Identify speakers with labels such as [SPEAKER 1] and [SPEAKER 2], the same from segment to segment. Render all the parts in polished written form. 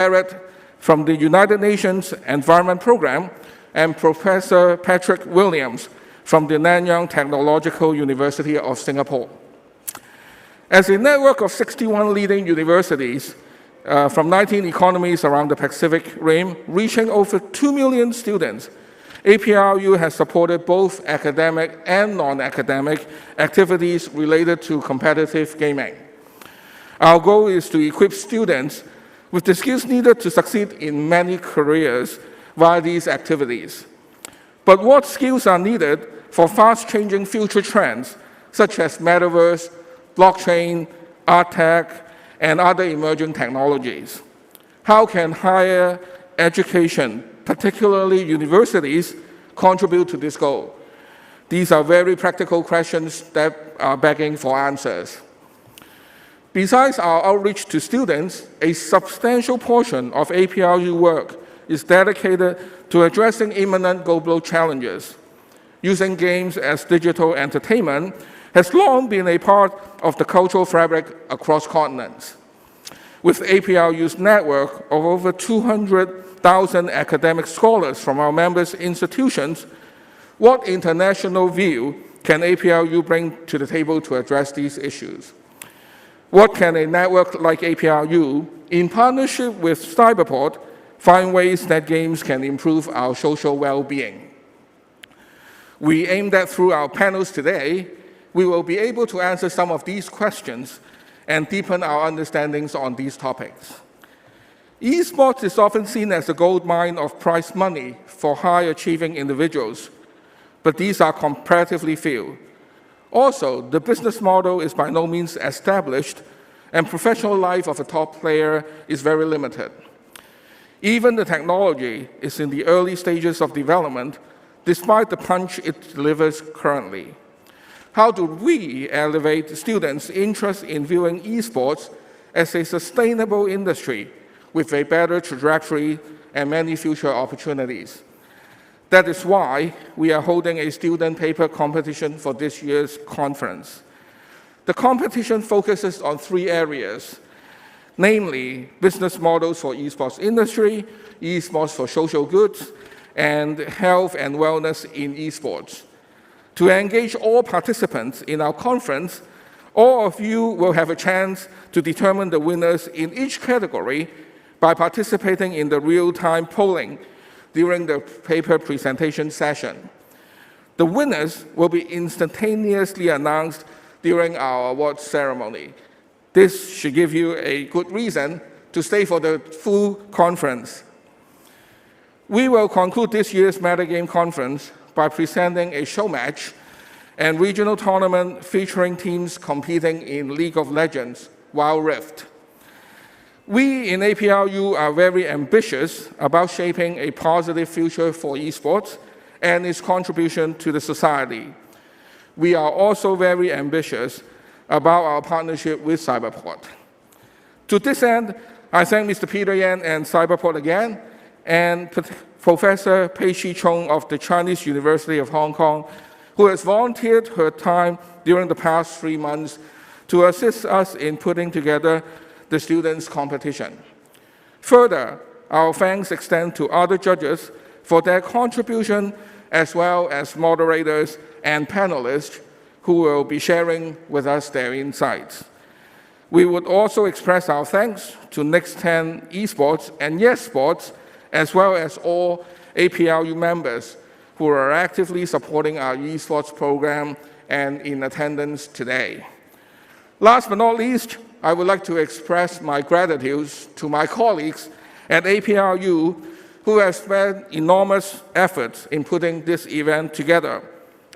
[SPEAKER 1] Barrett from the United Nations Environment Program, and Professor Patrick Williams from the Nanyang Technological University of Singapore. As a network of 61 leading universities from 19 economies around the Pacific Rim, reaching over 2 million students, APRU has supported both academic and non-academic activities related to competitive gaming. Our goal is to equip students with the skills needed to succeed in many careers via these activities. But what skills are needed for fast-changing future trends, such as metaverse, blockchain, art tech, and other emerging technologies? How can higher education, particularly universities, contribute to this goal? These are very practical questions that are begging for answers. Besides our outreach to students, a substantial portion of APRU work is dedicated to addressing imminent global challenges. Using games as digital entertainment has long been a part of the cultural fabric across continents. With APRU's network of over 200,000 academic scholars from our members' institutions, what international view can APRU bring to the table to address these issues? What can a network like APRU, in partnership with Cyberport, find ways that games can improve our social well-being? We aim that through our panels today, we will be able to answer some of these questions and deepen our understandings on these topics. Esports is often seen as a gold mine of prize money for high-achieving individuals, but these are comparatively few. Also, the business model is by no means established, and professional life of a top player is very limited. Even the technology is in the early stages of development, despite the punch it delivers currently. How do we elevate students' interest in viewing esports as a sustainable industry with a better trajectory and many future opportunities? That is why we are holding a student paper competition for this year's conference. The competition focuses on 3 areas, namely business models for esports industry, esports for social goods, and health and wellness in esports. To engage all participants in our conference, all of you will have a chance to determine the winners in each category by participating in the real-time polling during the paper presentation session. The winners will be instantaneously announced during our awards ceremony. This should give you a good reason to stay for the full conference. We will conclude this year's MetaGame Conference by presenting a show match and regional tournament featuring teams competing in League of Legends, Wild Rift. We in APRU are very ambitious about shaping a positive future for esports and its contribution to the society. We are also very ambitious about our partnership with Cyberport. To this end, I thank Mr. Peter Yan and Cyberport again, and Professor Pei-Shi Chung of the Chinese University of Hong Kong, who has volunteered her time during the past 3 months to assist us in putting together the students' competition. Further, our thanks extend to other judges for their contribution, as well as moderators and panelists who will be sharing with us their insights. We would also express our thanks to Next 10 Esports and Yes Sports, as well as all APRU members who are actively supporting our esports program and in attendance today. Last but not least, I would like to express my gratitude to my colleagues at APRU who have spent enormous efforts in putting this event together,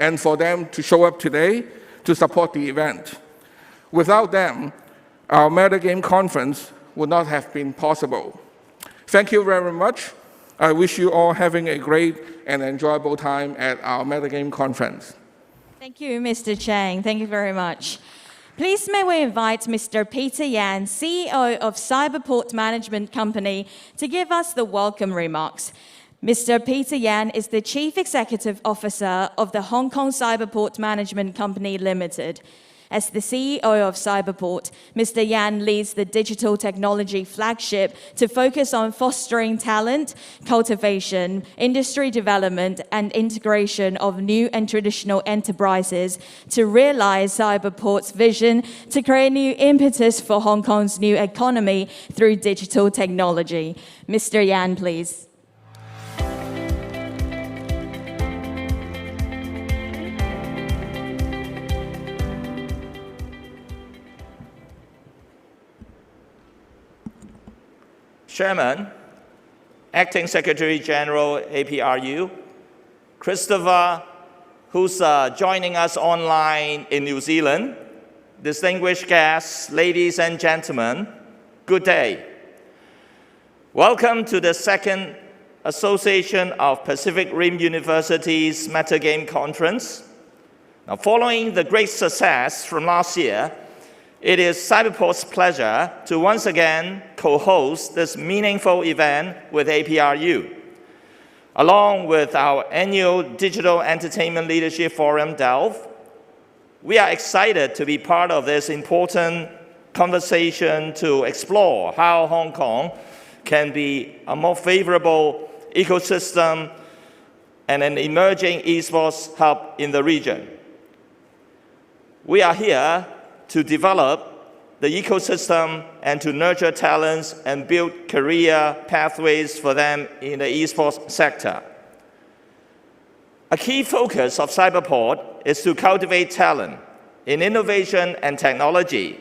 [SPEAKER 1] and for them to show up today to support the event. Without them, our MetaGame Conference would not have been possible. Thank you very much. I wish you all having a great and enjoyable time at our MetaGame Conference.
[SPEAKER 2] Thank you, Mr. Chang. Thank you very much. Please may we invite Mr. Peter Yan, CEO of Cyberport Management Company, to give us the welcome remarks. Mr. Peter Yan is the Chief Executive Officer of the Hong Kong Cyberport Management Company Limited, As the CEO of Cyberport, Mr. Yan leads the digital technology flagship to focus on fostering talent, cultivation, industry development, and integration of new and traditional enterprises to realize Cyberport's vision to create new impetus for Hong Kong's new economy through digital technology. Mr. Yan, please.
[SPEAKER 3] Chairman, Acting Secretary General, APRU, Christopher, who's joining us online in New Zealand, distinguished guests, ladies and gentlemen, good day. Welcome to the second Association of Pacific Rim Universities MetaGame Conference. Now, following the great success from last year, it is Cyberport's pleasure to once again co-host this meaningful event with APRU. Along with our annual Digital Entertainment Leadership Forum, DELF, we are excited to be part of this important conversation to explore how Hong Kong can be a more favorable ecosystem and an emerging esports hub in the region. We are here to develop the ecosystem and to nurture talents and build career pathways for them in the esports sector. A key focus of Cyberport is to cultivate talent in innovation and technology.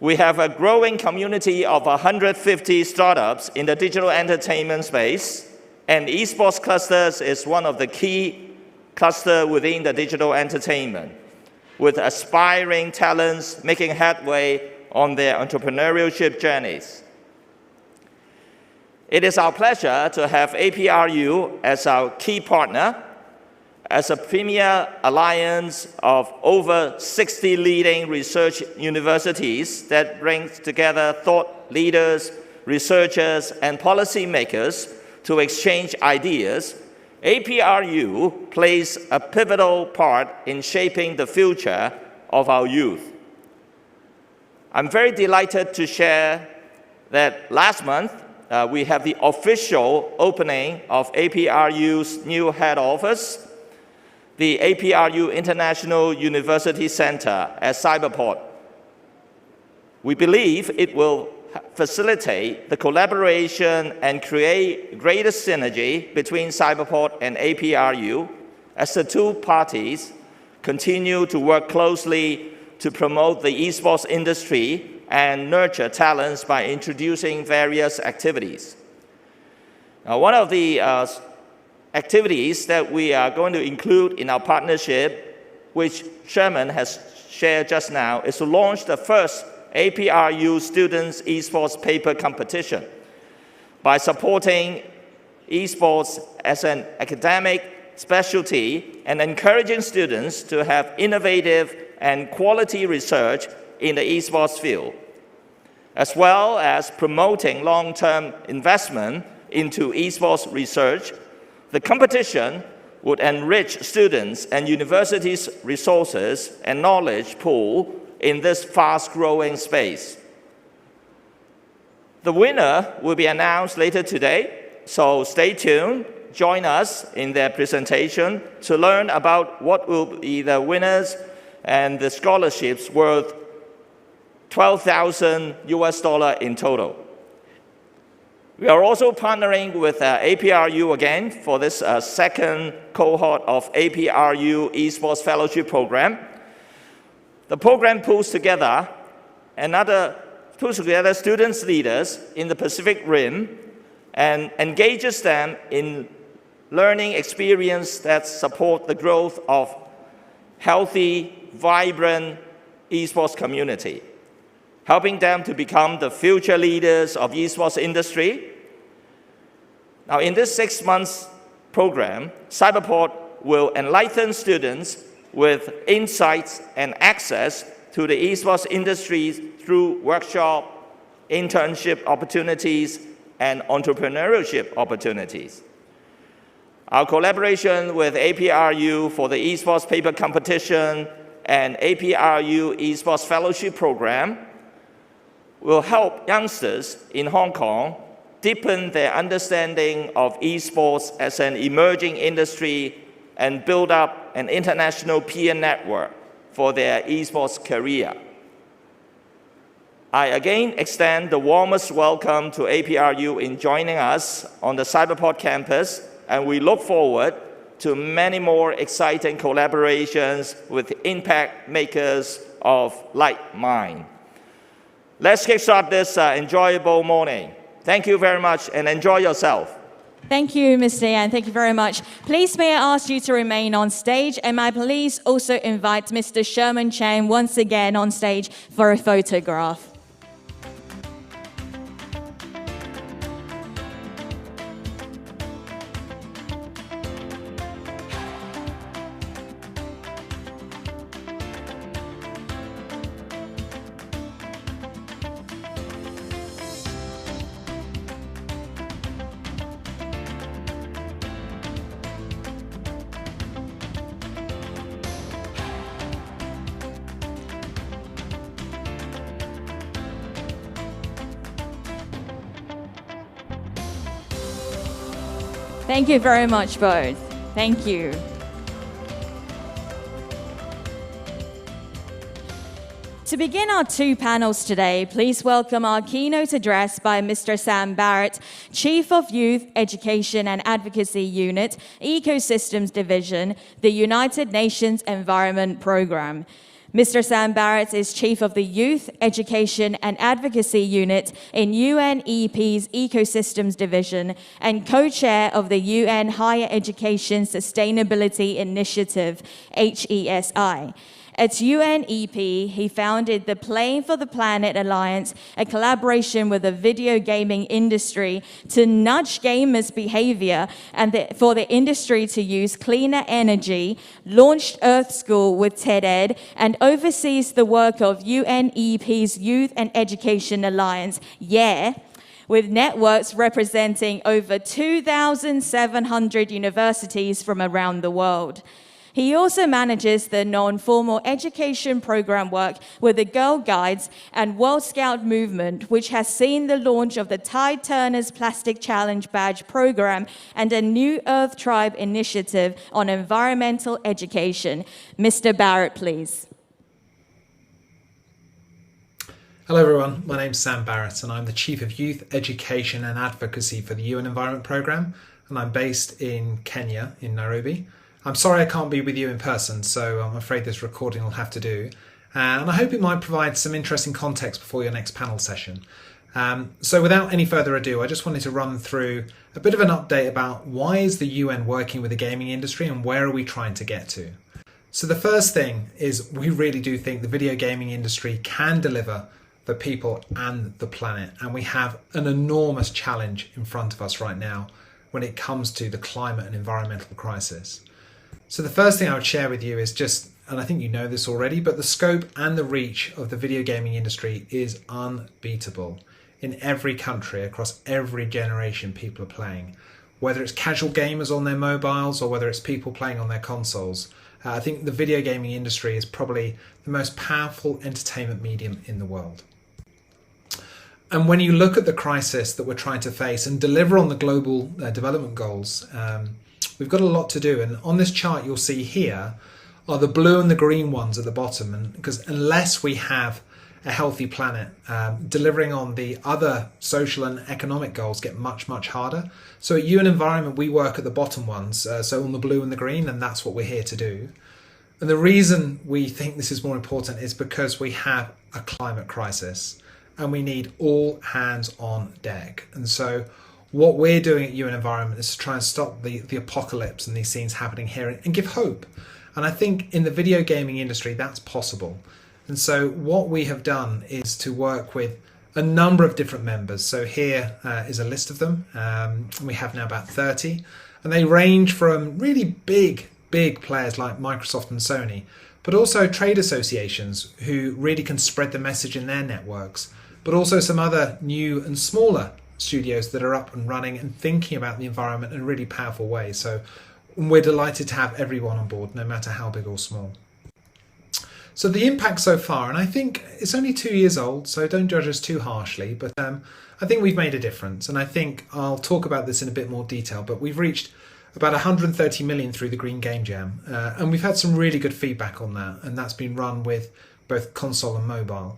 [SPEAKER 3] We have a growing community of 150 startups in the digital entertainment space, and esports clusters is one of the key clusters within the digital entertainment, with aspiring talents making headway on their entrepreneurship journeys. It is our pleasure to have APRU as our key partner, as a premier alliance of over 60 leading research universities that brings together thought leaders, researchers, and policymakers to exchange ideas. APRU plays a pivotal part in shaping the future of our youth. I'm very delighted to share that last month, we have the official opening of APRU's new head office, the APRU International University Center at Cyberport. We believe it will facilitate the collaboration and create greater synergy between Cyberport and APRU as the two parties continue to work closely to promote the esports industry and nurture talents by introducing various activities. Now, one of the activities that we are going to include in our partnership, which Sherman has shared just now, is to launch the first APRU Students Esports Paper Competition. By supporting esports as an academic specialty and encouraging students to have innovative and quality research in the esports field, as well as promoting long-term investment into esports research, the competition would enrich students and universities' resources and knowledge pool in this fast-growing space. The winner will be announced later today, so stay tuned. Join us in their presentation to learn about what will be the winners and the scholarships worth $12,000 in total. We are also partnering with APRU again for this second cohort of APRU Esports Fellowship Program. The program pulls together students leaders in the Pacific Rim and engages them in learning experience that support the growth of healthy, vibrant esports community, helping them to become the future leaders of esports industry. Now, in this 6 months program, Cyberport will enlighten students with insights and access to the esports industry through workshop, internship opportunities, and entrepreneurship opportunities. Our collaboration with APRU for the esports paper competition and APRU Esports Fellowship Program will help youngsters in Hong Kong deepen their understanding of esports as an emerging industry and build up an international peer network for their esports career. I again extend the warmest welcome to APRU in joining us on the Cyberport campus, and we look forward to many more exciting collaborations with impact makers of like mind. Let's kickstart this enjoyable morning. Thank you very much and enjoy yourself.
[SPEAKER 2] Thank you, Mr. Yan. Thank you very much. Please may I ask you to remain on stage, and may I please also invite Mr. Sherman Chang once again on stage for a photograph. Thank you very much, both. Thank you. To begin our two panels today, please welcome our keynote address by Mr. Sam Barrett, Chief of Youth Education and Advocacy Unit, Ecosystems Division, the United Nations Environment Programme. Mr. Sam Barrett is Chief of the Youth, Education and Advocacy Unit in UNEP's Ecosystems Division and co-chair of the UN Higher Education Sustainability Initiative, HESI. At UNEP, he founded the Playing for the Planet Alliance, a collaboration with the video gaming industry to nudge gamers' behavior and for the industry to use cleaner energy, launched Earth School with TED-Ed, and oversees the work of UNEP's Youth and Education Alliance, with networks representing over 2,700 universities from around the world. He also manages the non-formal education program work with the Girl Guides and World Scout movement, which has seen the launch of the Tide Turners Plastic Challenge Badge program and a New Earth Tribe initiative on environmental education. Mr. Barrett, please.
[SPEAKER 4] Hello everyone, my name's Sam Barrett and I'm the Chief of Youth Education and Advocacy for the UN Environment Programme, and I'm based in Kenya, in Nairobi. I'm sorry I can't be with you in person, so I'm afraid this recording will have to do. And I hope it might provide some interesting context before your next panel session. So without any further ado, I just wanted to run through a bit of an update about why is the UN working with the gaming industry and where are we trying to get to. So the first thing is we really do think the video gaming industry can deliver for people and the planet, and we have an enormous challenge in front of us right now when it comes to the climate and environmental crisis. So the first thing I would share with you is just, and I think you know this already, but the scope and the reach of the video gaming industry is unbeatable. In every country, across every generation, people are playing. Whether it's casual gamers on their mobiles or whether it's people playing on their consoles, I think the video gaming industry is probably the most powerful entertainment medium in the world. And when you look at the crisis that we're trying to face and deliver on the global development goals, we've got a lot to do. And on this chart you'll see here are the blue and the green ones at the bottom. And because unless we have a healthy planet, delivering on the other social and economic goals get much, much harder. So at UN Environment, we work at the bottom ones, so on the blue and the green, and that's what we're here to do. And the reason we think this is more important is because we have a climate crisis and we need all hands on deck. And so what we're doing at UN Environment is to try and stop the apocalypse and these things happening here and give hope. And I think in the video gaming industry, that's possible. And so what we have done is to work with a number of different members. So here is a list of them. We have now about 30. And they range from really big players like Microsoft and Sony, but also trade associations who really can spread the message in their networks, but also some other new and smaller studios that are up and running and thinking about the environment in a really powerful way. So we're delighted to have everyone on board, no matter how big or small. So the impact so far, and I think it's only 2 years old, so don't judge us too harshly, but I think we've made a difference. And I think I'll talk about this in a bit more detail, but we've reached about 130 million through the Green Game Jam. And we've had some really good feedback on that, and that's been run with both console and mobile.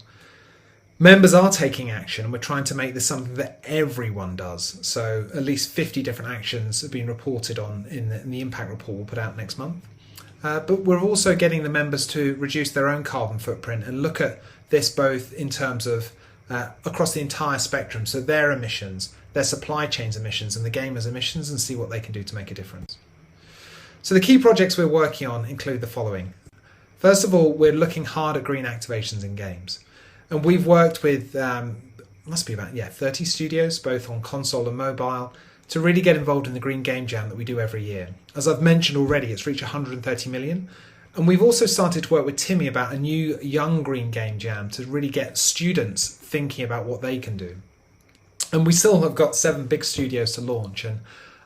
[SPEAKER 4] Members are taking action, and we're trying to make this something that everyone does. So at least 50 different actions have been reported on in the impact report we'll put out next month. But we're also getting the members to reduce their own carbon footprint and look at this both in terms of across the entire spectrum, so their emissions, their supply chain's emissions and the gamers' emissions, and see what they can do to make a difference. So the key projects we're working on include the following. First of all, we're looking hard at green activations in games. And we've worked with, must be about 30 studios, both on console and mobile, to really get involved in the Green Game Jam that we do every year. As I've mentioned already, it's reached 130 million. And we've also started to work with Timmy about a new young Green Game Jam to really get students thinking about what they can do. And we still have got 7 big studios to launch, and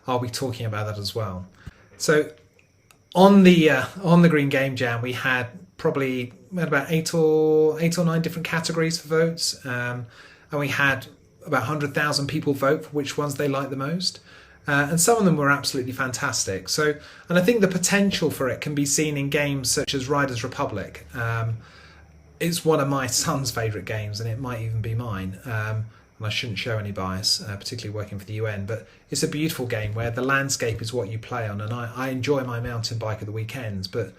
[SPEAKER 4] I'll be talking about that as well. So on the Green Game Jam, we had about 8 or 9 different categories for votes, and we had about 100,000 people vote for which ones they liked the most, and some of them were absolutely fantastic. And I think the potential for it can be seen in games such as Riders Republic. It's one of my son's favourite games, and it might even be mine. And I shouldn't show any bias, particularly working for the UN, but it's a beautiful game where the landscape is what you play on, and I enjoy my mountain bike at the weekends, but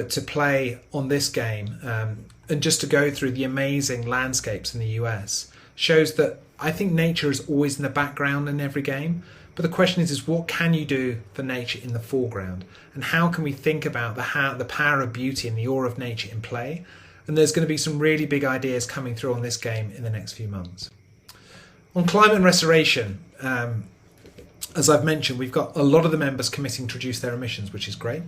[SPEAKER 4] to play on this game and just to go through the amazing landscapes in the US shows that I think nature is always in the background in every game, but the question is what can you do for nature in the foreground, and how can we think about the power of beauty and the awe of nature in play? And there's going to be some really big ideas coming through on this game in the next few months. On climate and restoration, as I've mentioned, we've got a lot of the members committing to reduce their emissions, which is great.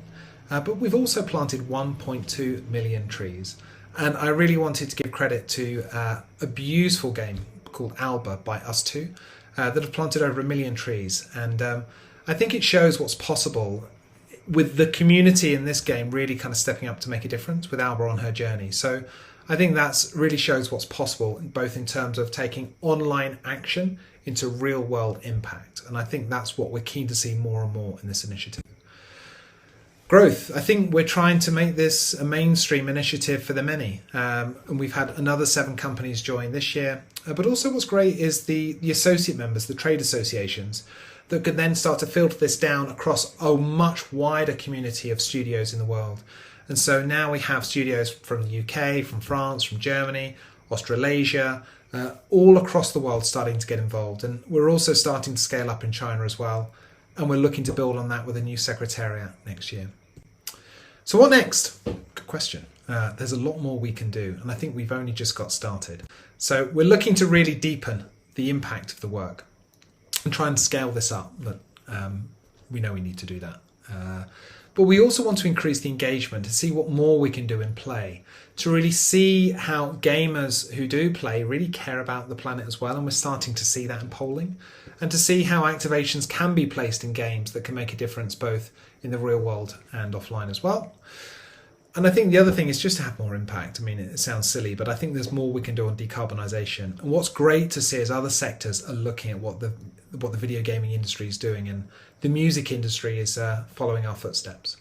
[SPEAKER 4] But we've also planted 1.2 million trees. And I really wanted to give credit to a beautiful game called Alba by Us Two that have planted over 1 million trees. And I think it shows what's possible with the community in this game really kind of stepping up to make a difference with Alba on her journey. So I think that really shows what's possible, both in terms of taking online action into real world impact. And I think that's what we're keen to see more and more in this initiative. Growth. I think we're trying to make this a mainstream initiative for the many. And we've had another 7 companies join this year. But also what's great is the associate members, the trade associations, that could then start to filter this down across a much wider community of studios in the world. And so now we have studios from the UK, from France, from Germany, Australasia, all across the world starting to get involved. And we're also starting to scale up in China as well. And we're looking to build on that with a new secretariat next year. So what next? Good question. There's a lot more we can do. And I think we've only just got started. So we're looking to really deepen the impact of the work and try and scale this up. But we know we need to do that. But we also want to increase the engagement to see what more we can do in play, to really see how gamers who do play really care about the planet as well. And we're starting to see that in polling, and to see how activations can be placed in games that can make a difference both in the real world and offline as well. And I think the other thing is just to have more impact. I mean, it sounds silly, but I think there's more we can do on decarbonisation. And what's great to see is other sectors are looking at what the video gaming industry is doing, and the music industry is following our footsteps.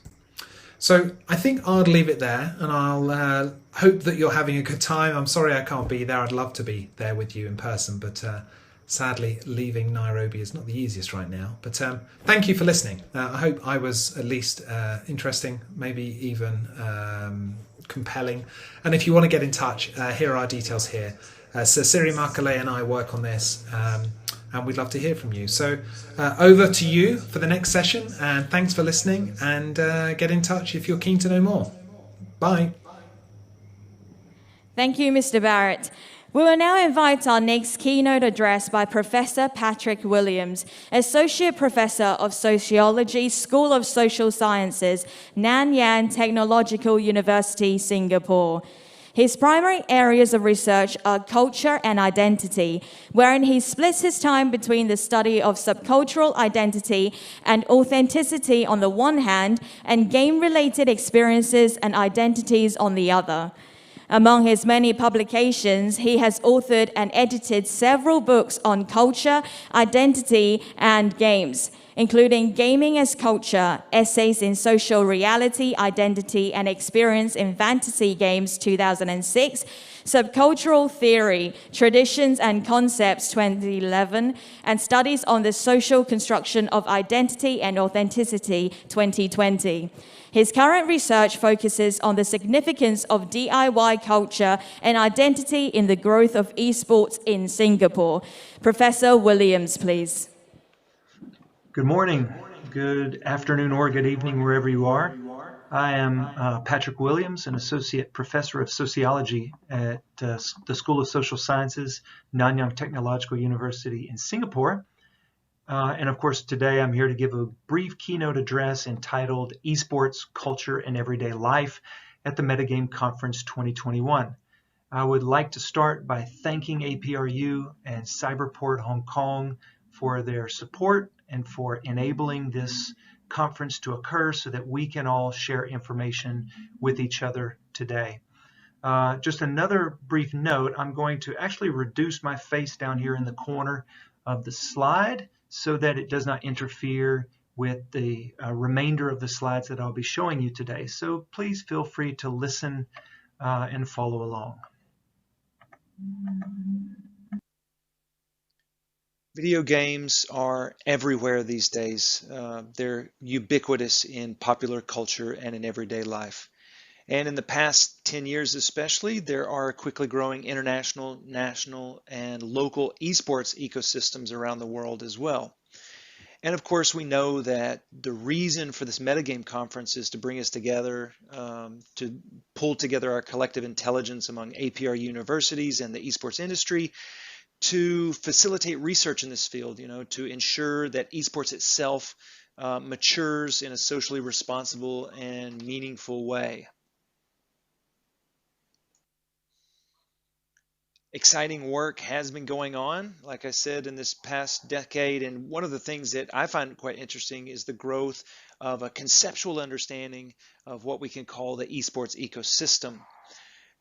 [SPEAKER 4] So I think I'll leave it there, and I'll hope that you're having a good time. I'm sorry I can't be there. I'd love to be there with you in person, but sadly leaving Nairobi is not the easiest right now. But thank you for listening. I hope I was at least interesting, maybe even compelling. And if you want to get in touch, here are our details here. So Siri Makale and I work on this, and we'd love to hear from you. So over to you for the next session, and thanks for listening, and get in touch if you're keen to know more. Bye.
[SPEAKER 2] Thank you, Mr. Barrett. We will now invite our next keynote address by Professor Patrick Williams, Associate Professor of Sociology, School of Social Sciences, Nanyang Technological University, Singapore. His primary areas of research are culture and identity, wherein he splits his time between the study of subcultural identity and authenticity on the one hand, and game-related experiences and identities on the other. Among his many publications, he has authored and edited several books on culture, identity, and games, including Gaming as Culture, Essays in Social Reality, Identity, and Experience in Fantasy Games 2006, Subcultural Theory, Traditions and Concepts 2011, and Studies on the Social Construction of Identity and Authenticity 2020. His current research focuses on the significance of DIY culture and identity in the growth of esports in Singapore. Professor Williams, please.
[SPEAKER 5] Good morning, good afternoon, or good evening, wherever you are. I am Patrick Williams, an associate professor of sociology at the School of Social Sciences, Nanyang Technological University in Singapore. And of course, today I'm here to give a brief keynote address entitled Esports, Culture, and Everyday Life at the MetaGame Conference 2021. I would like to start by thanking APRU and Cyberport Hong Kong for their support and for enabling this conference to occur so that we can all share information with each other today. Just another brief note, I'm going to actually reduce my face down here in the corner of the slide so that it does not interfere with the remainder of the slides that I'll be showing you today. So please feel free to listen and follow along. Video games are everywhere these days. They're ubiquitous in popular culture and in everyday life. And in the past 10 years especially, there are quickly growing international, national, and local esports ecosystems around the world as well. And of course, we know that the reason for this metagame conference is to bring us together, to pull together our collective intelligence among APRU universities and the esports industry to facilitate research in this field, to ensure that esports itself matures in a socially responsible and meaningful way. Exciting work has been going on, like I said, in this past decade. And one of the things that I find quite interesting is the growth of a conceptual understanding of what we can call the esports ecosystem.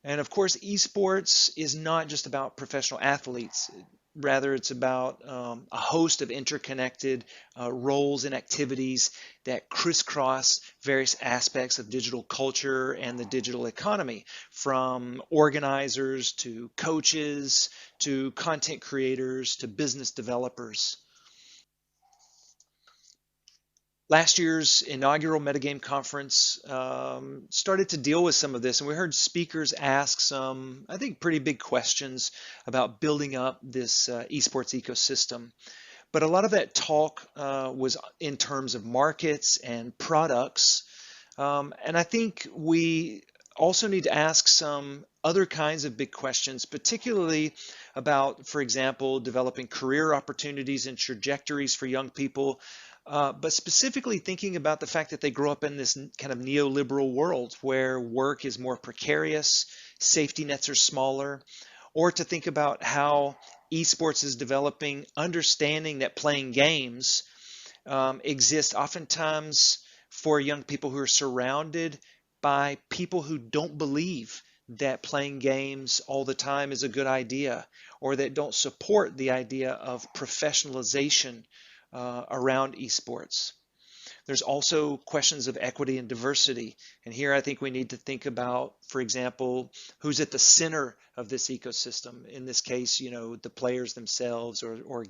[SPEAKER 5] And of course, esports is not just about professional athletes. Rather, it's about a host of interconnected roles and activities that crisscross various aspects of digital culture and the digital economy, from organizers to coaches to content creators to business developers. Last year's inaugural Metagame Conference started to deal with some of this, and we heard speakers ask some, I think, pretty big questions about building up this esports ecosystem. But a lot of that talk was in terms of markets and products, and I think we also need to ask some other kinds of big questions, particularly about, for example, developing career opportunities and trajectories for young people, but specifically thinking about the fact that they grow up in this kind of neoliberal world where work is more precarious, safety nets are smaller, or to think about how esports is developing understanding that playing games exists oftentimes for young people who are surrounded by people who don't believe that playing games all the time is a good idea, or that don't support the idea of professionalization around esports. There's also questions of equity and diversity. And here I think we need to think about, for example, who's at the center of this ecosystem. In this case, the players themselves or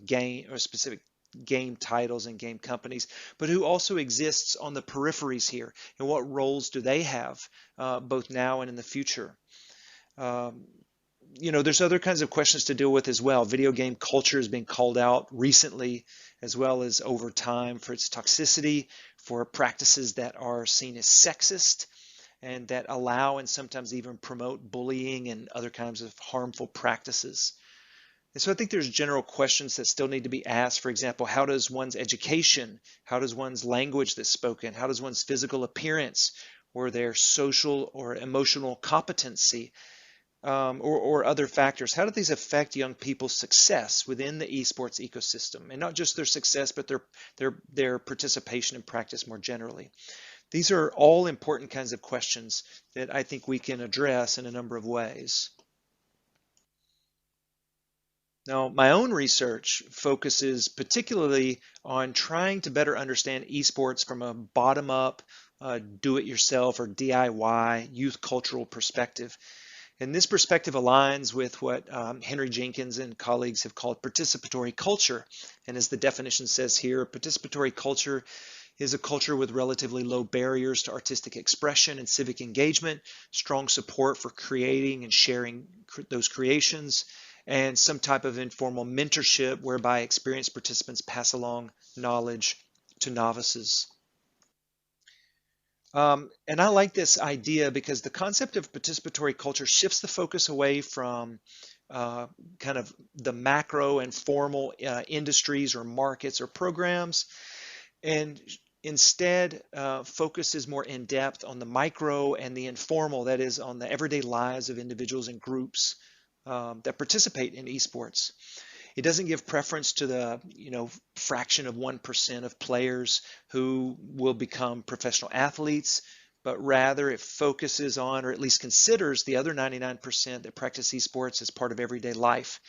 [SPEAKER 5] specific game titles and game companies, but who also exists on the peripheries here, and what roles do they have both now and in the future. There's other kinds of questions to deal with as well. Video game culture has been called out recently, as well as over time, for its toxicity, for practices that are seen as sexist and that allow and sometimes even promote bullying and other kinds of harmful practices. And so I think there's general questions that still need to be asked. For example, how does one's education, how does one's language that's spoken, how does one's physical appearance or their social or emotional competency or other factors? How do these affect young people's success within the esports ecosystem, and not just their success, but their participation in practice more generally? These are all important kinds of questions that I think we can address in a number of ways. Now, my own research focuses particularly on trying to better understand esports from a bottom-up, do-it-yourself or DIY youth cultural perspective. And this perspective aligns with what Henry Jenkins and colleagues have called participatory culture. And as the definition says here, participatory culture is a culture with relatively low barriers to artistic expression and civic engagement, strong support for creating and sharing those creations, and some type of informal mentorship whereby experienced participants pass along knowledge to novices. And I like this idea because the concept of participatory culture shifts the focus away from kind of the macro and formal industries or markets or programs, and instead focuses more in depth on the micro and the informal, that is, on the everyday lives of individuals and groups that participate in esports. It doesn't give preference to the fraction of 1% of players who will become professional athletes, but rather it focuses on, or at least considers, the other 99% that practice esports as part of everyday life.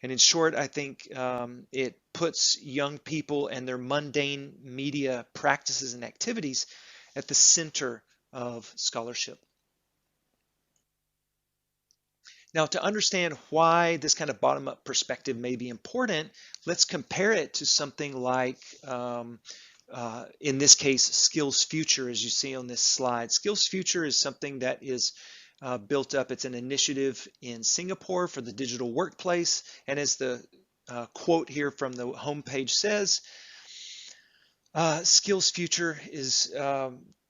[SPEAKER 5] And in short, I think it puts young people and their mundane media practices and activities at the center of scholarship. Now, to understand why this kind of bottom-up perspective may be important, let's compare it to something like, in this case, Skills Future, as you see on this slide. Skills Future is something that is built up. It's an initiative in Singapore for the digital workplace. And as the quote here from the homepage says, Skills Future is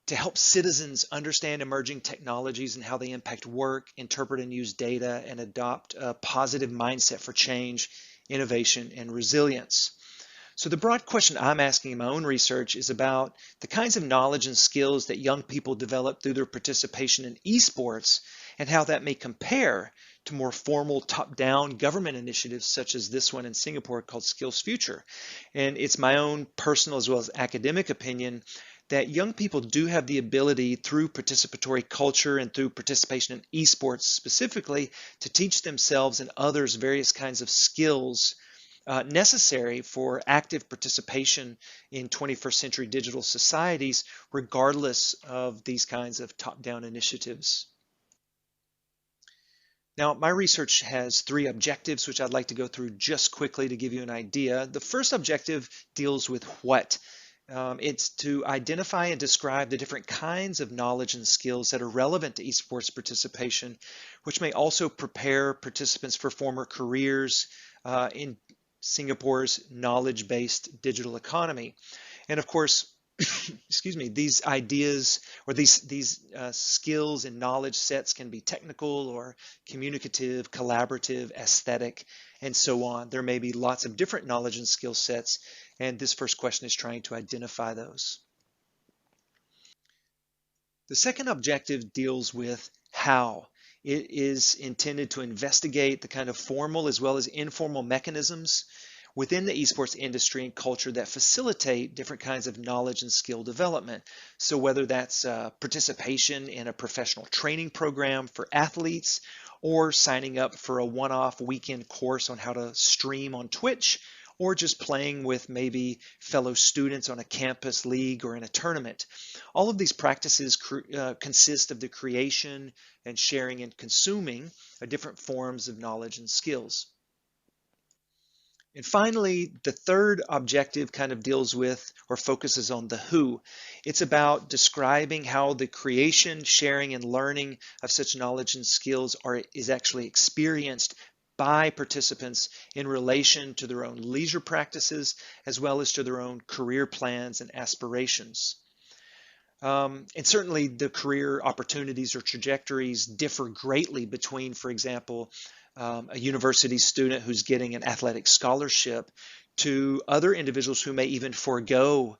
[SPEAKER 5] to help citizens understand emerging technologies and how they impact work, interpret and use data, and adopt a positive mindset for change, innovation, and resilience. So the broad question I'm asking in my own research is about the kinds of knowledge and skills that young people develop through their participation in esports, and how that may compare to more formal top-down government initiatives such as this one in Singapore called Skills Future. And it's my own personal as well as academic opinion that young people do have the ability through participatory culture and through participation in esports specifically to teach themselves and others various kinds of skills necessary for active participation in 21st century digital societies, regardless of these kinds of top-down initiatives. Now, my research has 3 objectives, which I'd like to go through just quickly to give you an idea. The first objective deals with what. It's to identify and describe the different kinds of knowledge and skills that are relevant to esports participation, which may also prepare participants for former careers in Singapore's knowledge-based digital economy. And of course, excuse me, these ideas or these skills and knowledge sets can be technical or communicative, collaborative, aesthetic, and so on. There may be lots of different knowledge and skill sets, and this first question is trying to identify those. The second objective deals with how. It is intended to investigate the kind of formal as well as informal mechanisms within the esports industry and culture that facilitate different kinds of knowledge and skill development. So whether that's participation in a professional training program for athletes, or signing up for a one-off weekend course on how to stream on Twitch, or just playing with maybe fellow students on a campus league or in a tournament. All of these practices consist of the creation and sharing and consuming of different forms of knowledge and skills. And finally, the third objective kind of deals with or focuses on the who. It's about describing how the creation, sharing, and learning of such knowledge and skills is actually experienced by participants in relation to their own leisure practices as well as to their own career plans and aspirations. And certainly the career opportunities or trajectories differ greatly between, for example, a university student who's getting an athletic scholarship to other individuals who may even forego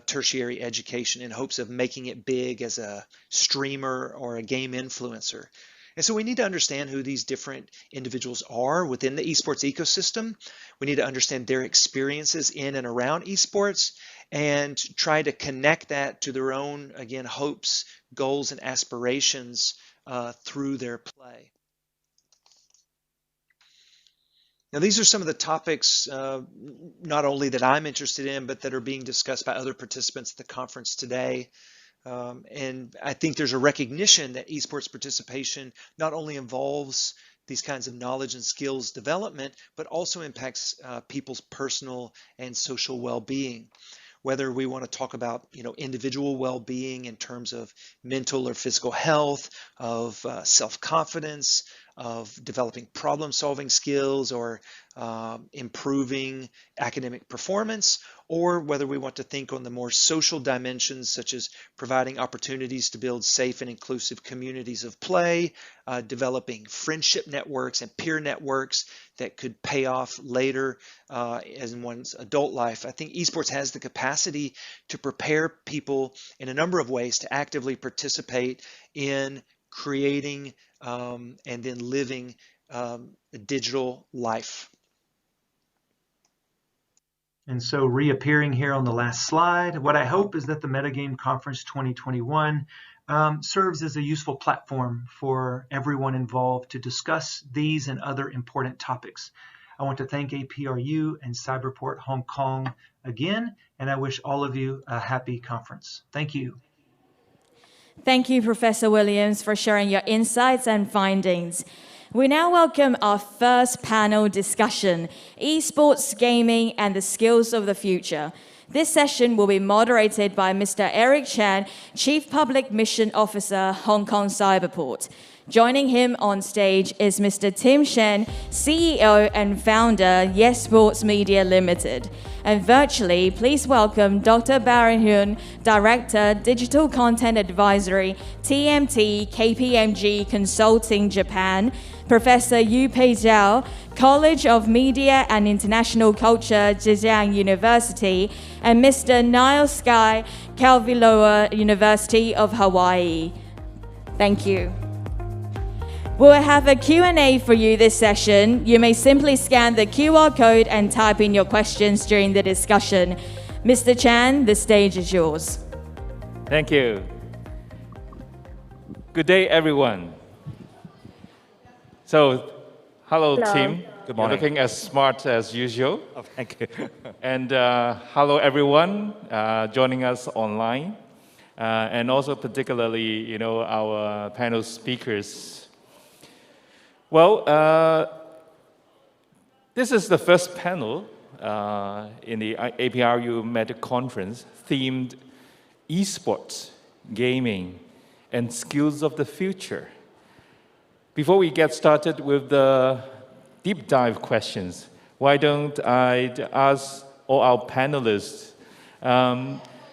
[SPEAKER 5] tertiary education in hopes of making it big as a streamer or a game influencer. And so we need to understand who these different individuals are within the esports ecosystem. We need to understand their experiences in and around esports and try to connect that to their own, again, hopes, goals, and aspirations through their play. Now, these are some of the topics, not only that I'm interested in, but that are being discussed by other participants at the conference today. And I think there's a recognition that esports participation not only involves these kinds of knowledge and skills development, but also impacts people's personal and social well-being. Whether we want to talk about, individual well-being in terms of mental or physical health, of self-confidence, of developing problem-solving skills, or improving academic performance, or whether we want to think on the more social dimensions, such as providing opportunities to build safe and inclusive communities of play, developing friendship networks and peer networks that could pay off later as in one's adult life. I think esports has the capacity to prepare people in a number of ways to actively participate in creating and then living a digital life.
[SPEAKER 6] And so reappearing here on the last slide, what I hope is that the MetaGame Conference 2021 serves as a useful platform for everyone involved to discuss these and other important topics. I want to thank APRU and Cyberport Hong Kong again, and I wish all of you a happy conference. Thank you.
[SPEAKER 2] Thank you, Professor Williams, for sharing your insights and findings. We now welcome our first panel discussion, Esports, Gaming, and the Skills of the Future. This session will be moderated by Mr. Eric Chan, Chief Public Mission Officer, Hong Kong Cyberport. Joining him on stage is Mr. Tim Shen, CEO and founder, Esports Media Limited. And virtually, please welcome Dr. Baron Hyun, Director, Digital Content Advisory, TMT, KPMG Consulting Japan, Professor Yu Pei Zhao, College of Media and International Culture, Zhejiang University, and Mr. Niall Sky, Calviloa University of Hawaii. Thank you. We'll have a Q&A for you this session. You may simply scan the QR code and type in your questions during the discussion. Mr. Chan, the stage is yours.
[SPEAKER 7] Thank you. Good day, everyone. So, hello. Tim.
[SPEAKER 8] Good morning.
[SPEAKER 7] You're looking as smart as usual.
[SPEAKER 8] Oh, thank you.
[SPEAKER 7] And hello, everyone joining us online. And also particularly, our panel speakers. Well, this is the first panel in the APRU MetaGame Conference themed Esports, Gaming, and Skills of the Future. Before we get started with the deep dive questions, why don't I ask all our panelists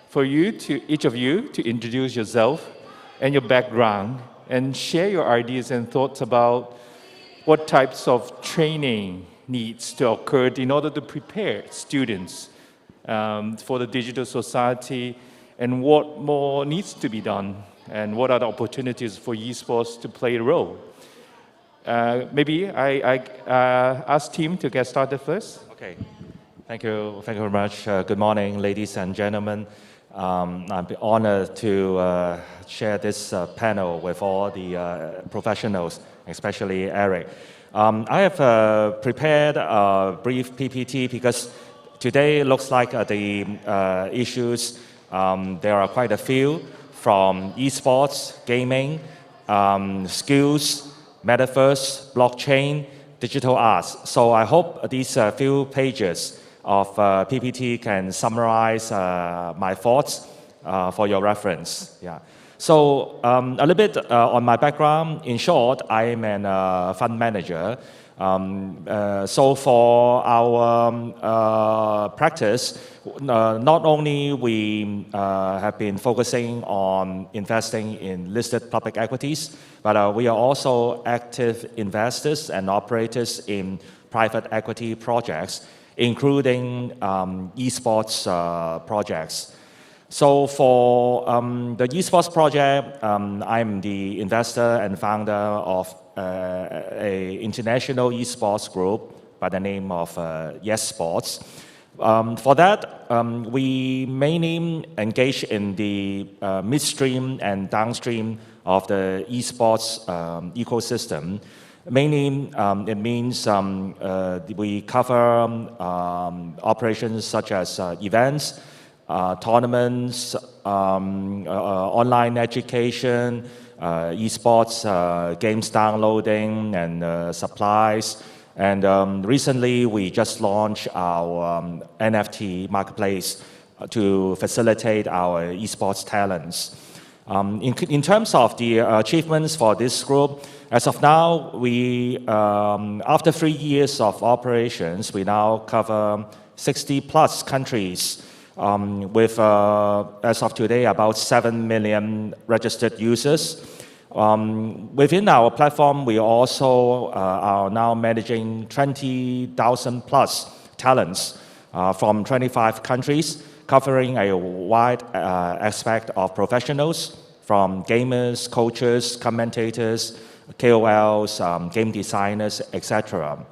[SPEAKER 7] for each of you to introduce yourself and your background and share your ideas and thoughts about what types of training needs to occur in order to prepare students for the digital society, and what more needs to be done, and what are the opportunities for esports to play a role. Maybe I ask Tim to get started first.
[SPEAKER 8] Okay. Thank you very much. Good morning, ladies and gentlemen. I'm honored to share this panel with all the professionals, especially Eric. I have prepared a brief PPT because today looks like the issues, there are quite a few, from esports, gaming, skills, metaverse, blockchain, digital arts. So I hope these few pages of PPT can summarize my thoughts for your reference. Yeah. So a little bit on my background. In short, I am a fund manager. So for our practice, not only we have been focusing on investing in listed public equities, but we are also active investors and operators in private equity projects, including esports projects. So for the esports project, I'm the investor and founder of a international esports group by the name of Esports. For that, we mainly engage in the midstream and downstream of the esports ecosystem. Mainly, it means we cover operations such as events, tournaments, online education, esports, games downloading, and supplies. And recently, we just launched our NFT marketplace to facilitate our esports talents. In terms of the achievements for this group, as of now, we, after 3 years of operations, we now cover 60 plus countries with, as of today, about 7 million registered users. Within our platform, we also are now managing 20,000 plus talents from 25 countries, covering a wide aspect of professionals, from gamers, coaches, commentators, KOLs, game designers, etc.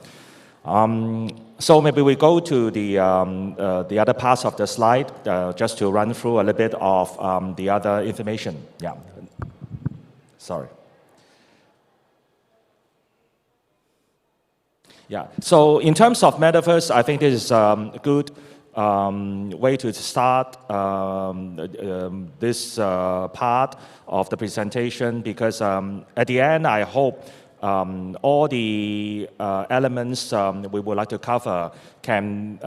[SPEAKER 8] So maybe we go to the other parts of the slide, just to run through a little bit of the other information. Yeah. Sorry. Yeah, so in terms of metaverse, I think this is a good way to start this part of the presentation, because at the end, I hope all the elements we would like to cover can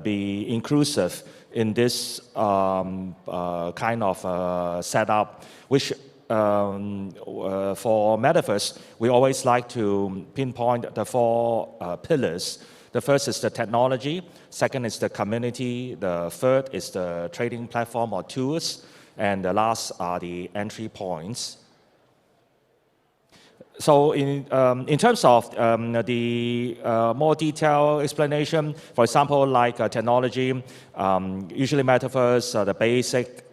[SPEAKER 8] be inclusive in this kind of setup, which for metaverse, we always like to pinpoint the 4 pillars. The first is the technology, second is the community, the third is the trading platform or tools, and the last are the entry points. So in terms of the more detailed explanation, for example, like technology, usually metaverse, the basic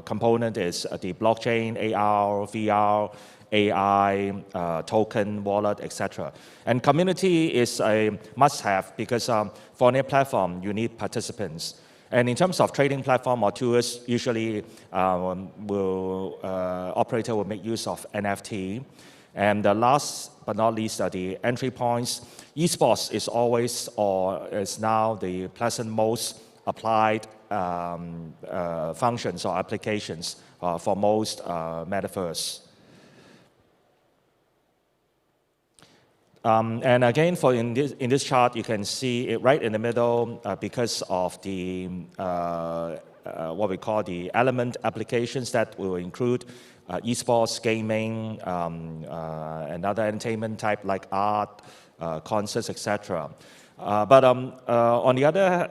[SPEAKER 8] component is the blockchain, AR, VR, AI, token, wallet, etc. And community is a must-have, because for any platform, you need participants. And in terms of trading platform or tools, usually operator will make use of NFT. And the last but not least are the entry points. Esports is always, or is now, the pleasant most applied functions or applications for most metaverse. And again, in this chart, you can see it right in the middle, because of the what we call the element applications that will include esports, gaming, and other entertainment type like art, concerts, etc. But on the other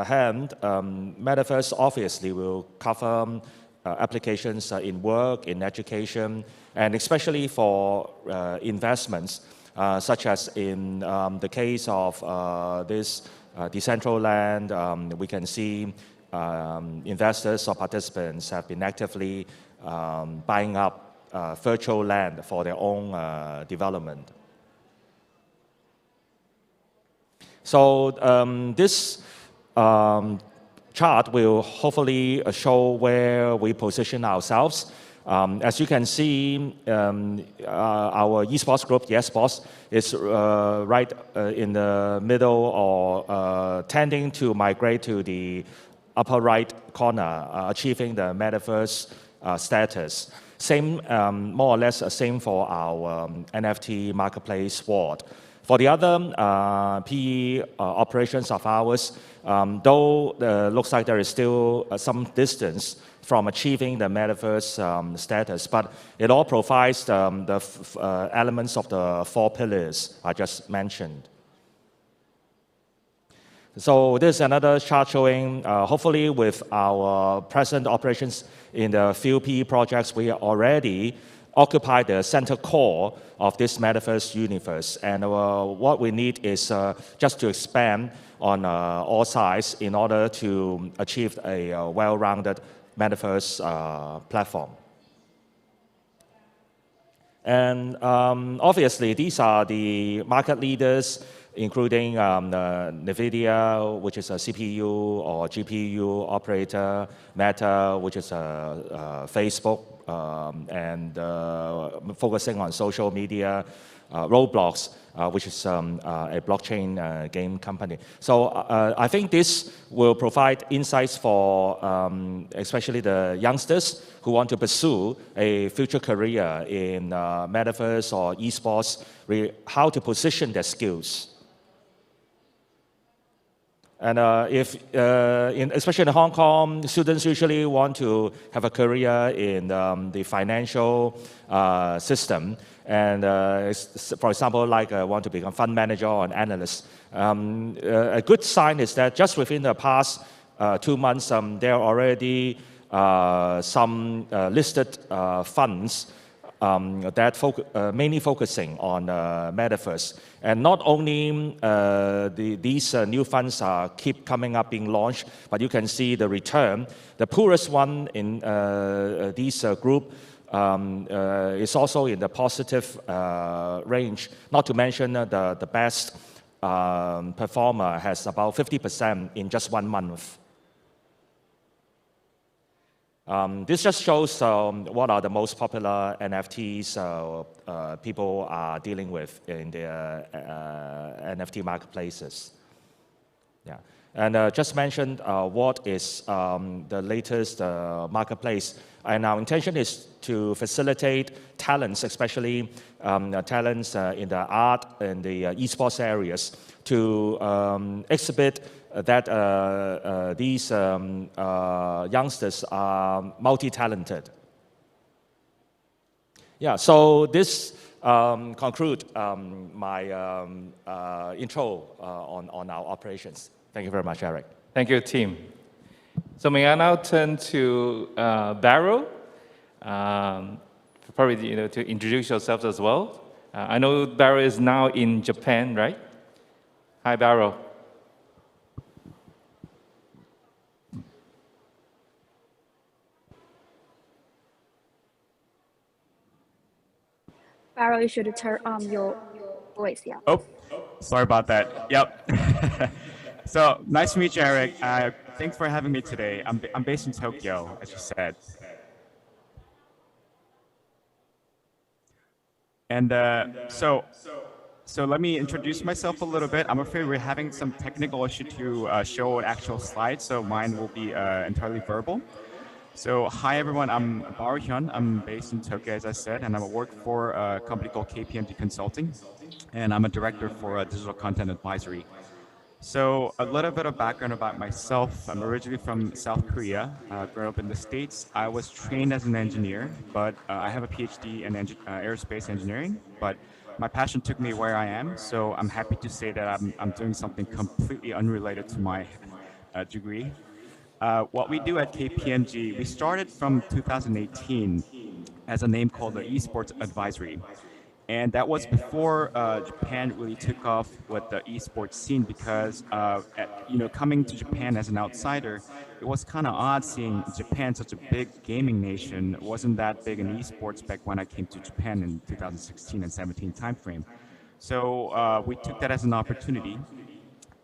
[SPEAKER 8] hand, metaverse obviously will cover applications in work, in education, and especially for investments, such as in the case of this Decentraland. We can see investors or participants have been actively buying up virtual land for their own development. So this chart will hopefully show where we position ourselves. As you can see, our esports group, Esports, is right in the middle, or tending to migrate to the upper right corner, achieving the metaverse status. Same, more or less same for our NFT marketplace SWORD. For the other PE operations of ours, though looks like there is still some distance from achieving the metaverse status, but it all provides the elements of the 4 pillars I just mentioned. So this is another chart showing, hopefully with our present operations in the few PE projects, we are already occupy the center core of this metaverse universe. And what we need is just to expand on all sides in order to achieve a well-rounded metaverse platform. And obviously, these are the market leaders, including NVIDIA, which is a CPU or GPU operator, Meta, which is Facebook, and focusing on social media, Roblox, which is a blockchain game company. So I think this will provide insights for especially the youngsters who want to pursue a future career in metaverse or esports, how to position their skills. And especially in Hong Kong, students usually want to have a career in the financial system. And for example, like want to become fund manager or an analyst. A good sign is that just within the past 2 months, there are already some listed funds that mainly focusing on metaverse. And not only these new funds keep coming up, being launched, but you can see the return. The poorest one in this group is also in the positive range. Not to mention the best performer has about 50% in just 1 month. This just shows what are the most popular NFTs people are dealing with in the NFT marketplaces. Yeah. And just mentioned what is the latest marketplace. And our intention is to facilitate talents, especially talents in the art and the esports areas, to exhibit that these youngsters are multi-talented. Yeah, so this concludes my intro on our operations. Thank you very much, Eric.
[SPEAKER 7] Thank you, team. So may I now turn to Barrow, probably to introduce yourselves as well. I know Barrow is now in Japan, right? Hi, Barrow.
[SPEAKER 9] Barrow, you should turn on your voice, yeah.
[SPEAKER 10] Oh, sorry about that. Yep. So nice to meet you, Eric. Thanks for having me today. I'm based in Tokyo, as you said. And so let me introduce myself a little bit. I'm afraid we're having some technical issue to show an actual slide, so mine will be entirely verbal. So hi everyone, I'm Barrow Hyun. I'm based in Tokyo, as I said, and I work for a company called KPMG Consulting, and I'm a director for digital content advisory. So a little bit of background about myself. I'm originally from South Korea, grew up in the States. I was trained as an engineer, but I have a PhD in aerospace engineering, but my passion took me where I am. So I'm happy to say that I'm doing something completely unrelated to my degree. What we do at KPMG, we started from 2018 as a name called the Esports Advisory. And that was before Japan really took off with the esports scene, because coming to Japan as an outsider, it was kind of odd seeing Japan, such a big gaming nation. It wasn't that big in esports back when I came to Japan in 2016 and 17 timeframe. So we took that as an opportunity.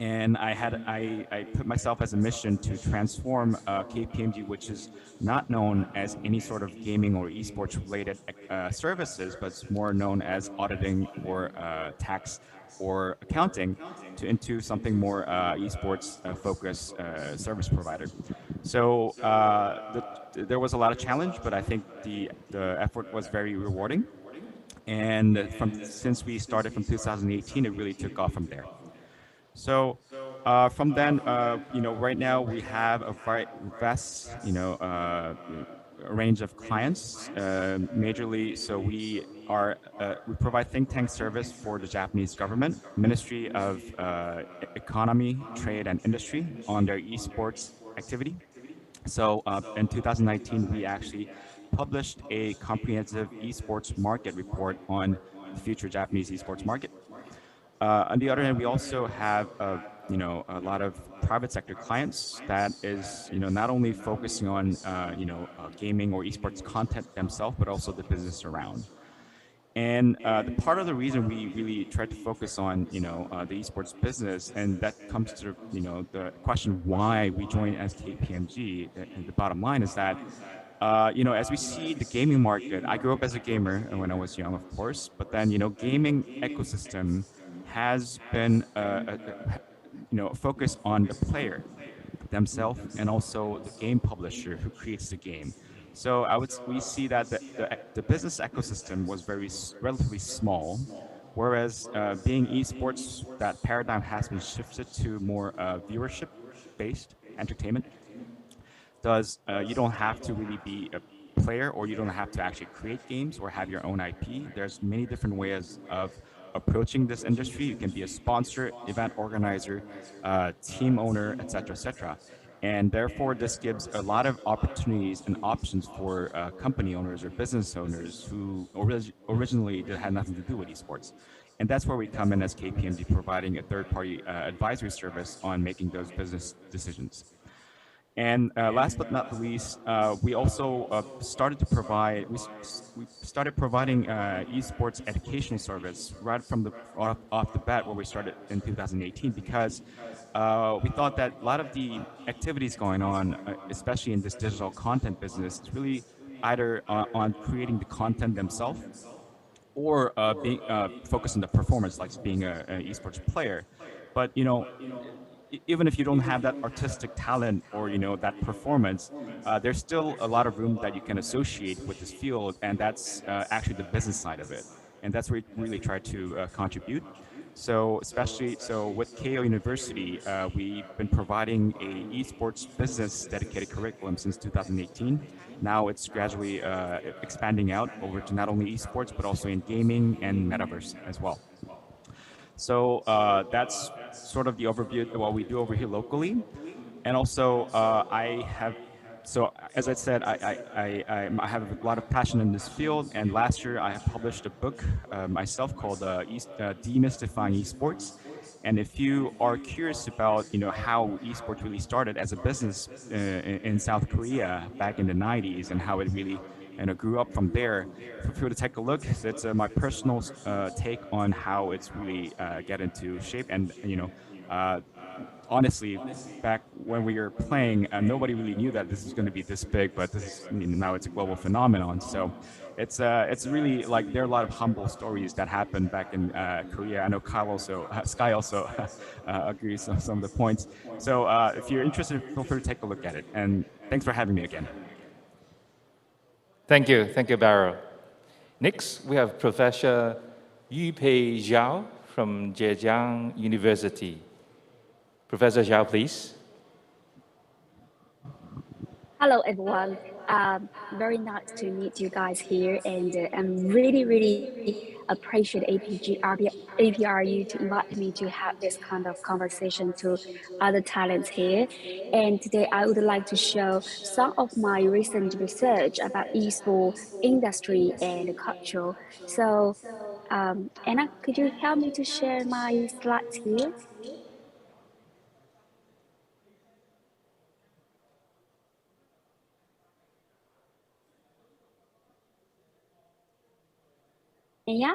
[SPEAKER 10] And I put myself as a mission to transform KPMG, which is not known as any sort of gaming or esports related services, but it's more known as auditing or tax or accounting, into something more esports focused service provider. So there was a lot of challenge, but I think the effort was very rewarding. And since we started from 2018, it really took off from there. So from then, right now we have a very vast, range of clients. Majorly, so we provide think tank service for the Japanese government, Ministry of Economy, Trade and Industry on their esports activity. So in 2019, we actually published a comprehensive esports market report on the future Japanese esports market. On the other hand, we also have a lot of private sector clients that is not only focusing on gaming or esports content themselves, but also the business around. And the part of the reason we really try to focus on the esports business, and that comes to the question why we joined as KPMG. And the bottom line is that as we see the gaming market, I grew up as a gamer when I was young, of course, but then gaming ecosystem has been focused on the player themselves and also the game publisher who creates the game. So we see that the business ecosystem was relatively small, whereas being esports, that paradigm has been shifted to more viewership-based entertainment. You don't have to really be a player, or you don't have to actually create games or have your own IP. There's many different ways of approaching this industry. You can be a sponsor, event organizer, team owner, etc., etc. And therefore, this gives a lot of opportunities and options for company owners or business owners who originally had nothing to do with esports. And that's where we come in as KPMG, providing a third-party advisory service on making those business decisions. And last but not least, we also started providing esports educational service right from off the bat, where we started in 2018, because we thought that a lot of the activities going on, especially in this digital content business, is really either on creating the content themselves or being focused on the performance, like being an esports player. But even if you don't have that artistic talent or that performance, there's still a lot of room that you can associate with this field, and that's actually the business side of it, and that's where we really try to contribute. So with KO University, we've been providing a esports business dedicated curriculum since 2018. Now it's gradually expanding out over to not only esports but also in gaming and metaverse as well. So that's sort of the overview of what we do over here locally. And also, as I said, I have a lot of passion in this field. And last year, I published a book myself called Demystifying Esports. And if you are curious about how esports really started as a business in South Korea back in the 90s and how it really grew up from there, feel free to take a look. It's my personal take on how it's really get into shape. And honestly, back when we were playing, nobody really knew that this is going to be this big, but this is, now it's a global phenomenon. So it's really like there are a lot of humble stories that happened back in Korea. I know Sky also agrees on some of the points. So if you're interested, feel free to take a look at it. And thanks for having me again.
[SPEAKER 7] Thank you, Barrow. Next, we have Professor Yupei Zhao from Zhejiang University. Professor Zhao, please.
[SPEAKER 9] Hello, everyone. Very nice to meet you guys here, and I'm really appreciate APRU to invite me to have this kind of conversation to other talents here. And today I would like to show some of my recent research about esports industry and culture. So, Anna, could you help me to share my slides here? Yeah.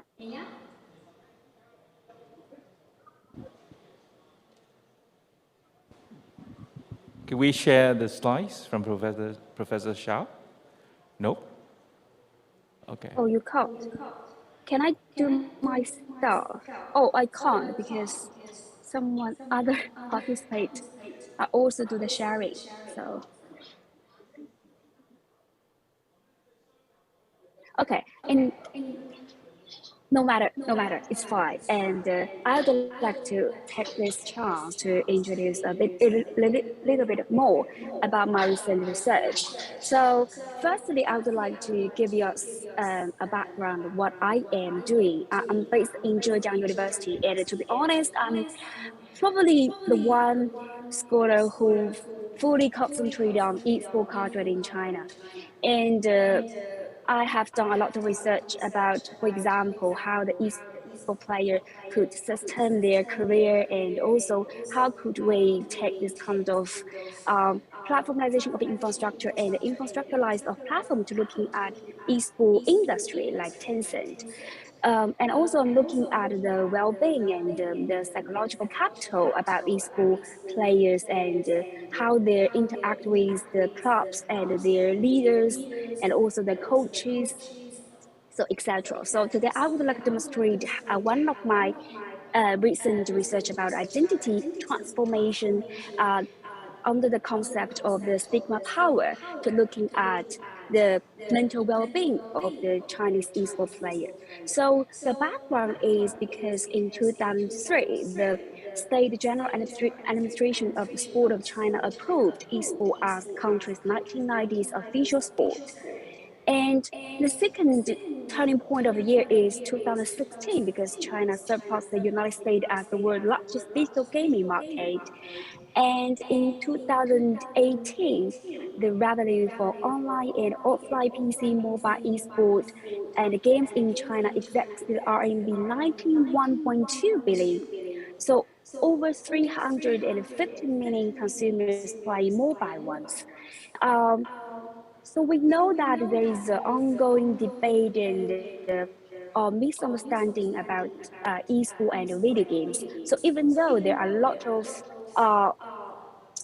[SPEAKER 7] Can we share the slides from Professor Zhao? Nope. Okay.
[SPEAKER 9] Oh, you can't. Can I do my stuff? Oh, I can't because someone other participate. I also do the sharing. So. Okay, and no matter, it's fine. And I would like to take this chance to introduce a little bit more about my recent research. So, firstly, I would like to give you a background of what I am doing. I'm based in Zhejiang University, and to be honest, I'm probably the one scholar who fully concentrate on esports culture in China. And I have done a lot of research about, for example, how the esports player could sustain their career, and also how could we take this kind of platformization of infrastructure and infrastructuralized of platform to looking at esports industry like Tencent. And also I'm looking at the well-being and the psychological capital about esports players, and how they interact with the clubs and their leaders and also the coaches, so etc. So today I would like to demonstrate one of my recent research about identity transformation under the concept of the stigma power, to looking at the mental well-being of the Chinese esports player. So the background is because in 2003, the State General Administration of the Sport of China approved esports as the country's 1990s official sport. And the second turning point of the year is 2016, because China surpassed the United States as the world's largest digital gaming market. And in 2018, the revenue for online and offline PC, mobile esport, and games in China exceeded RMB 91.2 billion. So over 350 million consumers play mobile ones. Um, so we know that there is an ongoing debate and misunderstanding about esport and video games. So even though there are a lot of uh,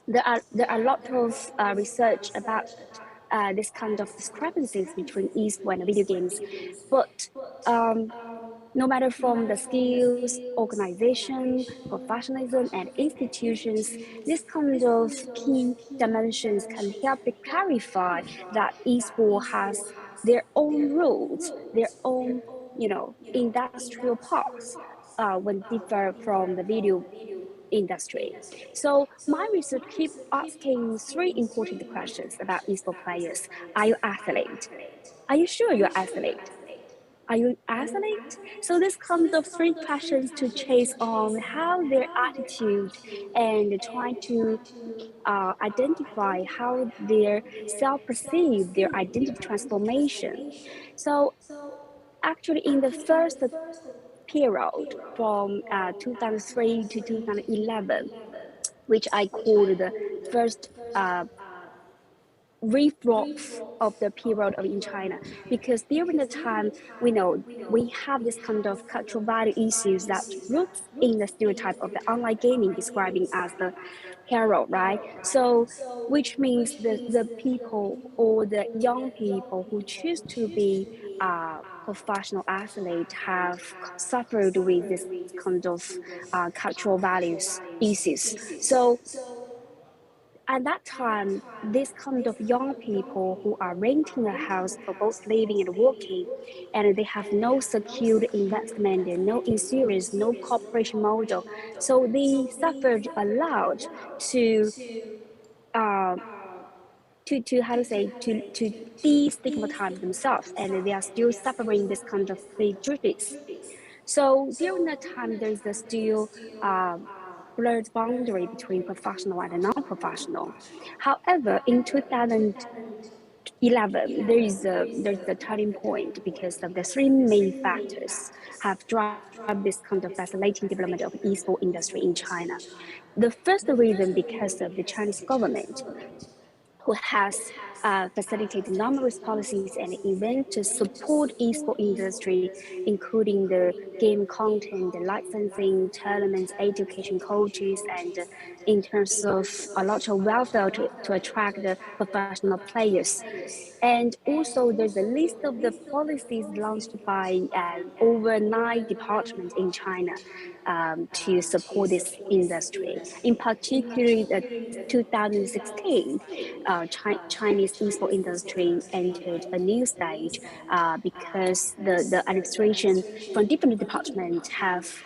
[SPEAKER 9] a lot of research about this kind of discrepancies between esport and video games, but no matter from the skills, organization, professionalism, and institutions, this kind of key dimensions can help to clarify that esport has their own rules, their own, industrial paths when differ from the video industry. So my research keep asking three important questions about esports players. Are you athlete? Are you sure you're athlete? Are you an athlete? So this kind of three questions to chase on how their attitude and try to identify how their self-perceive, their identity transformation. So actually in the first period from 2003 to 2011, which I called the first reflux of the period of in China, because during the time we know we have this kind of cultural value issues that roots in the stereotype of the online gaming describing as the hero, right? So which means the people or the young people who choose to be professional athlete have suffered with this kind of cultural values issues. So at that time, this kind of young people who are renting a house for both living and working, and they have no secured investment and no insurance, no corporation model. So they suffered a lot to uh, to how to say to destigmatize themselves, and they are still suffering this kind of prejudice. So during that time, there is a still blurred boundary between professional and non-professional. However, in 2011, there's a turning point because of the three main factors have driven this kind of fascinating development of esports industry in China. The first reason because of the Chinese government, who has facilitated numerous policies and events to support esports industry, including the game content, the licensing, tournaments, education, coaches, and in terms of a lot of welfare to attract the professional players. And also there's a list of the policies launched by over 9 departments in China to support this industry. In particular, the 2016, Chinese esports industry entered a new stage because the administration from different departments have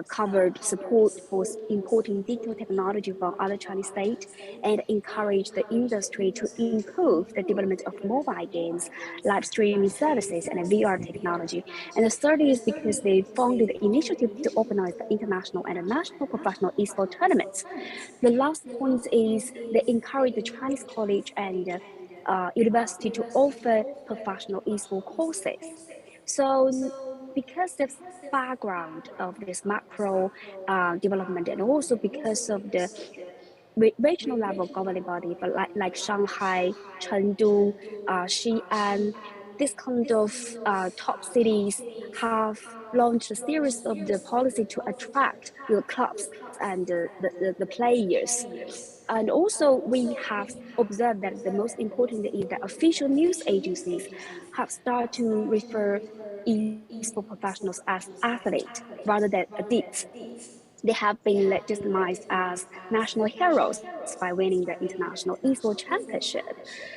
[SPEAKER 9] covered support for importing digital technology from other Chinese states and encourage the industry to improve the development of mobile games, live streaming services, and VR technology. And the third is because they founded the initiative to organize the international and national professional esports tournaments. The last point is they encourage the Chinese college and university to offer professional esports courses. So because the background of this macro development and also because of the regional level governing body, but like Shanghai, Chengdu, Xi'an, this kind of top cities have launched a series of the policy to attract the clubs and the players. And also we have observed that the most important is that official news agencies have started to refer esports professionals as athletes rather than adepts. They have been legitimized as national heroes by winning the international esports championship.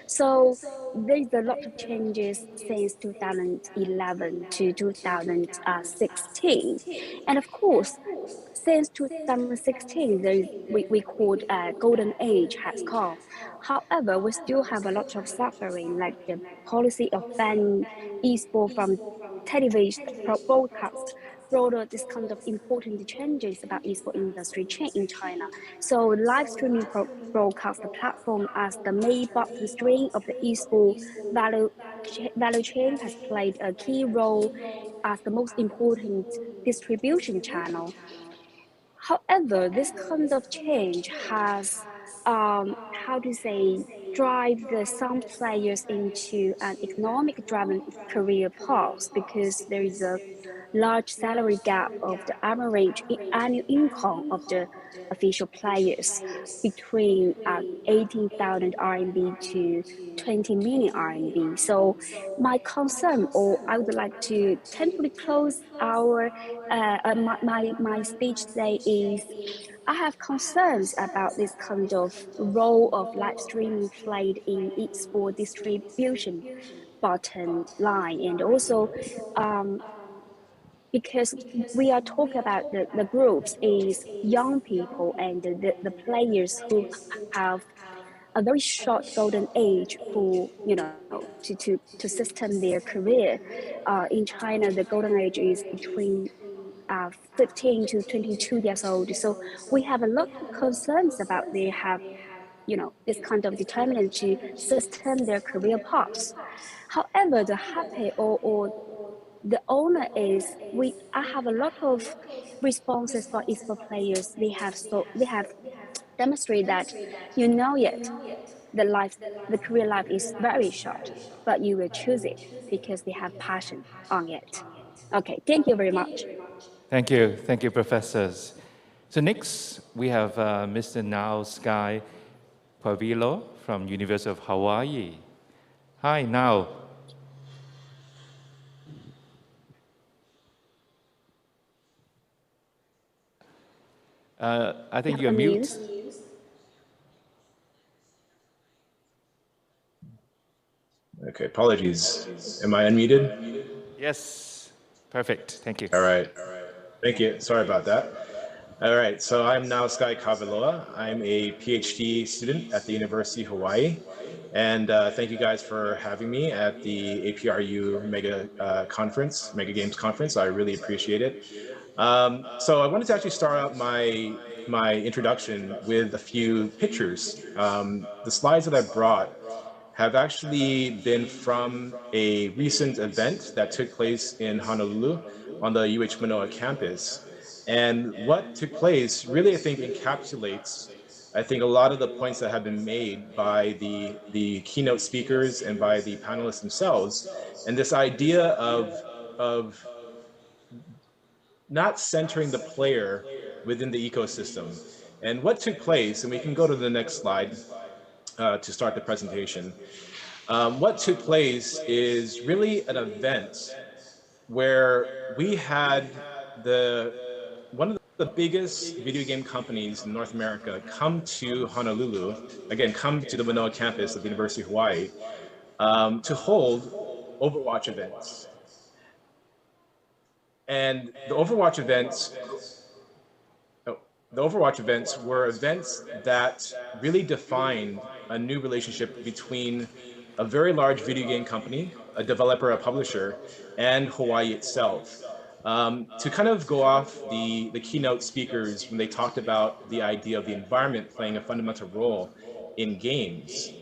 [SPEAKER 9] So there's a lot of changes since 2011 to 2016. And of course, since 2016, we called golden age has come. However, we still have a lot of suffering, like the policy of banning esports from television broadcast brought this kind of important changes about esports industry chain in China. So live streaming broadcast platform as the main bottom string of the esports value chain has played a key role as the most important distribution channel. However, this kind of change has, how to say, drive some players into an economic-driven career path because there is a large salary gap of the average annual income of the official players between 18,000 RMB to 20 million RMB. So my concern, or I would like to tentatively close my speech today is I have concerns about this kind of role of live streaming played in esports distribution bottom line, and also because we are talking about the groups is young people and the players who have a very short golden age for to sustain their career. In China, the golden age is between 15 to 22 years old. So we have a lot of concerns about they have this kind of determinant to sustain their career paths. However, the happy or the owner is I have a lot of responses for esports players. They have demonstrated that yet the career life is very short, but you will choose it because they have passion on it. Okay, thank you very much.
[SPEAKER 7] Thank you, professors. So next we have Mr. Now Sky Pavilo from University of Hawaii. Hi, Now. I think you're mute.
[SPEAKER 11] Okay, apologies. Am I unmuted?
[SPEAKER 7] Yes, perfect. Thank you.
[SPEAKER 11] All right. Thank you. Sorry about that. All right, so I'm now Sky Kaveloa. I'm a PhD student at the University of Hawaii. And thank you guys for having me at the APRU Mega Games Conference. I really appreciate it. So I wanted to actually start out my introduction with a few pictures. The slides that I brought have actually been from a recent event that took place in Honolulu on the UH Manoa campus. And what took place really, I think, encapsulates, a lot of the points that have been made by the keynote speakers and by the panelists themselves. And this idea of not centering the player within the ecosystem. And what took place, and we can go to the next slide to start the presentation. What took place is really an event where we had one of the biggest video game companies in North America come to Honolulu, again, come to the Manoa campus of the University of Hawaii to hold Overwatch events. And the Overwatch events were events that really defined a new relationship between a very large video game company, a developer, a publisher, and Hawaii itself. To kind of go off the keynote speakers when they talked about the idea of the environment playing a fundamental role in games,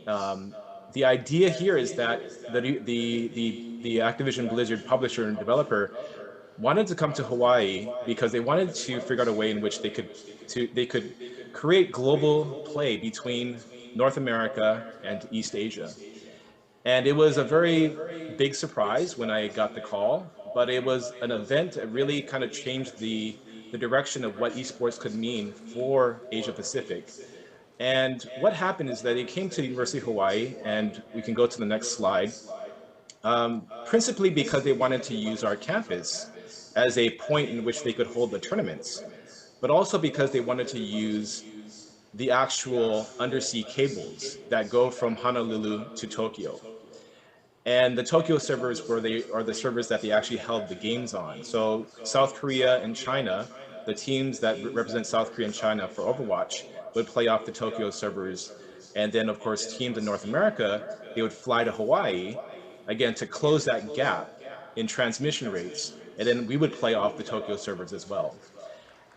[SPEAKER 11] the idea here is that the Activision Blizzard publisher and developer wanted to come to Hawaii because they wanted to figure out a way in which they could create global play between North America and East Asia. And it was a very big surprise when I got the call, but it was an event that really kind of changed the direction of what esports could mean for Asia Pacific. And what happened is that they came to the University of Hawaii, and we can go to the next slide, principally because they wanted to use our campus as a point in which they could hold the tournaments, but also because they wanted to use the actual undersea cables that go from Honolulu to Tokyo. And the Tokyo servers are the servers that they actually held the games on. So South Korea and China, the teams that represent South Korea and China for Overwatch would play off the Tokyo servers. And then of course, teams in North America, they would fly to Hawaii, again, to close that gap in transmission rates. And then we would play off the Tokyo servers as well.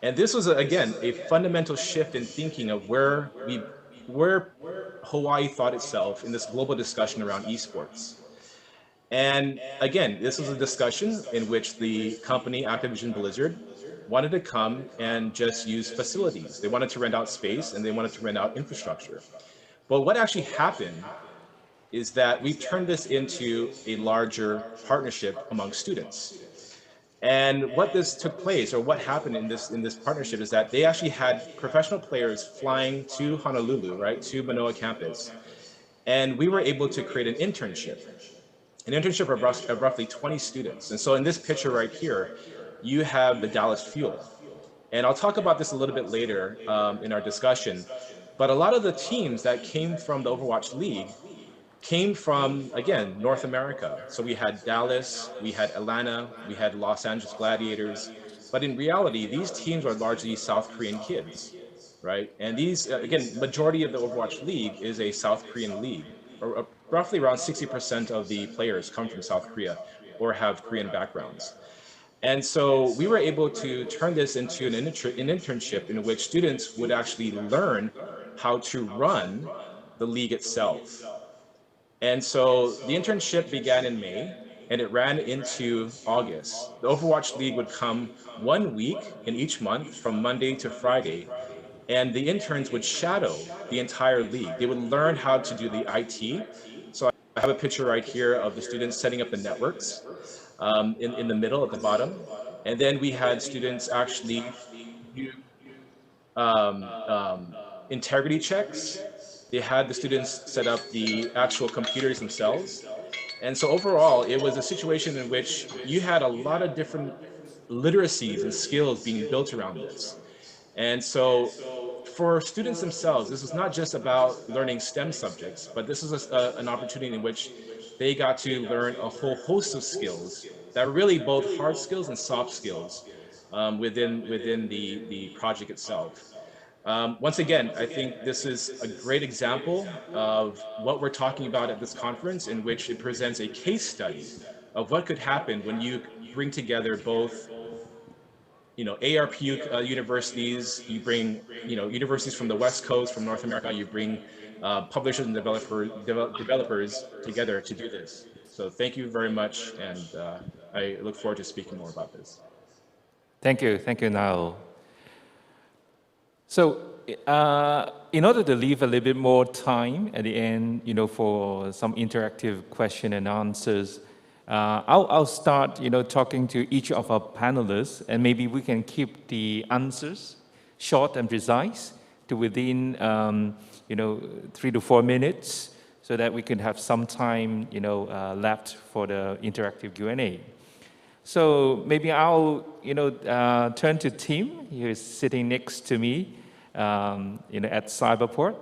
[SPEAKER 11] And this was, again, a fundamental shift in thinking of where Hawaii thought itself in this global discussion around esports. And again, this was a discussion in which the company Activision Blizzard wanted to come and just use facilities. They wanted to rent out space and they wanted to rent out infrastructure. But what actually happened is that we've turned this into a larger partnership among students. And what this took place, or what happened in this partnership, is that they actually had professional players flying to Honolulu, right, to Manoa campus. And we were able to create an internship of roughly 20 students. And so in this picture right here, you have the Dallas Fuel. And I'll talk about this a little bit later in our discussion. But a lot of the teams that came from the Overwatch League came from, again, North America. So we had Dallas, we had Atlanta, we had Los Angeles Gladiators. But in reality, these teams are largely South Korean kids, right? And these, again, majority of the Overwatch League is a South Korean league. Or roughly around 60% of the players come from South Korea or have Korean backgrounds. And so we were able to turn this into an internship in which students would actually learn how to run the league itself. And so the internship began in May and it ran into August. The Overwatch League would come 1 week in each month from Monday to Friday. And the interns would shadow the entire league. They would learn how to do the IT. So I have a picture right here of the students setting up the networks in the middle at the bottom. And then we had students actually do integrity checks. They had the students set up the actual computers themselves. And so overall, it was a situation in which you had a lot of different literacies and skills being built around this. And so for students themselves, this is not just about learning STEM subjects, but this is an opportunity in which they got to learn a whole host of skills that are really both hard skills and soft skills within the project itself. Once again, I think this is a great example of what we're talking about at this conference, in which it presents a case study of what could happen when you bring together both ARPU universities, you bring universities from the West Coast, from North America, you bring publishers and developers together to do this. So thank you very much, and I look forward to speaking more about this.
[SPEAKER 7] Thank you, Nao. So in order to leave a little bit more time at the end, for some interactive question and answers, I'll start, talking to each of our panelists, and maybe we can keep the answers short and precise to within, 3 to 4 minutes, so that we can have some time, left for the interactive Q&A. So maybe I'll, turn to Tim, who's sitting next to me, at Cyberport.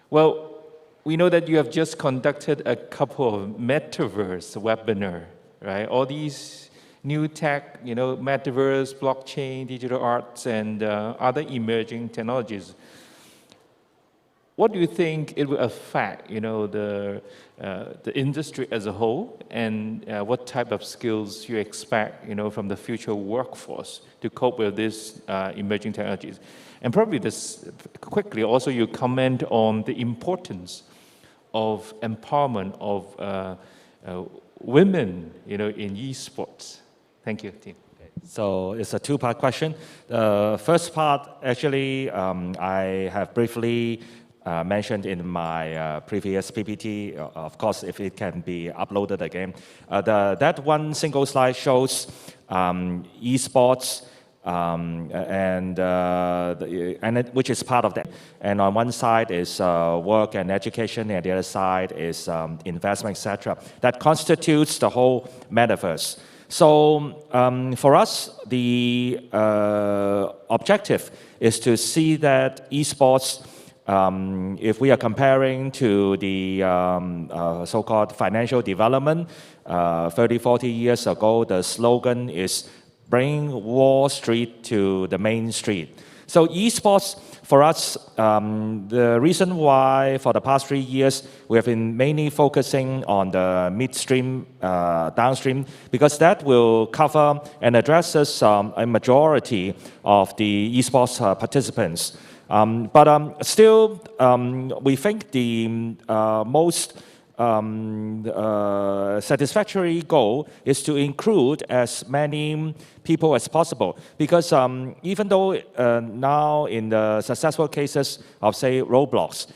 [SPEAKER 7] Well, we know that you have just conducted a couple of metaverse webinar, right? All these, new tech, metaverse, blockchain, digital arts, and other emerging technologies. What do you think it will affect, the industry as a whole, and what type of skills you expect, from the future workforce to cope with these emerging technologies? And probably this quickly, also you comment on the importance of empowerment of women, in esports. Thank you, team.
[SPEAKER 8] So it's a two-part question. The first part, actually, I have briefly mentioned in my previous PPT. Of course, if it can be uploaded again. That one single slide shows esports, which is part of that. And on one side is work and education, and the other side is investment, etc. That constitutes the whole metaverse. So for us, the objective is to see that esports, if we are comparing to the so-called financial development, 30, 40 years ago, the slogan is bring Wall Street to the main street. So esports, for us, the reason why for the past 3 years, we have been mainly focusing on the midstream, downstream, because that will cover and addresses a majority of the esports participants. But still, we think the most satisfactory goal is to include as many people as possible. Because even though now in the successful cases of, say, Roblox,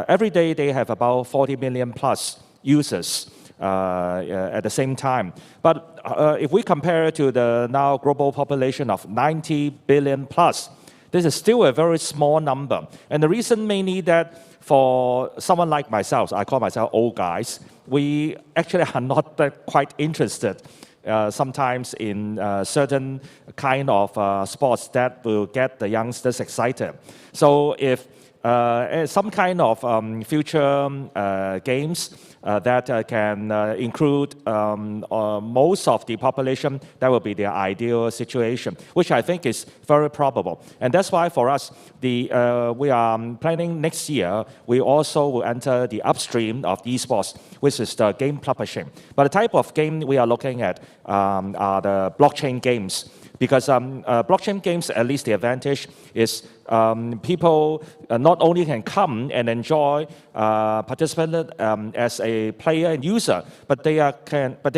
[SPEAKER 8] every day they have about 40 million plus users at the same time. But if we compare to the now global population of 90 billion plus, this is still a very small number. And the reason mainly that for someone like myself, I call myself old guys, we actually are not that quite interested sometimes in certain kind of sports that will get the youngsters excited. So if some kind of future games that can include most of the population, that will be the ideal situation, which I think is very probable. And that's why for us, we are planning next year, we also will enter the upstream of esports, which is the game publishing. But the type of game we are looking at are the blockchain games. Because blockchain games, at least the advantage is people not only can come and enjoy, participate as a player and user, but they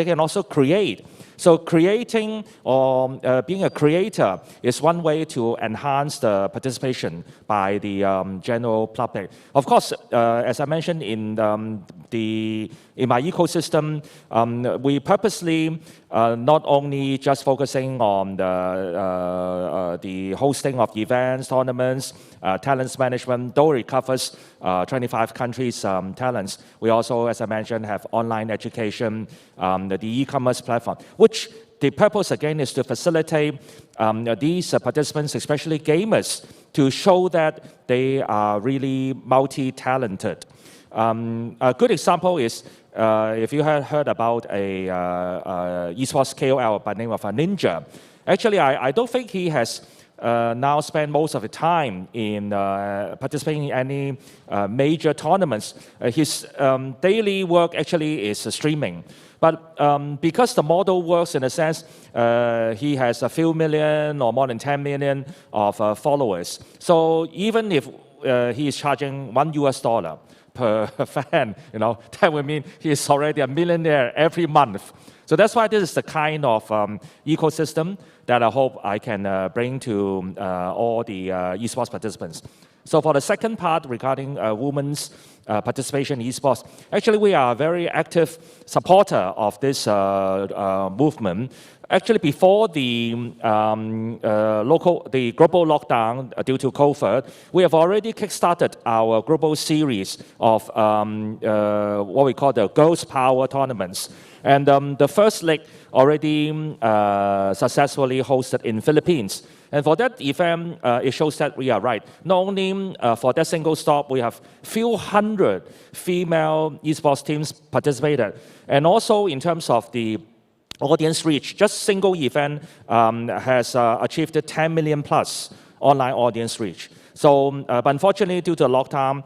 [SPEAKER 8] can also create. So creating or being a creator is one way to enhance the participation by the general public. Of course, as I mentioned in my ecosystem, we purposely not only just focusing on the hosting of events, tournaments, talents management, though it covers 25 countries' talents. We also, as I mentioned, have online education, the e-commerce platform, which the purpose again is to facilitate these participants, especially gamers, to show that they are really multi-talented. A good example is if you have heard about a esports KOL by the name of Ninja. Actually, I don't think he has now spent most of the time in participating in any major tournaments. His daily work actually is streaming. But because the model works in a sense, he has a few million or more than 10 million of followers. So even if he is charging $1 per fan, that would mean he is already a millionaire every month. So that's why this is the kind of ecosystem that I hope I can bring to all the esports participants. So for the second part regarding women's participation in esports, actually we are a very active supporter of this movement. Actually, before the global lockdown due to COVID, we have already kickstarted our global series of what we call the Girls Power tournaments. And the first leg already successfully hosted in Philippines. And for that event, it shows that we are right. Not only for that single stop, we have few hundred female esports teams participated. And also in terms of the audience reach. Just single event has achieved 10 million plus online audience reach. So, but unfortunately, due to lockdown,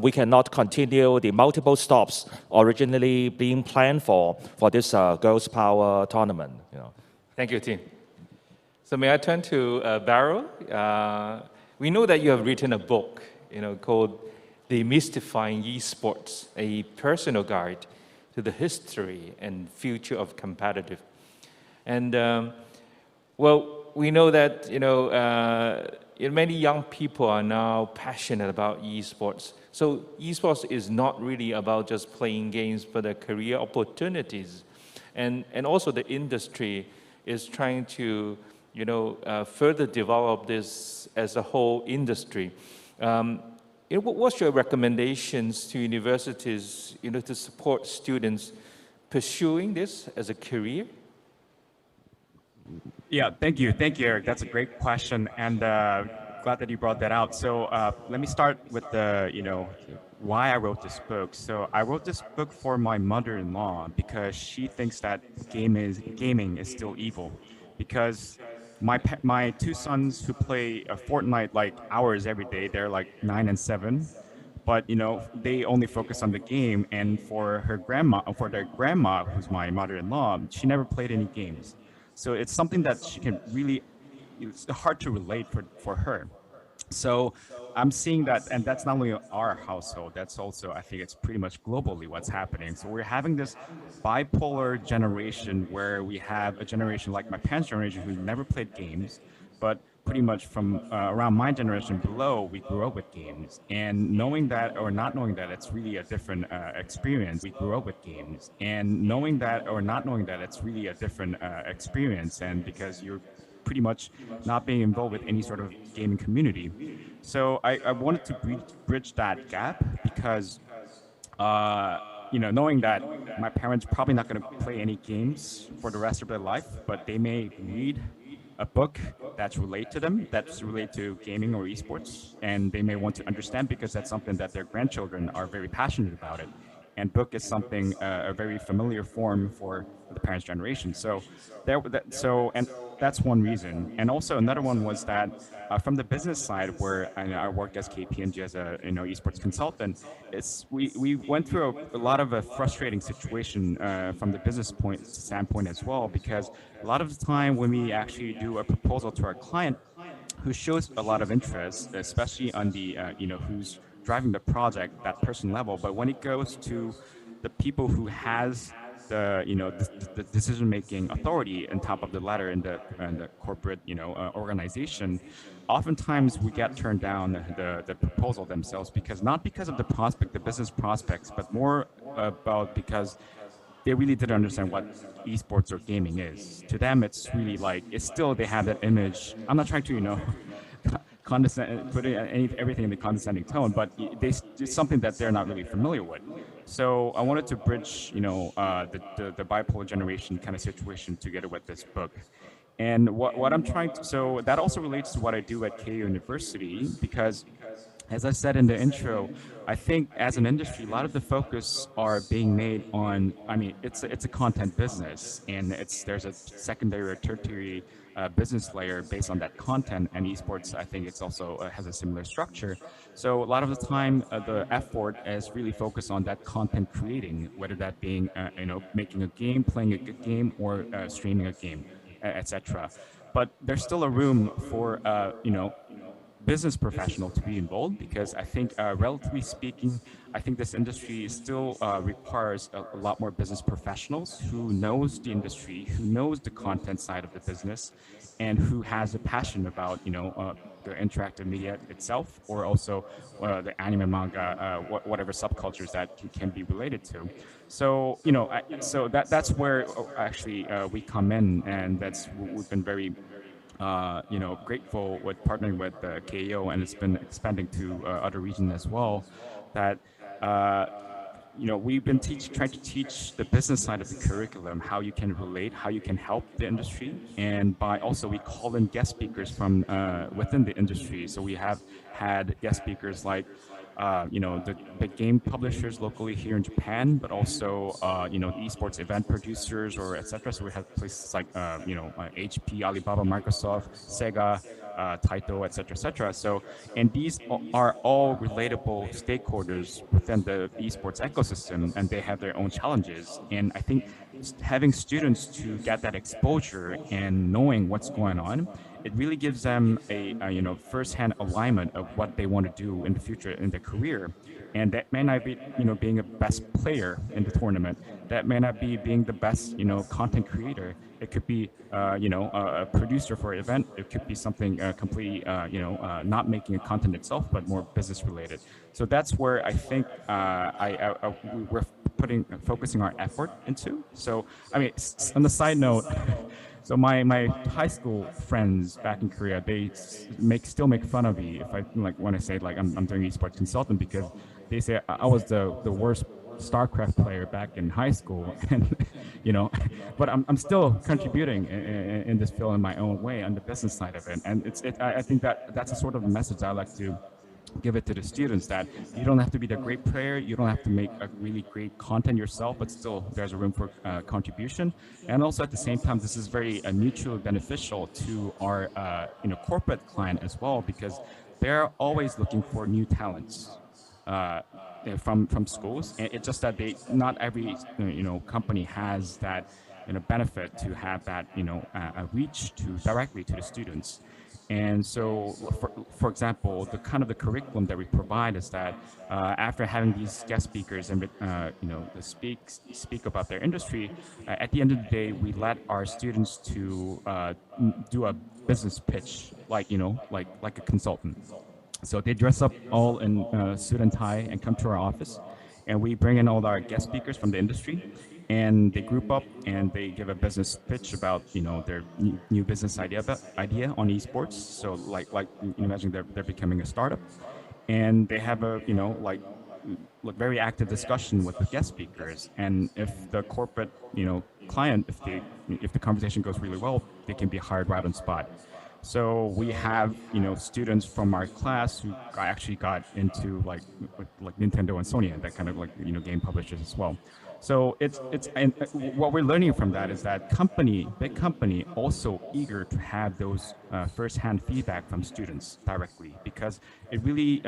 [SPEAKER 8] we cannot continue the multiple stops originally being planned for this Girls Power tournament.
[SPEAKER 7] Thank you, team. So may I turn to Barrow? We know that you have written a book, called Demystifying Esports, a personal guide to the history and future of competitive. And well, we know that many young people are now passionate about esports. So esports is not really about just playing games, but the career opportunities, and also the industry is trying to further develop this as a whole industry. What's your recommendations to universities, to support students pursuing this as a career?
[SPEAKER 10] Yeah, thank you, Eric. That's a great question, and glad that you brought that out. So let me start with why I wrote this book. So I wrote this book for my mother-in-law because she thinks that gaming is still evil, because my two sons who play Fortnite like hours every day, they're like 9 and 7, but they only focus on the game. And for their grandma, who's my mother-in-law, she never played any games. So it's something that she can really, it's hard to relate for her. So I'm seeing that, and that's not only our household, that's also, I think it's pretty much globally what's happening. So we're having this bipolar generation where we have a generation like my parents' generation who never played games, but pretty much from around my generation below, we grew up with games. And knowing that or not knowing that, it's really a different experience. We grew up with games. And knowing that or not knowing that, it's really a different experience. And because you're pretty much not being involved with any sort of gaming community. So I wanted to bridge that gap because, knowing that my parents probably not going to play any games for the rest of their life, but they may read a book that's related to them, that's related to gaming or esports, and they may want to understand because that's something that their grandchildren are very passionate about it. And book is something, a very familiar form for the parents' generation. So that's one reason. And also another one was that from the business side, where I worked as KPMG as a esports consultant, we went through a lot of a frustrating situation from the business standpoint as well, because a lot of the time when we actually do a proposal to our client who shows a lot of interest, especially on the who's driving the project, that person level, but when it goes to the people who has the decision-making authority on top of the ladder in the corporate organization, oftentimes we get turned down the proposal themselves, not because of the business prospects, but more about because they really didn't understand what esports or gaming is. To them, it's really like, it's still, they have that image. I'm not trying to putting everything in the condescending tone, but it's something that they're not really familiar with. So I wanted to bridge, the bipolar generation kind of situation together with this book. And what I'm trying to, so that also relates to what I do at KU University, because as I said in the intro, I think as an industry, a lot of the focus are being made on, it's a content business, and there's a secondary or tertiary business layer based on that content, and esports, I think it's also has a similar structure. So a lot of the time, the effort is really focused on that content creating, whether that being, making a game, playing a good game, or streaming a game, etc. But there's still a room for, business professional to be involved, because I think, relatively speaking, I think this industry still requires a lot more business professionals who knows the industry, who knows the content side of the business, and who has a passion about, the interactive media itself, or also the anime, manga, whatever subcultures that can be related to. So, so that's where actually we come in, and we've been very grateful with partnering with KEO, and it's been expanding to other regions as well, that we've been trying to teach the business side of the curriculum, how you can relate, how you can help the industry, and we call in guest speakers from within the industry. So we have had guest speakers like the game publishers locally here in Japan, but also the esports event producers or etc. So we have places like HP, Alibaba, Microsoft, Sega, Taito, etc. So and these are all relatable stakeholders within the esports ecosystem, and they have their own challenges. And I think having students to get that exposure and knowing what's going on, it really gives them a first-hand alignment of what they want to do in the future in their career. And that may not be being a best player in the tournament. That may not be being the best content creator. It could be a producer for an event. It could be something completely not making a content itself, but more business related. So that's where I think we're focusing our effort into. So I mean, on the side note. So my high school friends back in Korea, they still make fun of me if I when I say I'm doing esports consultant, because they say I was the worst StarCraft player back in high school, and but I'm still contributing in this field in my own way on the business side of it, and I think that's a sort of a message I like to give it to the students, that you don't have to be the great player, you don't have to make a really great content yourself, but still there's a room for contribution. And also at the same time, this is very mutually beneficial to our corporate client as well, because they're always looking for new talents from schools. And it's just that not every company has that benefit to have that a reach to directly to the students. And so, for example, the curriculum that we provide is that after having these guest speakers and speak about their industry, at the end of the day, we let our students to do a business pitch, like a consultant. So they dress up all in suit and tie and come to our office, and we bring in all our guest speakers from the industry, and they group up and they give a business pitch about their new business idea on esports. So like imagine they're becoming a startup, and they have a very active discussion with the guest speakers. And if the corporate client, if the conversation goes really well, they can be hired right on spot. So we have students from our class who actually got into like Nintendo and Sony and that kind of game publishers as well. So and what we're learning from that is that big company also eager to have those first-hand feedback from students directly, because it really,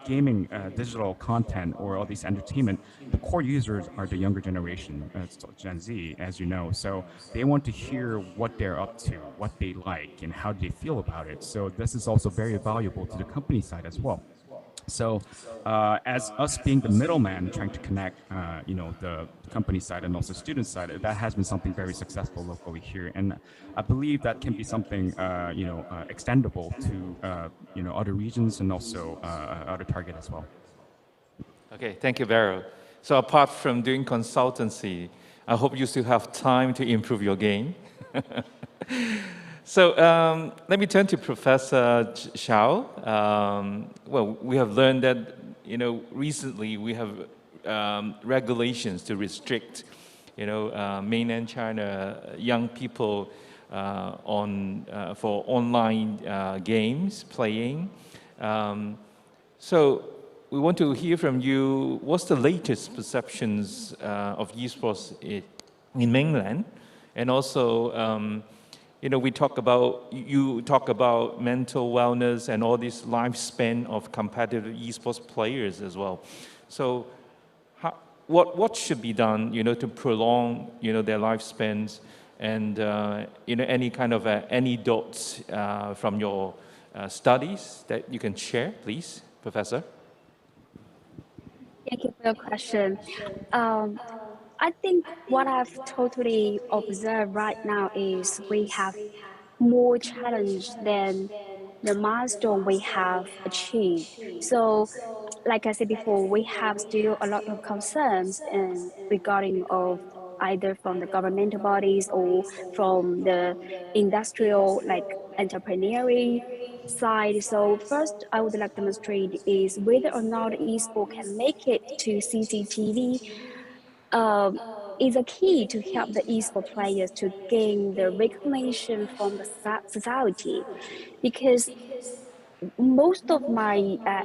[SPEAKER 10] gaming, digital content, or all these entertainment, the core users are the younger generation, Gen Z, as you know. So they want to hear what they're up to, what they like, and how they feel about it. So this is also very valuable to the company side as well. So as us being the middleman trying to connect, the company side and also student side, that has been something very successful locally here. And I believe that can be something, extendable to, other regions and also other target as well.
[SPEAKER 7] Okay, thank you, Vero. So apart from doing consultancy, I hope you still have time to improve your game. So let me turn to Professor Xiao. Well, we have learned that recently we have regulations to restrict mainland China young people for online games playing. So we want to hear from you. What's the latest perceptions of esports in mainland, and also? You talk about mental wellness and all this lifespan of competitive esports players as well. So, what should be done, to prolong, their lifespans, and any kind of anecdotes from your studies that you can share, please, Professor.
[SPEAKER 9] Thank you for your question. I think what I've totally observed right now is we have more challenge than the milestone we have achieved. So, like I said before, we have still a lot of concerns regarding of either from the governmental bodies or from the industrial, like entrepreneurial side. So first, I would like to demonstrate is whether or not esports can make it to CCTV is a key to help the esports players to gain the recognition from the society, because most of my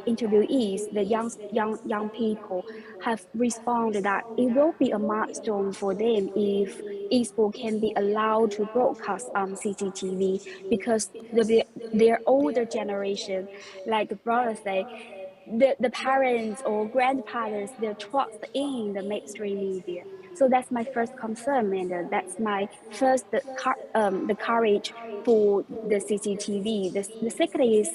[SPEAKER 9] interviewees, the young people, have responded that it will be a milestone for them if esports can be allowed to broadcast on CCTV, because their older generation, like the brothers say, the parents or grandfathers, their trust in the mainstream media. So that's my first concern, and that's my first the courage for the CCTV. The second is,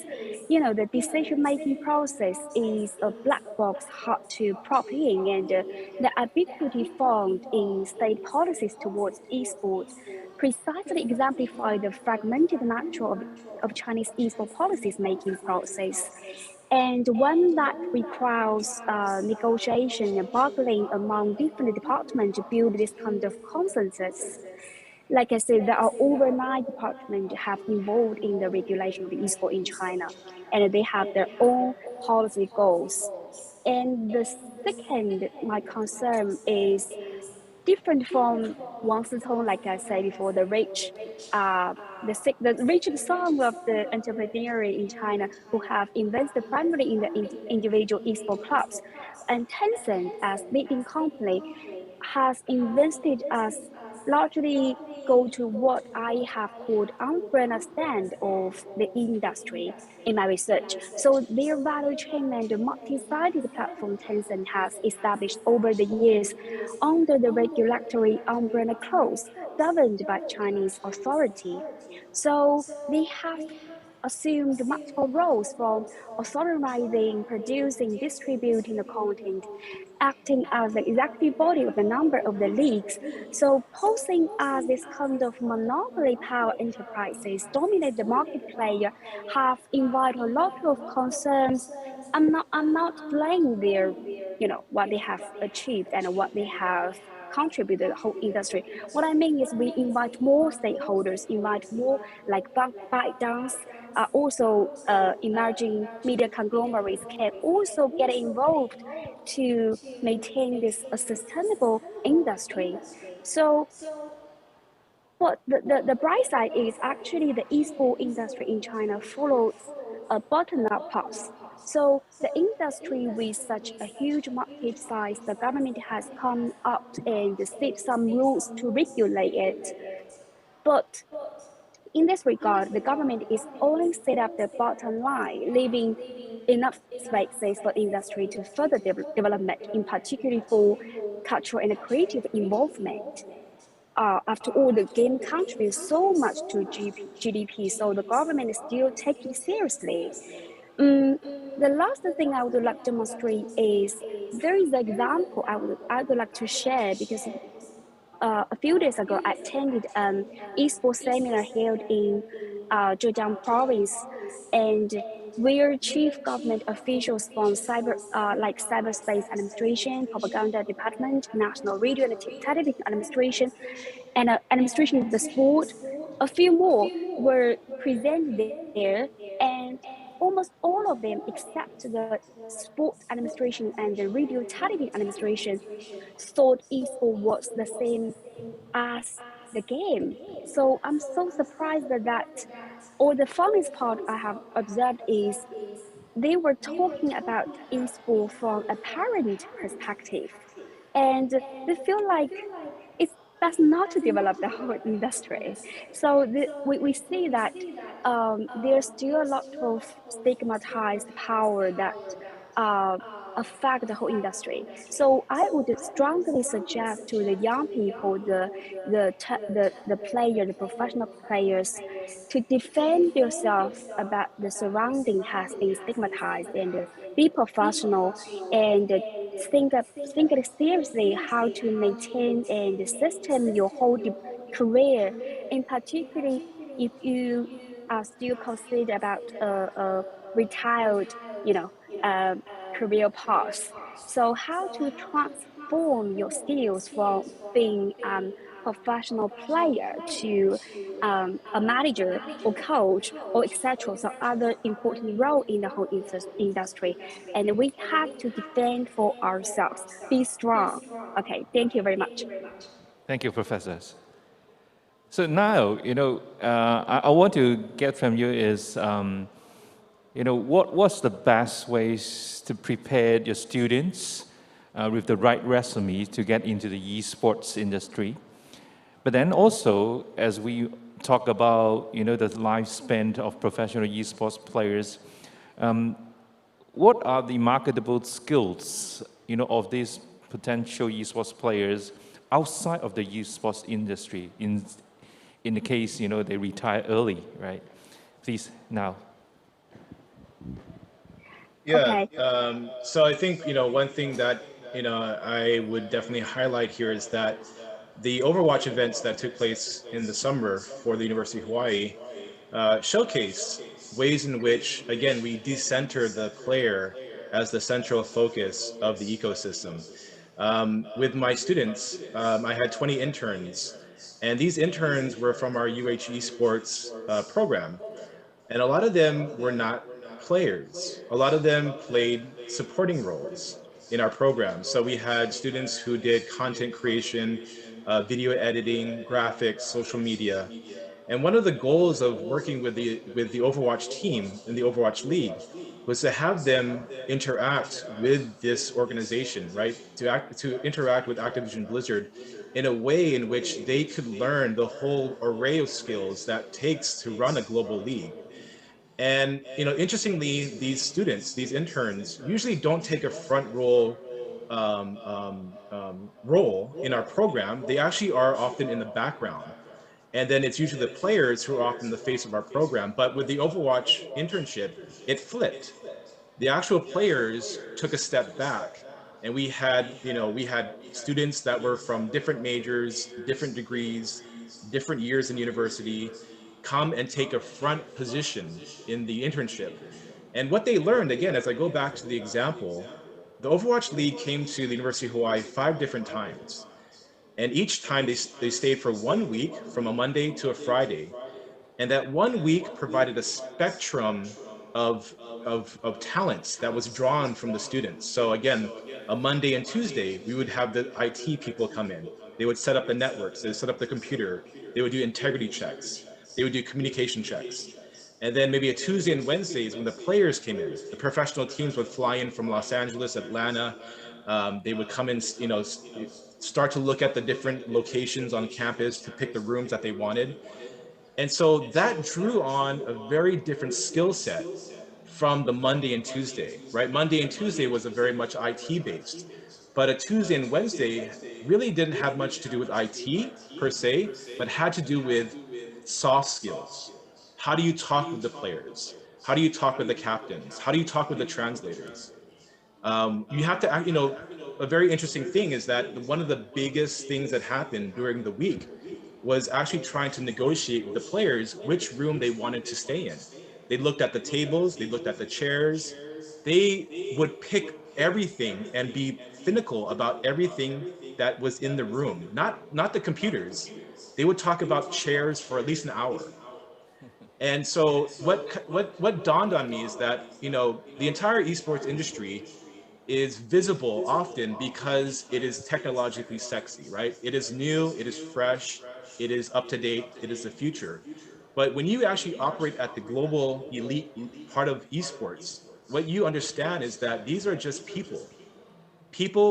[SPEAKER 9] the decision-making process is a black box, hard to prop in, and the ambiguity found in state policies towards esports precisely exemplify the fragmented nature of Chinese esport policies making process, and one that requires negotiation and bargaining among different departments to build this kind of consensus. Like I said, there are over 9 departments have involved in the regulation of the esport in China, and they have their own policy goals. And the second, my concern is different from Wang Sitong, like I said before, the rich song of the entrepreneur in China who have invested primarily in the individual esport clubs. And Tencent, as leading company, has invested as largely go to what I have called umbrella stand of the industry in my research. So their value chain and the multi-sided platform Tencent has established over the years under the regulatory umbrella clause governed by Chinese authority. So they have assumed multiple roles, from authorizing, producing, distributing the content, acting as the executive body of a number of the leagues. So posing as this kind of monopoly power enterprises dominate the market player have invited a lot of concerns. I'm not blaming their, what they have achieved and what they have contributed to the whole industry. What I mean is we invite more stakeholders, invite more like ByteDance, also emerging media conglomerates can also get involved to maintain this a sustainable industry. So what the bright side is actually the esport industry in China follows a bottom-up path. So the industry with such a huge market size, the government has come up and set some rules to regulate it. But in this regard, the government is only set up the bottom line, leaving enough spaces for industry to further development, in particular for cultural and creative involvement. After all, the game contributes so much to GDP, so the government is still taking it seriously. The last thing I would like to demonstrate is there is an example I would like to share, because a few days ago, I attended an esports seminar held in Zhejiang province, and where chief government officials from cyberspace administration, propaganda department, national radio and television administration, and administration of the sport, a few more were presented there, and almost all of them, except the sport administration and the radio television administration, thought esport was the same as the game. So I'm so surprised that, or the funniest part I have observed is they were talking about esport from a parent perspective, and they feel like it's that's not to develop the whole industry. So we see that there's still a lot of stigmatized power that uh, affect the whole industry. So I would strongly suggest to the young people, the player, the professional players, to defend yourself about the surrounding has been stigmatized, and be professional, and think it seriously how to maintain and system your whole career, in particular if you are still considered about a retired, you know, career path. So how to transform your skills from being professional player to a manager or coach or etc. So other important role in the whole industry, and we have to defend for ourselves. Be strong. Okay, thank you very much.
[SPEAKER 7] Thank you, professors. So now, I want to get from you is what's the best ways to prepare your students with the right resume to get into the esports industry? But then also, as we talk about, the lifespan of professional esports players, what are the marketable skills, of these potential esports players outside of the esports industry in the case, they retire early, right? Please, now.
[SPEAKER 11] Yeah.
[SPEAKER 9] Okay.
[SPEAKER 11] So I think, one thing that, I would definitely highlight here is that the Overwatch events that took place in the summer for the University of Hawaii showcase ways in which, again, we decenter the player as the central focus of the ecosystem. With my students, I had 20 interns, and these interns were from our UH Esports program. And a lot of them were not players. A lot of them played supporting roles in our program. So we had students who did content creation, video editing, graphics, social media. And one of the goals of working with the Overwatch team in the Overwatch League was to have them interact with this organization, right? To interact with Activision Blizzard in a way in which they could learn the whole array of skills that takes to run a global league. And interestingly, these students, these interns, usually don't take a front role in our program. They actually are often in the background. And then it's usually the players who are often the face of our program. But with the Overwatch internship, it flipped. The actual players took a step back, and we had students that were from different majors, different degrees, different years in university, come and take a front position in the internship. And what they learned, again, as I go back to the example, the Overwatch League came to the University of Hawaii 5 different times. And each time they stayed for 1 week, from a Monday to a Friday. And that 1 week provided a spectrum of talents that was drawn from the students. So again, a Monday and Tuesday, we would have the IT people come in. They would set up the networks, they would set up the computer, they would do integrity checks, they would do communication checks. And then maybe a Tuesday and Wednesdays when the players came in, the professional teams would fly in from Los Angeles, Atlanta. They would come in, start to look at the different locations on campus to pick the rooms that they wanted. And so that drew on a very different skill set from the Monday and Tuesday, right? Monday and Tuesday was a very much IT based, but a Tuesday and Wednesday really didn't have much to do with IT per se, but had to do with soft skills. How do you talk with the players? How do you talk with the captains? How do you talk with the translators? You have to act, a very interesting thing is that one of the biggest things that happened during the week was actually trying to negotiate with the players which room they wanted to stay in. They looked at the tables, they looked at the chairs. They would pick everything and be finical about everything that was in the room, not the computers. They would talk about chairs for at least an hour. And so what dawned on me is that, the entire esports industry is visible often because it is technologically sexy, right? It is new, it is fresh, it is up to date, it is the future. But when you actually operate at the global elite part of esports, what you understand is that these are just people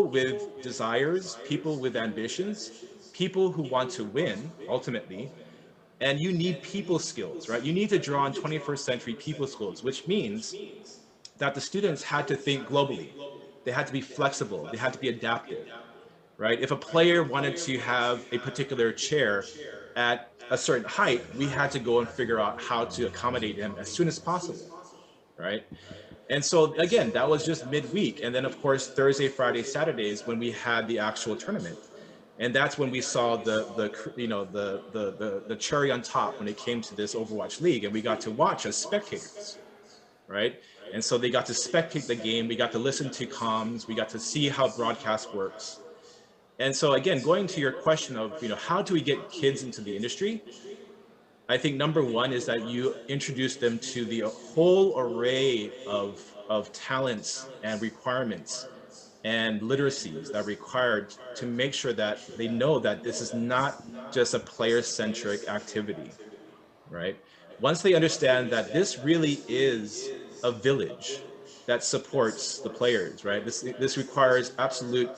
[SPEAKER 11] with desires, people with ambitions, people who want to win ultimately. And you need people skills, right? You need to draw on 21st century people skills, which means that the students had to think globally. They had to be flexible. They had to be adaptive, right? If a player wanted to have a particular chair at a certain height, we had to go and figure out how to accommodate him as soon as possible, right? And so again, that was just midweek. And then of course, Thursday, Friday, Saturdays, when we had the actual tournament. And that's when we saw the cherry on top when it came to this Overwatch League, and we got to watch as spectators, right? And so they got to spectate the game, we got to listen to comms, we got to see how broadcast works. And so again, going to your question of, how do we get kids into the industry? I think number one is that you introduce them to the whole array of talents and requirements and literacies that are required to make sure that they know that this is not just a player-centric activity, right? Once they understand that this really is a village that supports the players, right? This requires absolute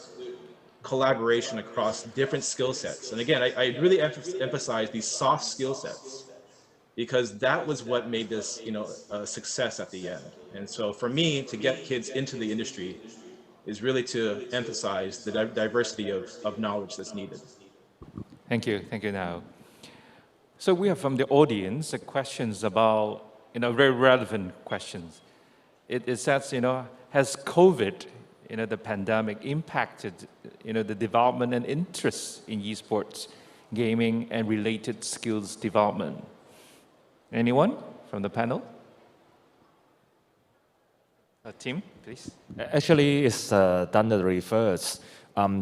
[SPEAKER 11] collaboration across different skill sets. And again, I really emphasize these soft skill sets, because that was what made this, a success at the end. And so for me, to get kids into the industry is really to emphasize the diversity of knowledge that's needed.
[SPEAKER 7] Thank you now. So we have from the audience questions about, very relevant questions. It says, has COVID, the pandemic impacted, the development and interest in esports, gaming, and related skills development? Anyone from the panel? Tim, please.
[SPEAKER 8] Actually, it's done the reverse.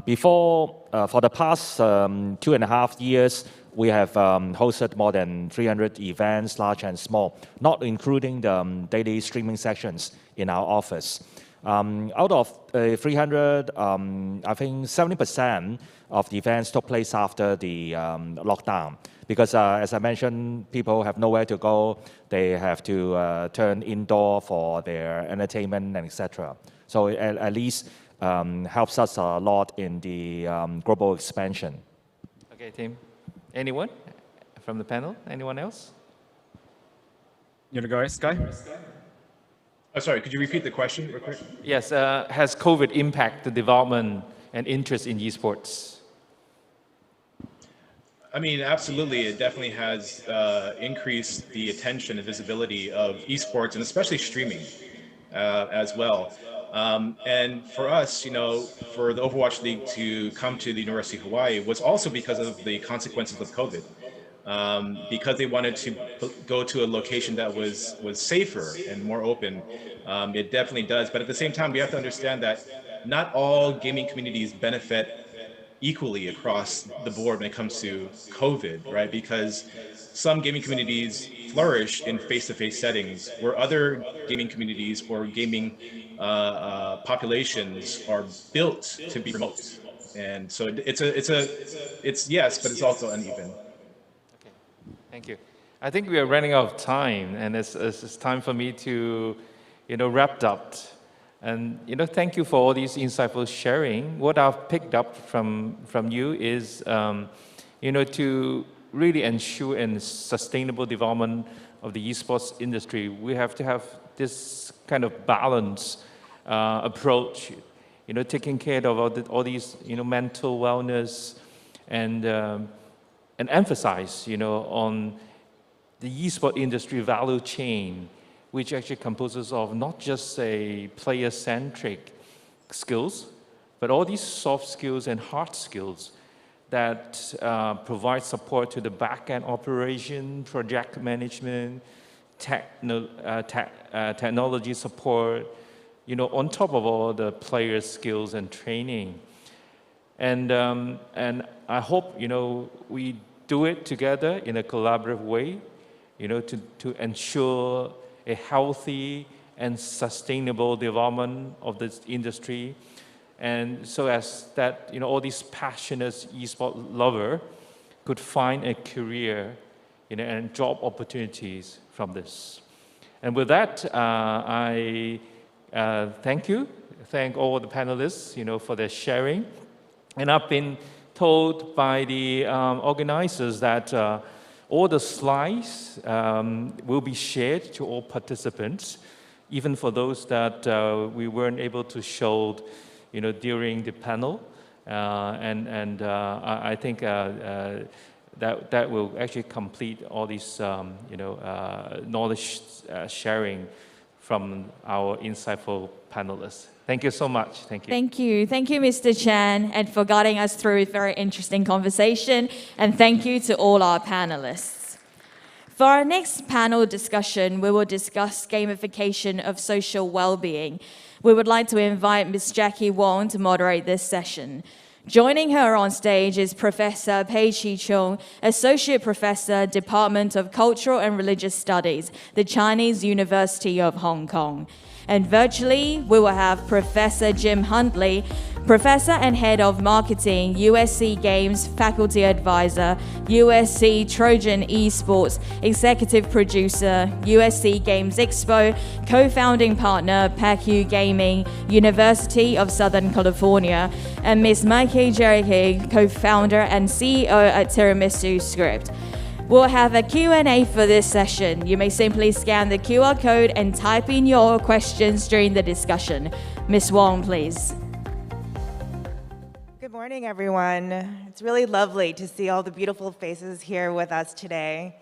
[SPEAKER 8] Before, for the past 2.5 years, we have hosted more than 300 events, large and small, not including the daily streaming sessions in our office. Out of 300, I think 70% of the events took place after the lockdown. Because as I mentioned, people have nowhere to go. They have to turn indoor for their entertainment and etc. So at least helps us a lot in the global expansion.
[SPEAKER 7] Okay, Tim. Anyone from the panel? Anyone else?
[SPEAKER 10] You want to go, Sky?
[SPEAKER 11] Oh, sorry, could you repeat the question real quick?
[SPEAKER 7] Yes, has COVID impacted the development and interest in esports?
[SPEAKER 11] I mean, absolutely. It definitely has increased the attention and visibility of esports, and especially streaming as well. And for us, for the Overwatch League to come to the University of Hawaii was also because of the consequences of COVID. Because they wanted to go to a location that was safer and more open. It definitely does. But at the same time, we have to understand that not all gaming communities benefit equally across the board when it comes to COVID, right? Because some gaming communities flourish in face-to-face settings, where other gaming communities or gaming populations are built to be remote. And so it's yes, but it's also uneven.
[SPEAKER 7] Okay, thank you. I think we are running out of time, and it's time for me to, wrap up. And thank you for all these insightful sharing. What I've picked up from you is, to really ensure a sustainable development of the esports industry, we have to have this kind of balanced approach. Taking care of all these, mental wellness, and emphasize, on the esports industry value chain, which actually composes of not just a player-centric skills, but all these soft skills and hard skills that provide support to the back-end operation, project management, technology support, on top of all the player skills and training. And I hope, we do it together in a collaborative way, to ensure a healthy and sustainable development of this industry, and so as that all these passionate esports lovers could find a career, and job opportunities from this. And with that, I thank all the panelists, for their sharing. And I've been told by the organizers that all the slides will be shared to all participants, even for those that we weren't able to show, during the panel. I think that will actually complete all these, knowledge sharing from our insightful panelists. Thank you so much. Thank you.
[SPEAKER 2] Thank you. Thank you, Mr. Chan, and for guiding us through a very interesting conversation. And thank you to all our panelists. For our next panel discussion, we will discuss gamification of social well-being. We would like to invite Ms. Jackie Wong to moderate this session. Joining her on stage is Professor Pei Chi Chung, Associate Professor, Department of Cultural and Religious Studies, the Chinese University of Hong Kong. And virtually, we will have Professor Jim Huntley, Professor and Head of Marketing, USC Games Faculty Advisor, USC Trojan Esports, Executive Producer, USC Games Expo, Co-Founding Partner, PACU Gaming, University of Southern California, and Ms. Maike Jericho, Co-Founder and CEO at Tiramisu Script. We'll have a Q&A for this session. You may simply scan the QR code and type in your questions during the discussion. Ms. Wong, please.
[SPEAKER 12] Good morning, everyone. It's really lovely to see all the beautiful faces here with us today.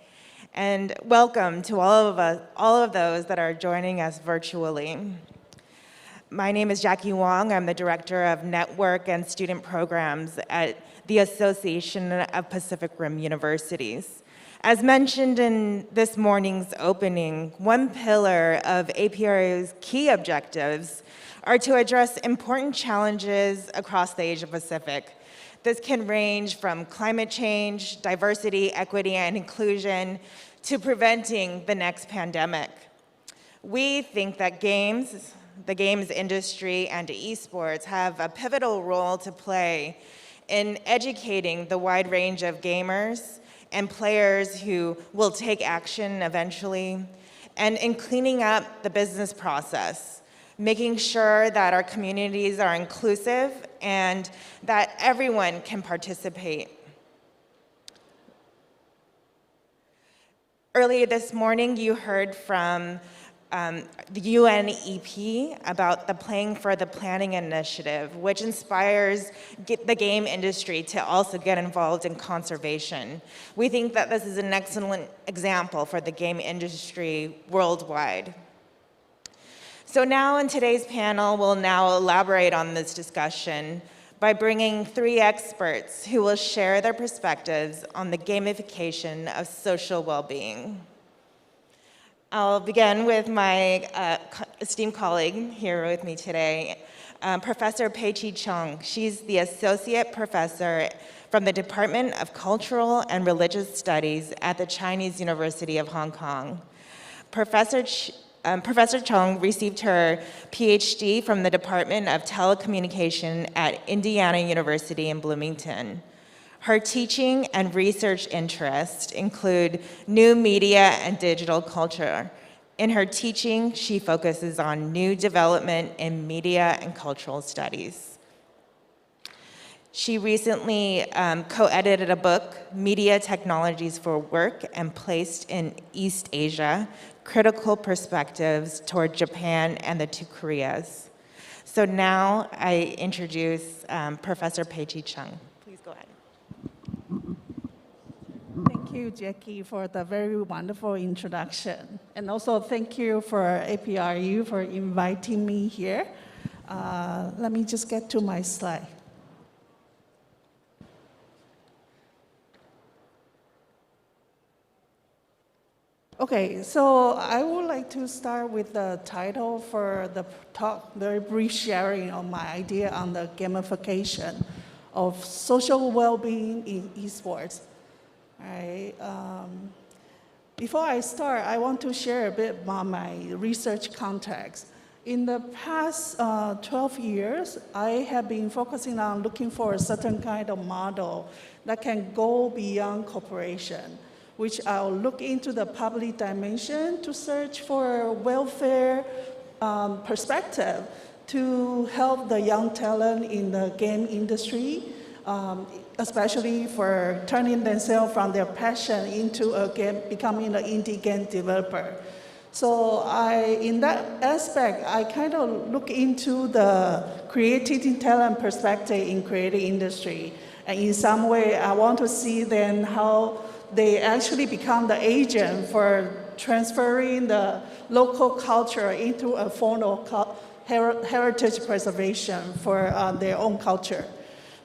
[SPEAKER 12] And welcome to all of those that are joining us virtually. My name is Jackie Wong. I'm the Director of Network and Student Programs at the Association of Pacific Rim Universities. As mentioned in this morning's opening, one pillar of APRU's key objectives are to address important challenges across the Asia Pacific. This can range from climate change, diversity, equity, and inclusion, to preventing the next pandemic. We think that the games industry, and esports have a pivotal role to play in educating the wide range of gamers and players who will take action eventually, and in cleaning up the business process, making sure that our communities are inclusive and that everyone can participate. Earlier this morning, you heard from the UNEP about the Playing for the Planning initiative, which inspires the game industry to also get involved in conservation. We think that this is an excellent example for the game industry worldwide. So now in today's panel, we'll now elaborate on this discussion by bringing three experts who will share their perspectives on the gamification of social well-being. I'll begin with my esteemed colleague here with me today, Professor Pei-Chi Chung. She's the Associate Professor from the Department of Cultural and Religious Studies at the Chinese University of Hong Kong. Professor Chung received her PhD from the Department of Telecommunication at Indiana University in Bloomington. Her teaching and research interests include new media and digital culture. In her teaching, she focuses on new development in media and cultural studies. She recently co-edited a book, Media Technologies for Work and Place in East Asia, Critical Perspectives Toward Japan and the Two Koreas. So now I introduce Professor Pei-Chi Chung. Please go ahead.
[SPEAKER 13] Thank you, Jackie, for the very wonderful introduction. And also thank you for APRU for inviting me here. Let me just get to my slide. Okay, so I would like to start with the title for the talk, very brief sharing of my idea on the gamification of social well-being in esports. Right. Before I start, I want to share a bit about my research context. In the past 12 years, I have been focusing on looking for a certain kind of model that can go beyond corporation, which I'll look into the public dimension to search for welfare perspective to help the young talent in the game industry, especially for turning themselves from their passion into a game, becoming an indie game developer. So in that aspect, I kind of look into the creative talent perspective in creative industry. And in some way, I want to see then how they actually become the agent for transferring the local culture into a form of heritage preservation for their own culture.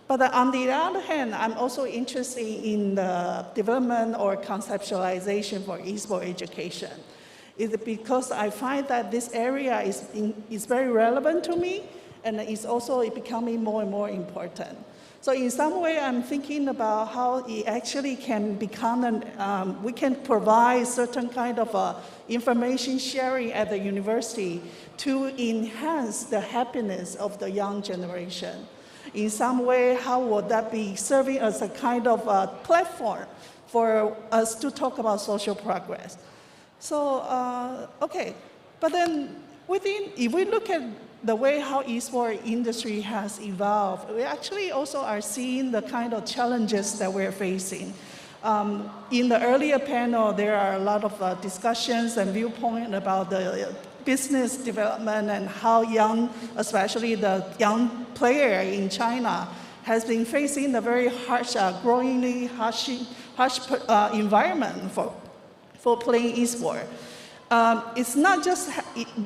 [SPEAKER 13] But on the other hand, I'm also interested in the development or conceptualization for esports education. It's because I find that this area is very relevant to me, and it's also becoming more and more important. So in some way, I'm thinking about how it actually can become we can provide certain kind of information sharing at the university to enhance the happiness of the young generation. In some way, how would that be serving as a kind of platform for us to talk about social progress? So, okay, but then if we look at the way how esports industry has evolved, we actually also are seeing the kind of challenges that we're facing. In the earlier panel, there are a lot of discussions and viewpoints about the business development and how young, especially the young player in China, has been facing the very harsh, growingly harsh environment for playing esports. It's not just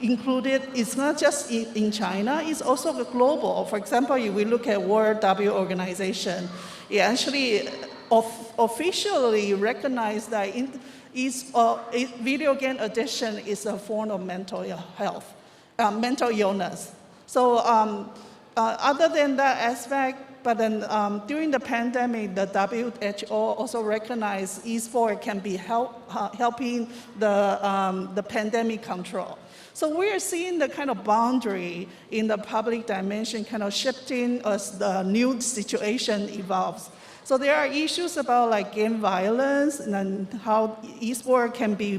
[SPEAKER 13] included, it's not just in China, it's also global. For example, if we look at World W organization, it actually officially recognized that video game addiction is a form of mental health, mental illness. So other than that aspect, but then during the pandemic, the WHO also recognized esports can be helping the pandemic control. So we are seeing the kind of boundary in the public dimension kind of shifting as the new situation evolves. So there are issues about like game violence and how esports can be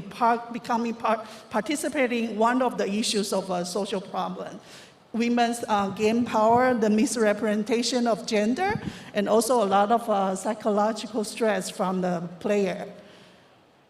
[SPEAKER 13] participating one of the issues of a social problem. Women's game power, the misrepresentation of gender, and also a lot of psychological stress from the player.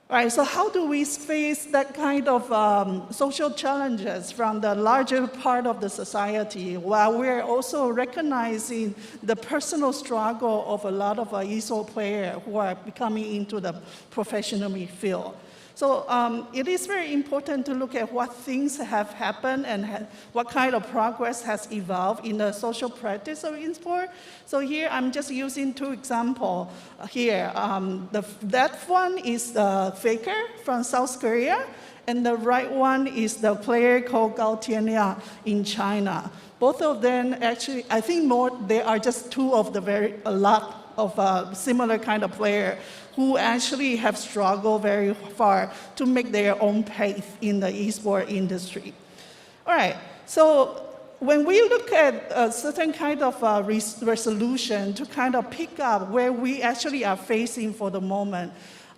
[SPEAKER 13] All right, so how do we face that kind of social challenges from the larger part of the society while we're also recognizing the personal struggle of a lot of esports players who are coming into the professional field? So it is very important to look at what things have happened and what kind of progress has evolved in the social practice of esports. So here I'm just using two examples here. That one is the Faker from South Korea, and the right one is the player called Gao Tianlia in China. Both of them actually, I think they are just two of a lot of similar kind of player who actually have struggled very far to make their own path in the esports industry. All right, so when we look at a certain kind of resolution to kind of pick up where we actually are facing for the moment,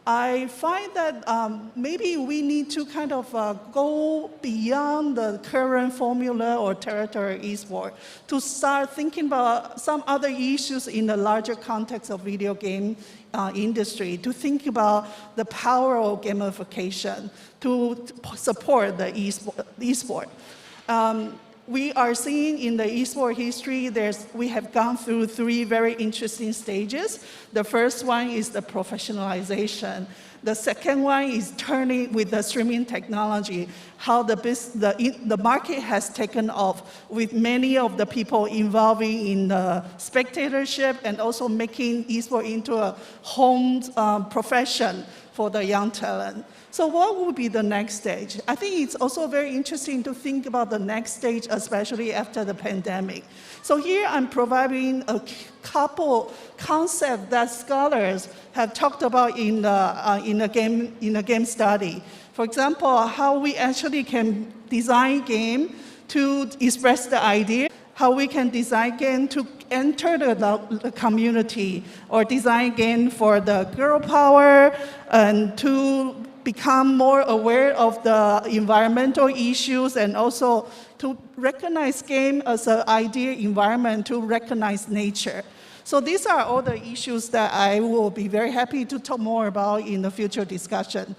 [SPEAKER 13] I find that maybe we need to kind of go beyond the current formula or territory esports to start thinking about some other issues in the larger context of video game industry, to think about the power of gamification to support the esport. We are seeing in the esports history, we have gone through three very interesting stages. The first one is the professionalization. The second one is turning with the streaming technology, how the market has taken off with many of the people involving in the spectatorship and also making esports into a home profession for the young talent. So what will be the next stage? I think it's also very interesting to think about the next stage, especially after the pandemic. So here I'm providing a couple concepts that scholars have talked about in a game study. For example, how we actually can design game to express the idea, how we can design game to enter the community, or design game for the girl power and to become more aware of the environmental issues, and also to recognize game as an ideal environment to recognize nature. So these are all the issues that I will be very happy to talk more about in the future discussion.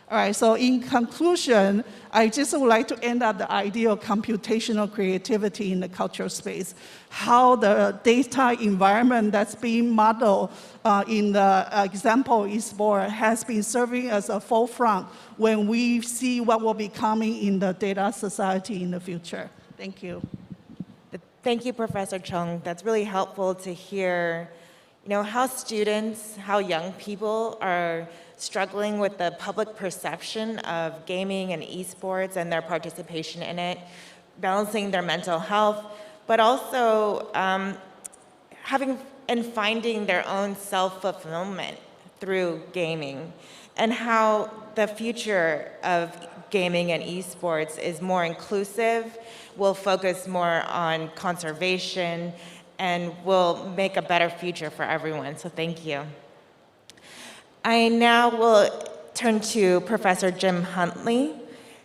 [SPEAKER 13] All right, so in conclusion, I just would like to end up the idea of computational creativity in the cultural space, how the data environment that's being modeled in the example esports has been serving as a forefront when we see what will be coming in the data society in the future. Thank you.
[SPEAKER 12] Thank you, Professor Chung. That's really helpful to hear, how students, how young people are struggling with the public perception of gaming and esports and their participation in it, balancing their mental health, but also having and finding their own self-fulfillment through gaming, and how the future of gaming and esports is more inclusive, will focus more on conservation, and will make a better future for everyone. So thank you. I now will turn to Professor Jim Huntley.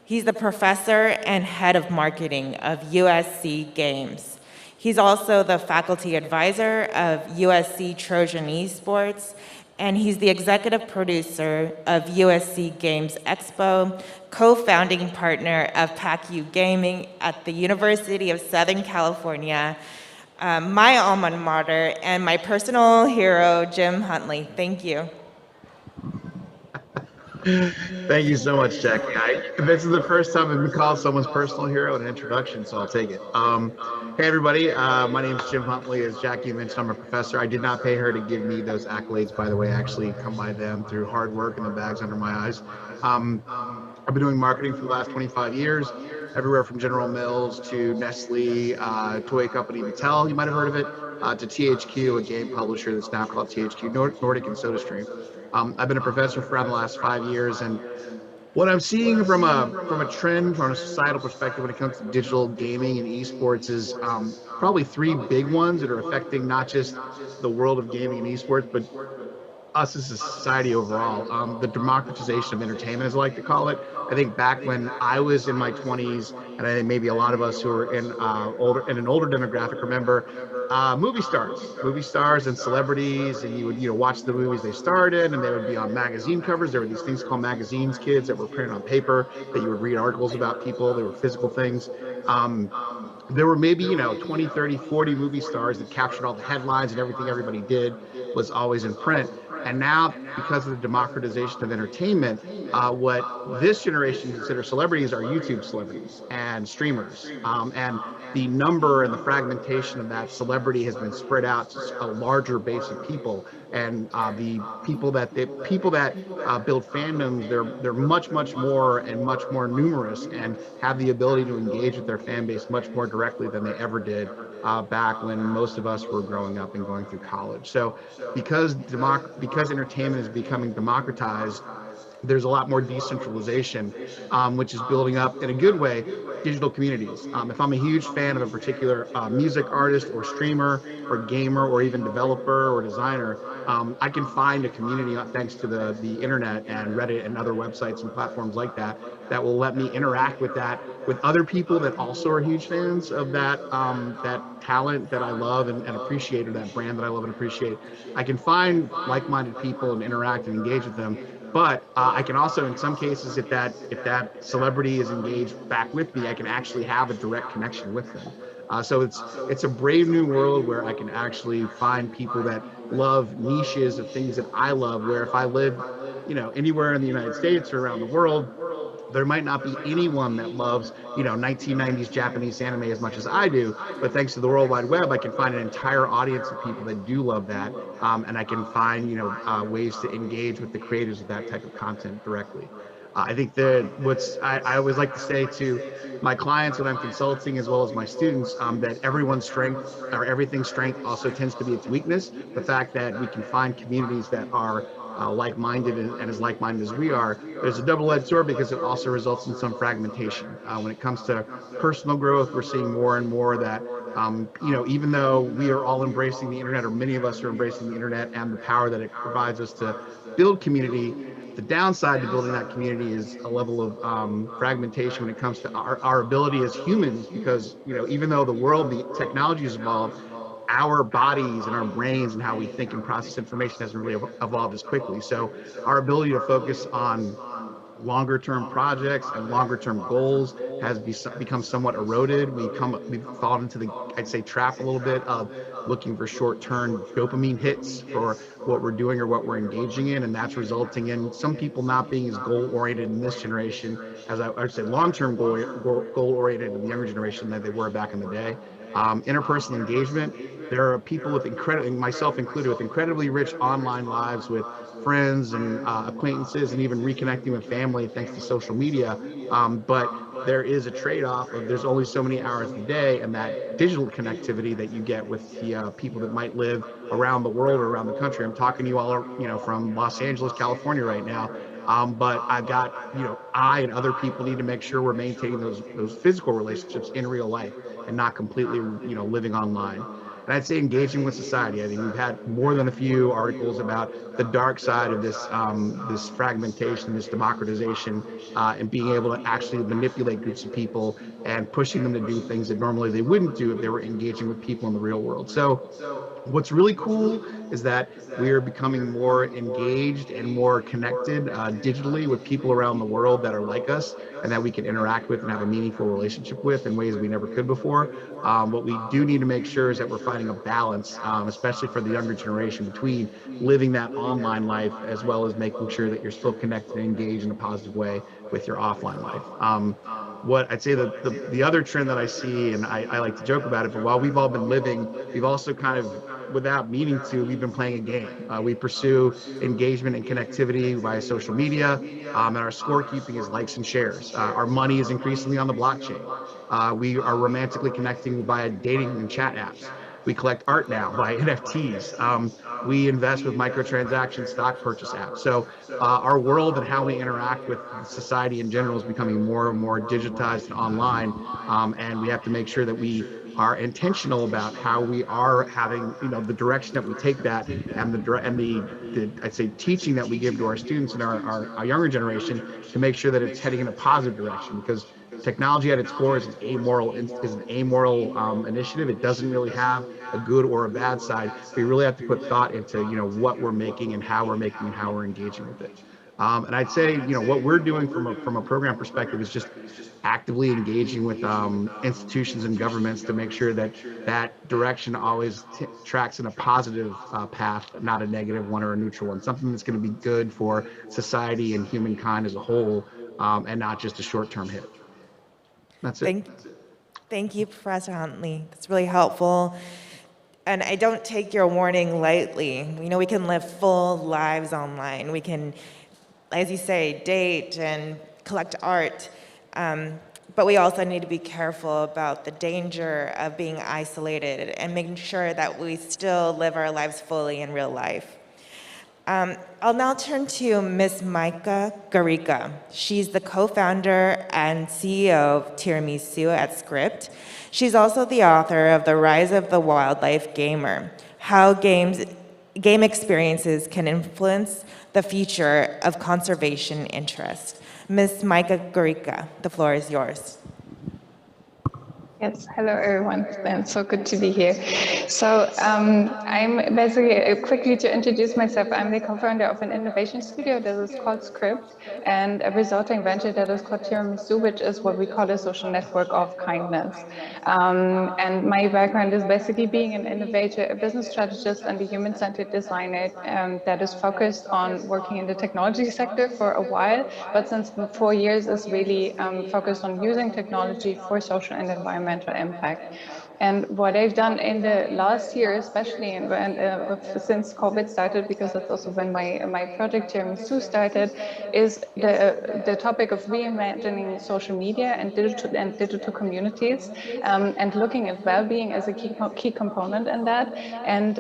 [SPEAKER 12] He's the professor and head of marketing of USC Games. He's also the faculty advisor of USC Trojan Esports, and he's the executive producer of USC Games Expo, co-founding partner of PACU Gaming at the University of Southern California, my alma mater, and my personal hero, Jim Huntley. Thank you.
[SPEAKER 14] Thank you so much, Jackie. This is the first time I've been called someone's personal hero in an introduction, so I'll take it. Hey, everybody. My name is Jim Huntley. As Jackie mentioned, I'm a professor. I did not pay her to give me those accolades, by the way. I actually come by them through hard work and the bags under my eyes. I've been doing marketing for the last 25 years, everywhere from General Mills to Nestle, toy company Mattel, you might have heard of it, to THQ, a game publisher that's now called THQ Nordic and SodaStream. I've been a professor for around the last 5 years, and what I'm seeing from a trend, from a societal perspective when it comes to digital gaming and esports is probably three big ones that are affecting not just the world of gaming and esports, but us as a society overall. The democratization of entertainment, as I like to call it. I think back when I was in my 20s, and I think maybe a lot of us who are in an older demographic remember movie stars and celebrities, and you would watch the movies they starred in, and they would be on magazine covers. There were these things called magazines, kids, that were printed on paper that you would read articles about people. They were physical things. There were maybe 20, 30, 40 movie stars that captured all the headlines, and everything everybody did was always in print. And now, because of the democratization of entertainment, what this generation considers celebrities are YouTube celebrities and streamers. And the number and the fragmentation of that celebrity has been spread out to a larger base of people. And the people that build fandoms, they're much more and much more numerous, and have the ability to engage with their fan base much more directly than they ever did back when most of us were growing up and going through college. So because entertainment is becoming democratized, there's a lot more decentralization, which is building up in a good way digital communities. If I'm a huge fan of a particular music artist or streamer or gamer or even developer or designer, I can find a community thanks to the internet and Reddit and other websites and platforms like that that will let me interact with other people that also are huge fans of that talent that I love and appreciate, or that brand that I love and appreciate. I can find like-minded people and interact and engage with them. But I can also, in some cases, if that celebrity is engaged back with me, I can actually have a direct connection with them. So it's a brave new world where I can actually find people that love niches of things that I love. Where if I lived, anywhere in the United States or around the world, there might not be anyone that loves 1990s Japanese anime as much as I do, but thanks to the World Wide Web, I can find an entire audience of people that do love that, and I can find ways to engage with the creators of that type of content directly. I think that I always like to say to my clients when I'm consulting, as well as my students, that everyone's strength or everything's strength also tends to be its weakness. The fact that we can find communities that are like-minded and as like-minded as we are, there's a double-edged sword, because it also results in some fragmentation. When it comes to personal growth, we're seeing more and more that even though we are all embracing the internet, or many of us are embracing the internet and the power that it provides us to build community, the downside to building that community is a level of fragmentation when it comes to our ability as humans, because even though the technology has evolved, our bodies and our brains and how we think and process information hasn't really evolved as quickly. So our ability to focus on longer term projects and longer term goals has become somewhat eroded. We've fallen into the, I'd say, trap a little bit of looking for short term dopamine hits for what we're doing or what we're engaging in, and that's resulting in some people not being as goal oriented in this generation as I would say long term goal oriented in the younger generation than they were back in the day. Interpersonal engagement, there are people with myself included, with incredibly rich online lives with friends and acquaintances, and even reconnecting with family thanks to social media. But there is a trade-off of there's only so many hours in the day, and that digital connectivity that you get with the people that might live around the world or around the country. I'm talking to you all, from Los Angeles, California right now. But I've got, I and other people need to make sure we're maintaining those physical relationships in real life and not completely, living online. And I'd say engaging with society. I mean, we've had more than a few articles about the dark side of this fragmentation, this democratization, and being able to actually manipulate groups of people and pushing them to do things that normally they wouldn't do if they were engaging with people in the real world. So what's really cool is that we are becoming more engaged and more connected digitally with people around the world that are like us and that we can interact with and have a meaningful relationship with in ways we never could before. What we do need to make sure is that we're finding a balance, especially for the younger generation, between living that online life as well as making sure that you're still connected and engaged in a positive way with your offline life. What I'd say the other trend that I see, and I like to joke about it, but while we've all been living, we've also kind of, without meaning to, we've been playing a game. We pursue engagement and connectivity via social media, and our scorekeeping is likes and shares. Our money is increasingly on the blockchain. We are romantically connecting via dating and chat apps. We collect art now by NFTs. We invest with microtransaction stock purchase apps. So our world and how we interact with society in general is becoming more and more digitized and online. And we have to make sure that we are intentional about how we are having, the direction that we take that, and the I'd say teaching that we give to our students and our younger generation to make sure that it's heading in a positive direction, because technology at its core is an amoral initiative. It doesn't really have a good or a bad side. We really have to put thought into what we're making and how we're making and how we're engaging with it. And I'd say what we're doing from a program perspective is just actively engaging with institutions and governments to make sure that that direction always tracks in a positive path, not a negative one or a neutral one, something that's going to be good for society and humankind as a whole, and not just a short-term hit. That's it.
[SPEAKER 12] Thank you, Professor Huntley. That's really helpful. And I don't take your warning lightly. We can live full lives online. We can, as you say, date and collect art. But we also need to be careful about the danger of being isolated and making sure that we still live our lives fully in real life. I'll now turn to Ms. Maika Garika. She's the co-founder and CEO of Tiramisu at Script. She's also the author of The Rise of the Wildlife Gamer, How Game Experiences Can Influence the Future of Conservation Interest. Ms. Maika Garika, the floor is yours.
[SPEAKER 15] Yes, hello everyone, and so good to be here. So I'm basically, quickly to introduce myself, I'm the co-founder of an innovation studio that is called Script, and a resulting venture that is called Tiramisu, which is what we call a social network of kindness. And my background is basically being an innovator, a business strategist, and a human-centered designer that is focused on working in the technology sector for a while, but since 4 years is really focused on using technology for social and environmental impact. And what I've done in the last year, especially since COVID started, because that's also when my project Tiramisu started, is the topic of reimagining social media and digital communities, and looking at well-being as a key component in that. And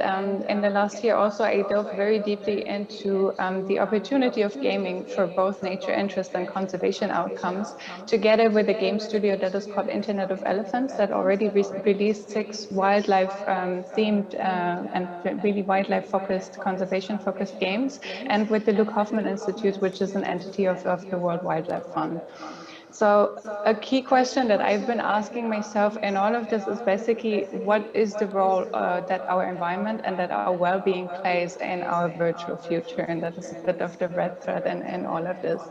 [SPEAKER 15] in the last year also, I dove very deeply into the opportunity of gaming for both nature interest and conservation outcomes, together with a game studio that is called Internet of Elephants, that already released 6 wildlife themed and really wildlife focused, conservation focused games, and with the Luke Hoffman Institute, which is an entity of the World Wildlife Fund. So a key question that I've been asking myself in all of this is basically, what is the role that our environment and that our well-being plays in our virtual future? And that is a bit of the red thread in all of this.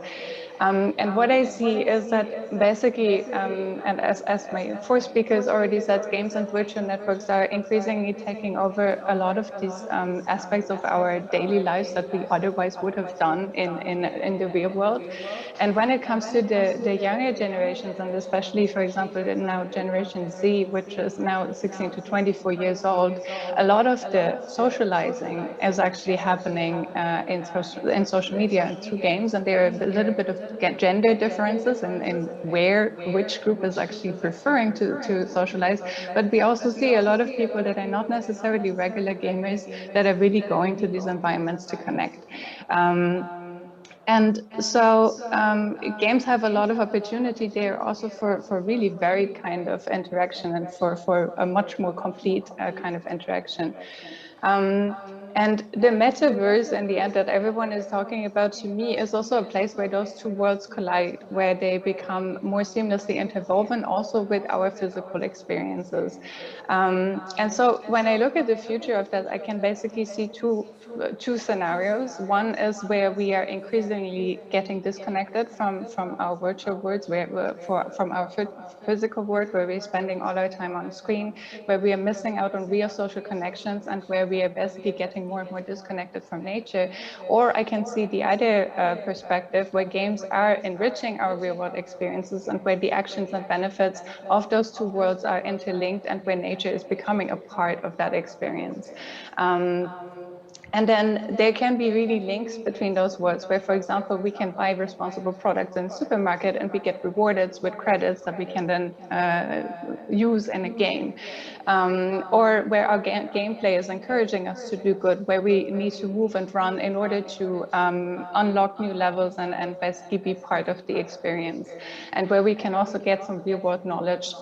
[SPEAKER 15] And what I see is that basically, and as my 4 speakers already said, games and virtual networks are increasingly taking over a lot of these aspects of our daily lives that we otherwise would have done in the real world. And when it comes to the younger generations, and especially, for example, the now Generation Z, which is now 16 to 24 years old, a lot of the socializing is actually happening in social media and through games, and there are a little bit of gender differences in which group is actually preferring to socialize. But we also see a lot of people that are not necessarily regular gamers that are really going to these environments to connect. And so games have a lot of opportunity there also for really varied kind of interaction and for a much more complete kind of interaction. And the metaverse, in the end, that everyone is talking about, to me, is also a place where those two worlds collide, where they become more seamlessly interwoven also with our physical experiences. And so when I look at the future of that, I can basically see two scenarios. One is where we are increasingly getting disconnected from our virtual worlds, from our physical world, where we're spending all our time on screen, where we are missing out on real social connections, and where we are basically getting more and more disconnected from nature. Or I can see the other perspective, where games are enriching our real world experiences, and where the actions and benefits of those two worlds are interlinked, and where nature is becoming a part of that experience. And then there can be really links between those worlds, where, for example, we can buy responsible products in the supermarket and we get rewarded with credits that we can then use in a game. Or where our gameplay is encouraging us to do good, where we need to move and run in order to unlock new levels and basically be part of the experience. And where we can also get some real world knowledge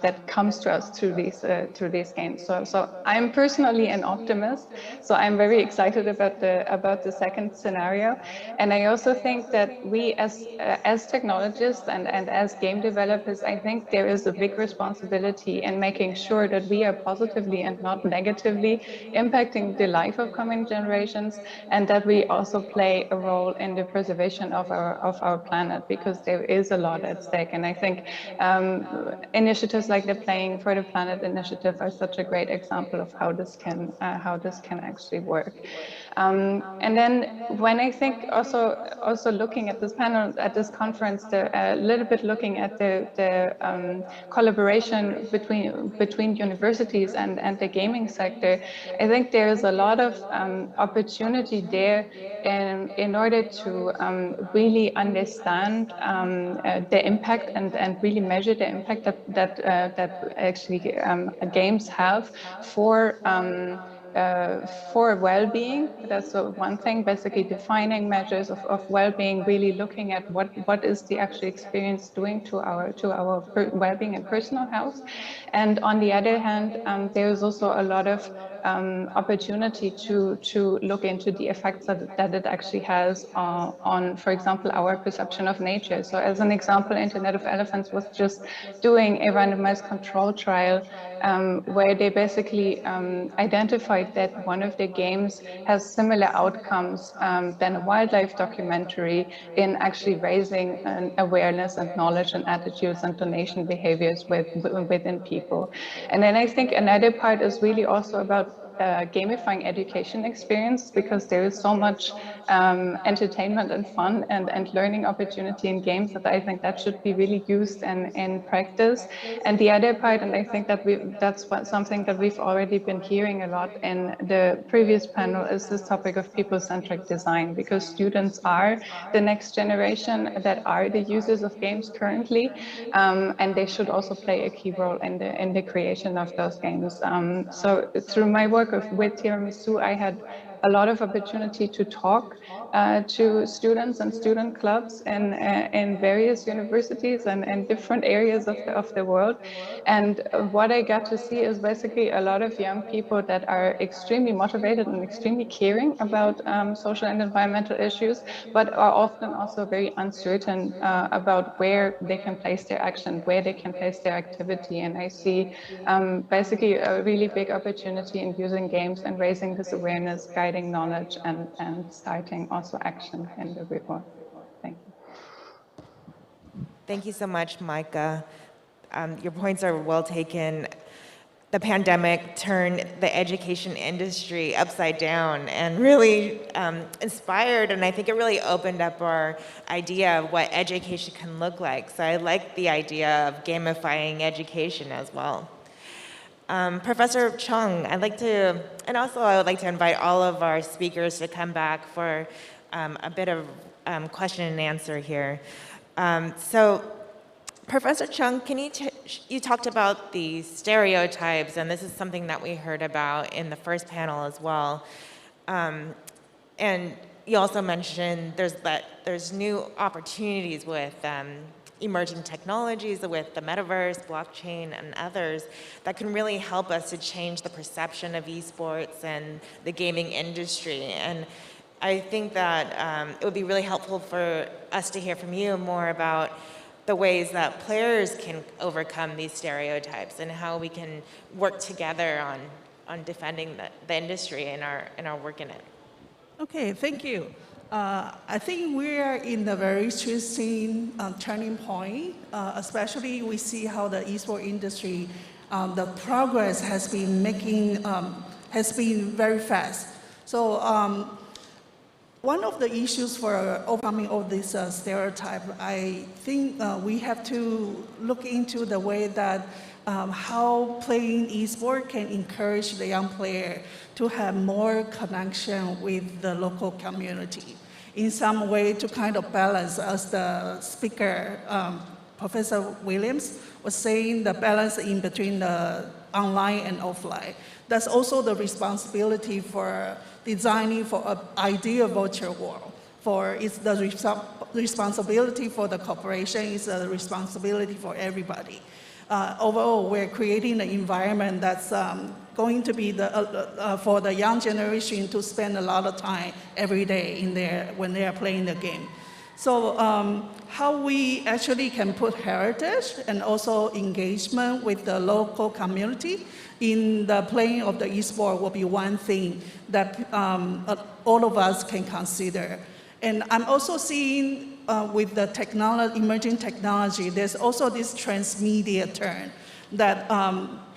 [SPEAKER 15] that comes to us through these games. So I'm personally an optimist, so I'm very excited about the second scenario. And I also think that we as technologists and as game developers, I think there is a big responsibility in making sure that we are positively and not negatively impacting the life of coming generations, and that we also play a role in the preservation of our planet, because there is a lot at stake. And I think initiatives like the Playing for the Planet initiative are such a great example of how this can actually work. And then when I think also looking at this panel, at this conference, a little bit looking at the collaboration between universities and the gaming sector, I think there is a lot of opportunity there in order to really understand the impact and really measure the impact that actually games have for well-being. That's one thing, basically defining measures of well-being, really looking at what is the actual experience doing to our well-being and personal health. And on the other hand, there is also a lot of opportunity to look into the effects that it actually has on, for example, our perception of nature. So as an example, Internet of Elephants was just doing a randomized control trial where they basically identified that one of the games has similar outcomes than a wildlife documentary in actually raising an awareness and knowledge and attitudes and donation behaviors within people. And then I think another part is really also about gamifying education experience, because there is so much entertainment and fun and learning opportunity in games that I think that should be really used in practice. And the other part, and I think that that's something that we've already been hearing a lot in the previous panel, is this topic of people-centric design, because students are the next generation that are the users of games currently, and they should also play a key role in the creation of those games. So through my work with Tiramisu, I had a lot of opportunity to talk to students and student clubs in various universities and in different areas of the world. And what I got to see is basically a lot of young people that are extremely motivated and extremely caring about social and environmental issues, but are often also very uncertain about where they can place their action, where they can place their activity. And I see basically a really big opportunity in using games and raising this awareness, guiding knowledge, and starting also action in the real world. Thank you.
[SPEAKER 12] Thank you so much, Micah. Your points are well taken. the pandemic turned the education industry upside down and really inspired, and I think it really opened up our idea of what education can look like. So I like the idea of gamifying education as well. Professor Chung, I would like to invite all of our speakers to come back for a bit of question and answer here. So Professor Chung, you talked about the stereotypes, and this is something that we heard about in the first panel as well. And you also mentioned there's new opportunities with emerging technologies, with the metaverse, blockchain, and others that can really help us to change the perception of esports and the gaming industry. And I think that it would be really helpful for us to hear from you more about the ways that players can overcome these stereotypes and how we can work together on defending the industry and our work in it.
[SPEAKER 13] Okay, thank you. I think we are in a very interesting turning point, especially we see how the esports industry, the progress has been making, has been very fast. So one of the issues for overcoming all this stereotype, I think we have to look into the way that how playing esports can encourage the young player to have more connection with the local community. In some way to kind of balance, as the speaker, Professor Williams was saying, the balance in between the online and offline. That's also the responsibility for designing for an ideal virtual world. It's the responsibility for the corporation, it's the responsibility for everybody. Overall, we're creating an environment that's going to be for the young generation to spend a lot of time every day when they are playing the game. So how we actually can put heritage and also engagement with the local community in the playing of the esport will be one thing that all of us can consider. And I'm also seeing with the emerging technology, there's also this transmedia turn that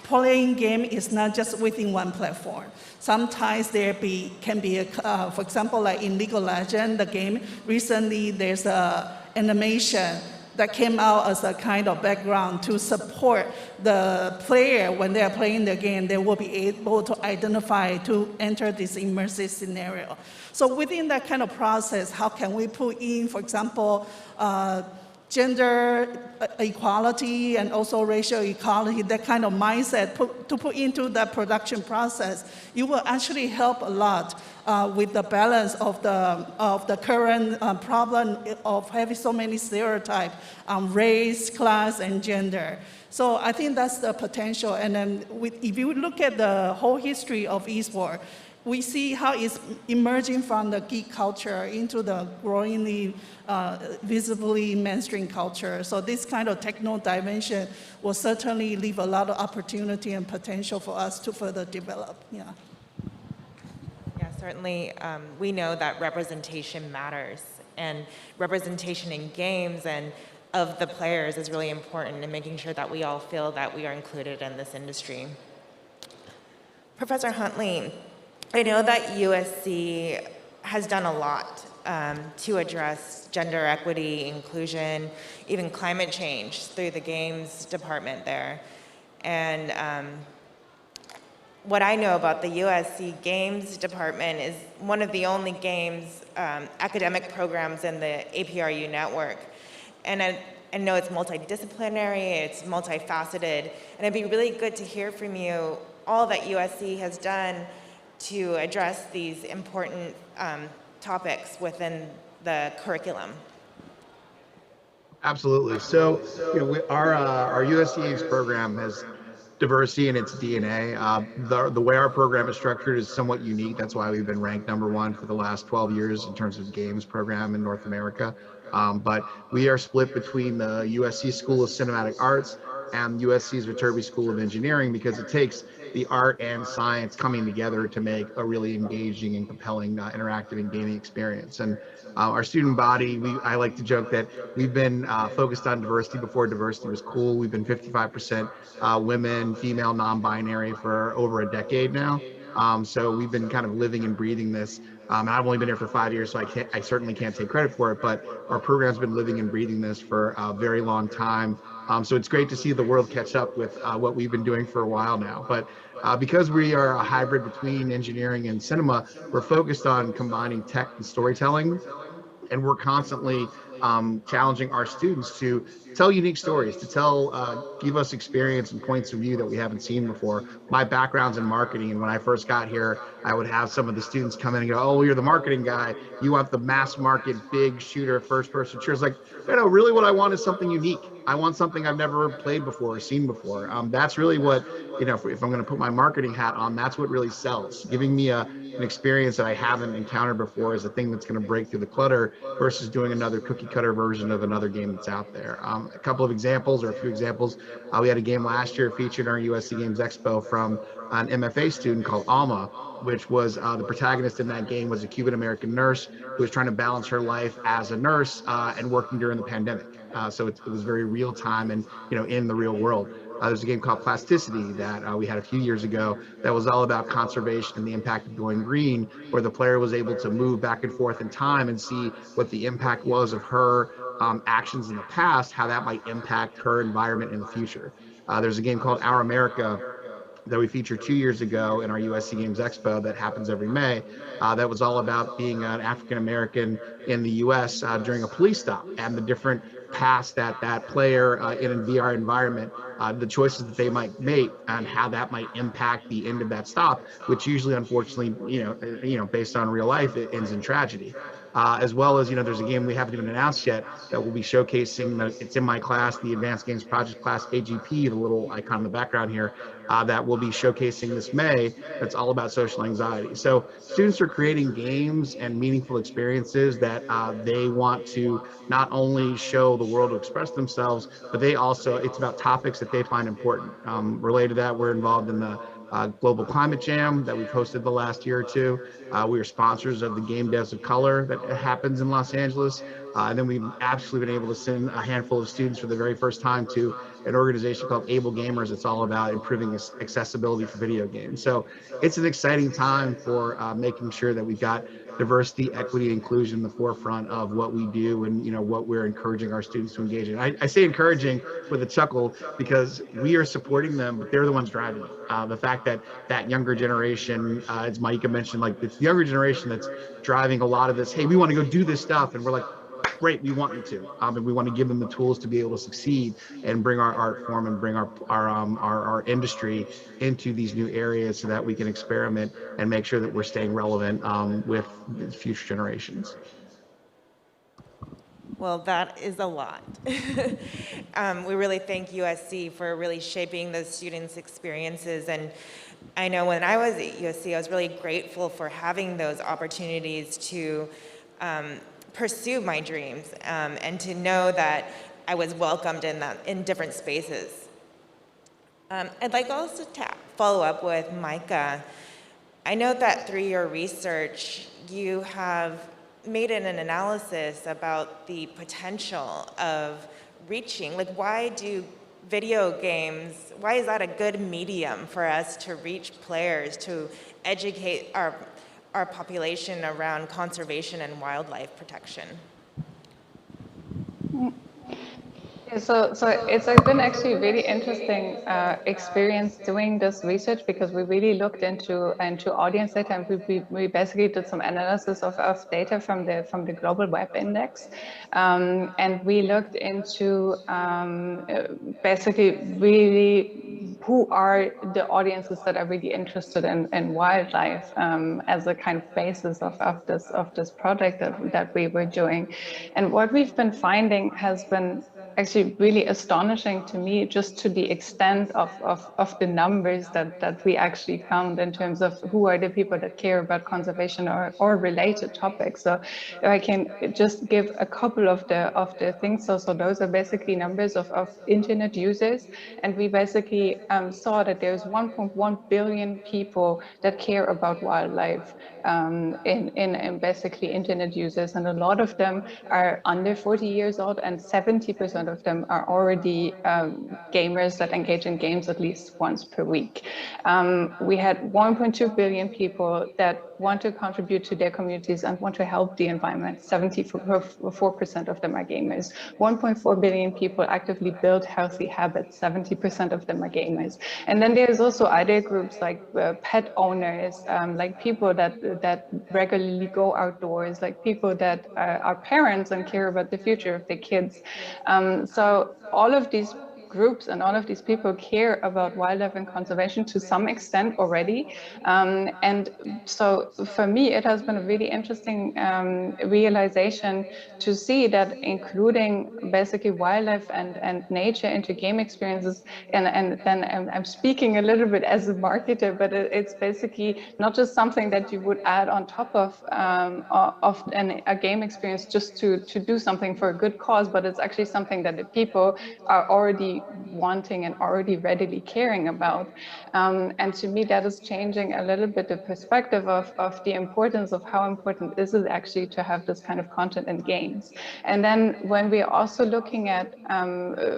[SPEAKER 13] playing game is not just within one platform. Sometimes can be, for example, like in League of Legends, the game, recently there's an animation that came out as a kind of background to support the player when they are playing the game. They will be able to identify to enter this immersive scenario. So within that kind of process, how can we put in, for example, gender equality and also racial equality, that kind of mindset to put into that production process? It will actually help a lot with the balance of the current problem of having so many stereotypes on race, class, and gender. So I think that's the potential. And then if you look at the whole history of esports, we see how it's emerging from the geek culture into the growingly visibly mainstream culture. So this kind of techno dimension will certainly leave a lot of opportunity and potential for us to further develop. Yeah.
[SPEAKER 12] Yeah, certainly we know that representation matters, and representation in games and of the players is really important in making sure that we all feel that we are included in this industry. Professor Huntley, I know that USC has done a lot to address gender equity, inclusion, even climate change through the games department there. And what I know about the USC Games Department is one of the only games academic programs in the APRU network. And I know it's multidisciplinary, it's multifaceted, and it'd be really good to hear from you all that USC has done to address these important topics within the curriculum.
[SPEAKER 14] Absolutely. So, our USC Games program has diversity in its DNA. The way our program is structured is somewhat unique. That's why we've been ranked #1 for the last 12 years in terms of games program in North America. But we are split between the USC School of Cinematic Arts and USC's Viterbi School of Engineering, because it takes the art and science coming together to make a really engaging and compelling interactive and gaming experience. And our student body, I like to joke that we've been focused on diversity before diversity was cool. We've been 55% women, female, non-binary for over a decade now. So we've been kind of living and breathing this. And I've only been here for 5 years, so I certainly can't take credit for it, but our program's been living and breathing this for a very long time. So it's great to see the world catch up with what we've been doing for a while now. But because we are a hybrid between engineering and cinema, we're focused on combining tech and storytelling, and we're constantly challenging our students to tell unique stories, to give us experience and points of view that we haven't seen before. My background's in marketing, and when I first got here, I would have some of the students come in and go, "Oh, you're the marketing guy. You want the mass market, big shooter, first-person shooters." Like, really what I want is something unique. I want something I've never played before or seen before. That's really what, if I'm going to put my marketing hat on, that's what really sells. Giving me an experience that I haven't encountered before is the thing that's going to break through the clutter versus doing another cookie cutter version of another game that's out there. A couple of examples, or a few examples. We had a game last year featured in our USC Games Expo from an MFA student called Alma, which was the protagonist in that game was a Cuban American nurse who was trying to balance her life as a nurse and working during the pandemic. So it was very real time and in the real world. There's a game called Plasticity that we had a few years ago that was all about conservation and the impact of going green, where the player was able to move back and forth in time and see what the impact was of her actions in the past, how that might impact her environment in the future. There's a game called Our America that we featured 2 years ago in our USC Games Expo that happens every May. That was all about being an African American in the US during a police stop and the different paths that player in a VR environment, the choices that they might make and how that might impact the end of that stop, which usually, unfortunately, based on real life, it ends in tragedy. As well as, there's a game we haven't even announced yet that will be showcasing, it's in my class, the Advanced Games Project class, AGP, the little icon in the background here, that will be showcasing this May. That's all about social anxiety. So students are creating games and meaningful experiences that they want to not only show the world to express themselves, but it's about topics that they find important. Related to that, we're involved in the Global Climate Jam that we've hosted the last year or two. We are sponsors of the Game Devs of Color that happens in Los Angeles. And then we've absolutely been able to send a handful of students for the very first time to an organization called Able Gamers. It's all about improving accessibility for video games. So it's an exciting time for making sure that we've got diversity, equity, inclusion in the forefront of what we do and what we're encouraging our students to engage in. I say encouraging with a chuckle because we are supporting them, but they're the ones driving it. The fact that younger generation, as Maika mentioned, like it's the younger generation that's driving a lot of this. Hey, we want to go do this stuff, and we're like, great, we want you to, and we want to give them the tools to be able to succeed and bring our art form and bring our industry into these new areas so that we can experiment and make sure that we're staying relevant with future generations.
[SPEAKER 12] Well, that is a lot. We really thank USC for really shaping the students' experiences. And I know when I was at USC, I was really grateful for having those opportunities to pursue my dreams and to know that I was welcomed in different spaces. I'd like also to follow up with Micah. I know that through your research, you have made an analysis about the potential of reaching, like why is that a good medium for us to reach players, to educate our population around conservation and wildlife protection?
[SPEAKER 15] So it's been actually a really interesting experience doing this research because we really looked into audience data, and we basically did some analysis of data from the Global Web Index, and we looked into basically really who are the audiences that are really interested in wildlife as a kind of basis of this project that we were doing. And what we've been finding has been actually really astonishing to me, just to the extent of the numbers that we actually count in terms of who are the people that care about conservation or related topics. So if I can just give a couple of the things. So those are basically numbers of internet users. And we basically saw that there's 1.1 billion people that care about wildlife in basically internet users. And a lot of them are under 40 years old, and 70% of them are already gamers that engage in games at least once per week. We had 1.2 billion people that want to contribute to their communities and want to help the environment. 74% of them are gamers. 1.4 billion people actively build healthy habits. 70% of them are gamers. And then there's also other groups like pet owners, like people that regularly go outdoors, like people that are parents and care about the future of their kids. So all of these groups and all of these people care about wildlife and conservation to some extent already. And so for me, it has been a really interesting realization to see that including basically wildlife and nature into game experiences, and then I'm speaking a little bit as a marketer, but it's basically not just something that you would add on top of a game experience just to do something for a good cause, but it's actually something that the people are already wanting and already readily caring about. And to me, that is changing a little bit the perspective of the importance of how important is it actually to have this kind of content in games. And then when we're also looking at,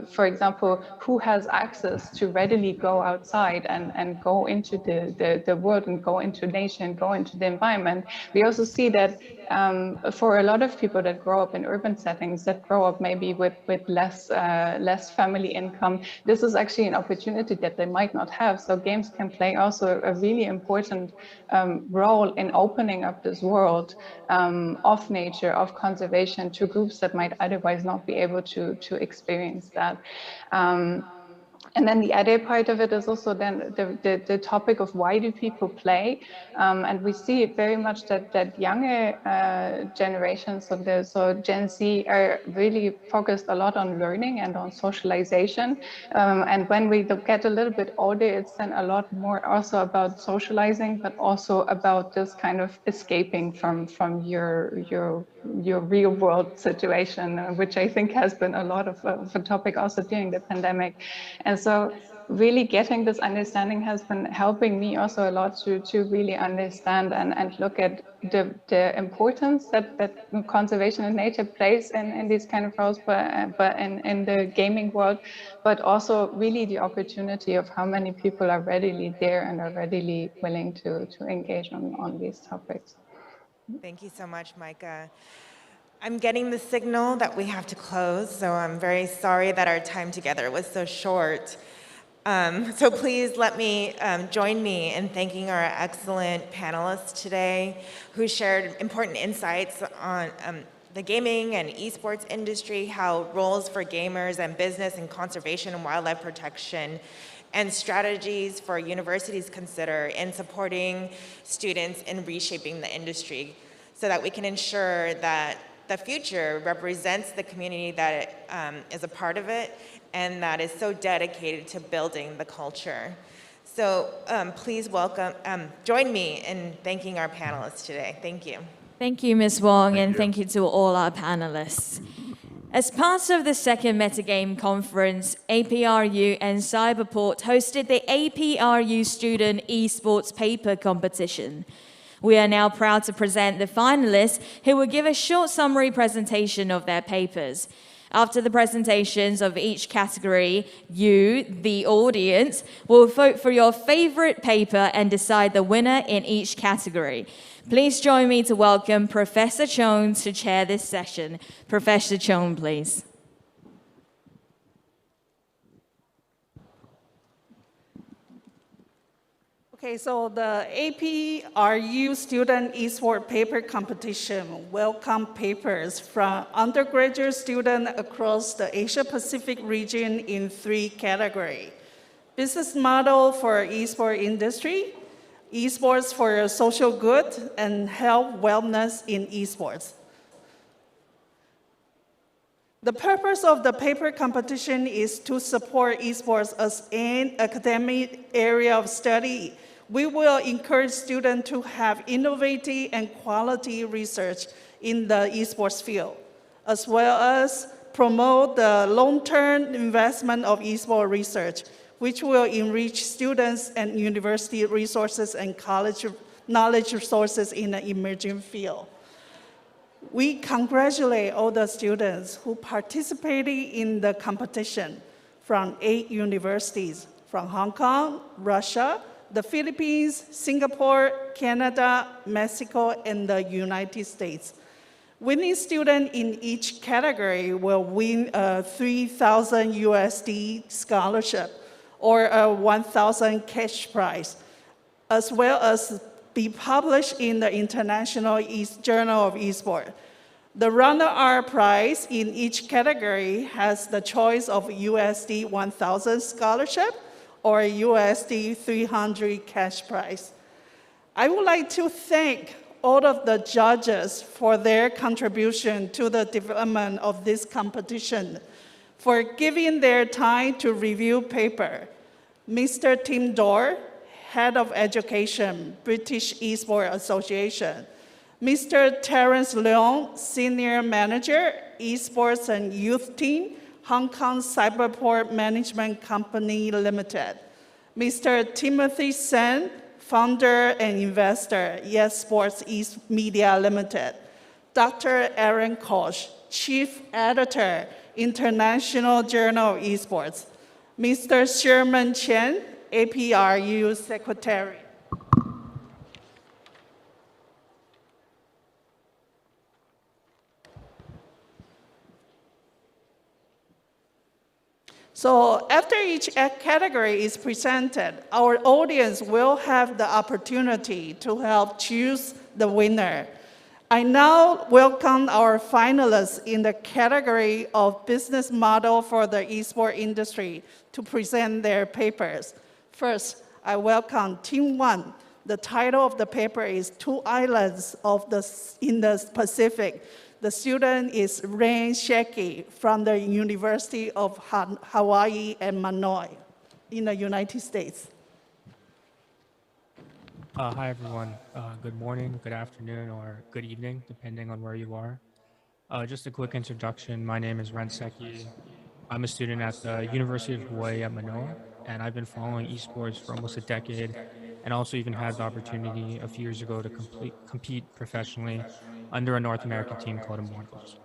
[SPEAKER 15] for example, who has access to readily go outside and go into the world and go into nature and go into the environment, we also see that for a lot of people that grow up in urban settings, that grow up maybe with less family income, this is actually an opportunity that they might not have. So games can play also a really important role in opening up this world of nature, of conservation, to groups that might otherwise not be able to experience that. And then the other part of it is also then the topic of why do people play? And we see it very much that younger generations, so Gen Z, are really focused a lot on learning and on socialization. And when we get a little bit older, it's then a lot more also about socializing, but also about this kind of escaping from your real world situation, which I think has been a lot of a topic also during the pandemic. And so really getting this understanding has been helping me also a lot to really understand and look at the importance that conservation and nature plays in these kind of roles, but in the gaming world, but also really the opportunity of how many people are readily there and are readily willing to engage on these topics.
[SPEAKER 12] Thank you so much, Micah. I'm getting the signal that we have to close, so I'm very sorry that our time together was so short. So please let me join me in thanking our excellent panelists today who shared important insights on the gaming and esports industry, how roles for gamers and business and conservation and wildlife protection and strategies for universities consider in supporting students in reshaping the industry so that we can ensure that the future represents the community that is a part of it and that is so dedicated to building the culture. So please join me in thanking our panelists today. Thank you.
[SPEAKER 2] Thank you, Ms. Wong, and thank you to all our panelists. As part of the second MetaGame Conference, APRU and Cyberport hosted the APRU Student Esports Paper Competition. We are now proud to present the finalists who will give a short summary presentation of their papers. After the presentations of each category, you, the audience, will vote for your favorite paper and decide the winner in each category. Please join me to welcome Professor Chong to chair this session. Professor Chong, please.
[SPEAKER 13] Okay, so the APRU Student Esports Paper Competition welcome papers from undergraduate students across the Asia-Pacific region in 3 categories. Business model for esports industry, esports for social good, and health wellness in esports. The purpose of the paper competition is to support esports as an academic area of study. We will encourage students to have innovative and quality research in the esports field, as well as promote the long-term investment of esports research, which will enrich students and university resources and college knowledge resources in the emerging field. We congratulate all the students who participated in the competition from 8 universities from Hong Kong, Russia, the Philippines, Singapore, Canada, Mexico, and the United States. Winning student in each category will win a 3,000 USD scholarship or a 1,000 cash prize, as well as be published in the International Journal of Esports. The runner-up prize in each category has the choice of USD 1,000 scholarship or USD 300 cash prize. I would like to thank all of the judges for their contribution to the development of this competition, for giving their time to review paper. Mr. Tim Dorr, Head of Education, British Esports Association. Mr. Terence Leong, Senior Manager, Esports and Youth Team, Hong Kong Cyberport Management Company Limited. Mr. Timothy Sen, Founder and Investor, Yes Sports East Media Limited. Dr. Aaron Koch, Chief Editor, International Journal of Esports. Mr. Sherman Chen, APRU Secretary. So after each category is presented, our audience will have the opportunity to help choose the winner. I now welcome our finalists in the category of business model for the esports industry to present their papers. First, I welcome Team 1. The title of the paper is Two Islands in the Pacific. The student is Rain Sheki from the University of Hawaii and Manoa in the United States.
[SPEAKER 16] Hi, everyone. Good morning, good afternoon, or good evening, depending on where you are. Just a quick introduction. My name is Ren Seki. I'm a student at the University of Hawaii at Manoa, and I've been following esports for almost a decade, and also even had the opportunity a few years ago to compete professionally under a North American team called Immortals.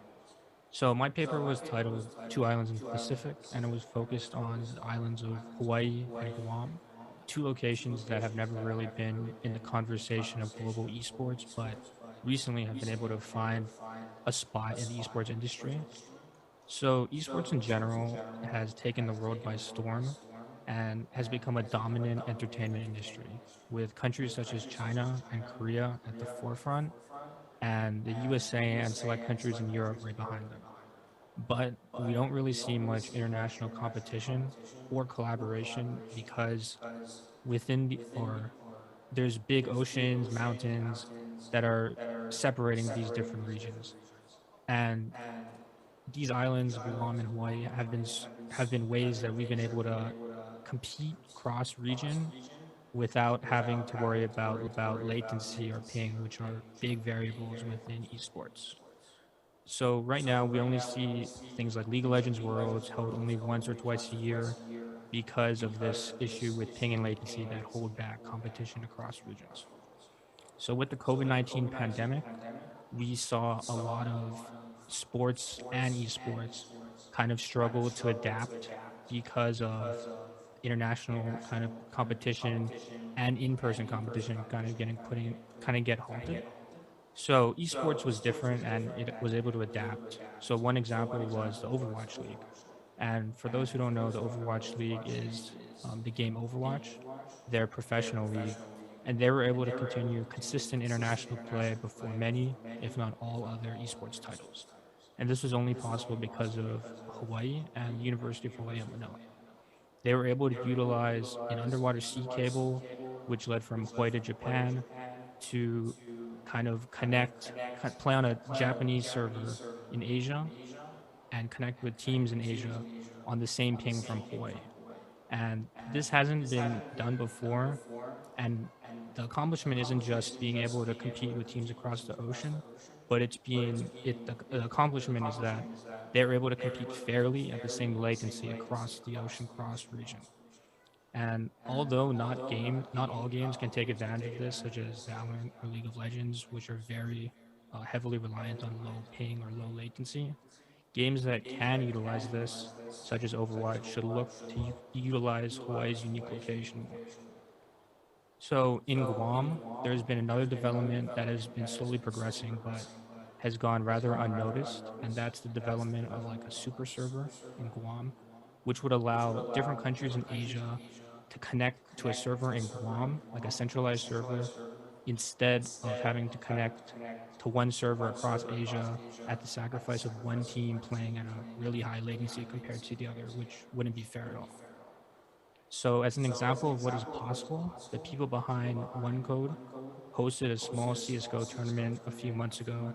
[SPEAKER 16] So my paper was titled Two Islands in the Pacific, and it was focused on the islands of Hawaii and Guam, two locations that have never really been in the conversation of global esports, but recently have been able to find a spot in the esports industry. So esports in general has taken the world by storm and has become a dominant entertainment industry, with countries such as China and Korea at the forefront, and the USA and select countries in Europe right behind them. But we don't really see much international competition or collaboration because there's big oceans, mountains that are separating these different regions. And these islands, Guam and Hawaii, have been ways that we've been able to compete cross-region without having to worry about latency or ping, which are big variables within esports. So right now, we only see things like League of Legends Worlds held only once or twice a year because of this issue with ping and latency that hold back competition across regions. So with the COVID-19 pandemic, we saw a lot of sports and esports kind of struggle to adapt because of international kind of competition and in-person competition kind of get halted. So esports was different and it was able to adapt. So one example was the Overwatch League. And for those who don't know, the Overwatch League is the game Overwatch, their professional league. And they were able to continue consistent international play before many, if not all, other esports titles. And this was only possible because of Hawaii and the University of Hawaii at Manoa. They were able to utilize an underwater sea cable, which led from Hawaii to Japan, to kind of play on a Japanese server in Asia, and connect with teams in Asia on the same ping from Hawaii. And this hasn't been done before. And the accomplishment isn't just being able to compete with teams across the ocean, but the accomplishment is that they're able to compete fairly at the same latency across the ocean cross region. And although not all games can take advantage of this, such as Valorant or League of Legends, which are very heavily reliant on low ping or low latency, games that can utilize this, such as Overwatch, should look to utilize Hawaii's unique location more. So in Guam, there's been another development that has been slowly progressing, but has gone rather unnoticed, and that's the development of like a super server in Guam, which would allow different countries in Asia to connect to a server in Guam, like a centralized server, instead of having to connect to one server across Asia at the sacrifice of one team playing at a really high latency compared to the other, which wouldn't be fair at all. So as an example of what is possible, the people behind OneCode hosted a small CSGO tournament a few months ago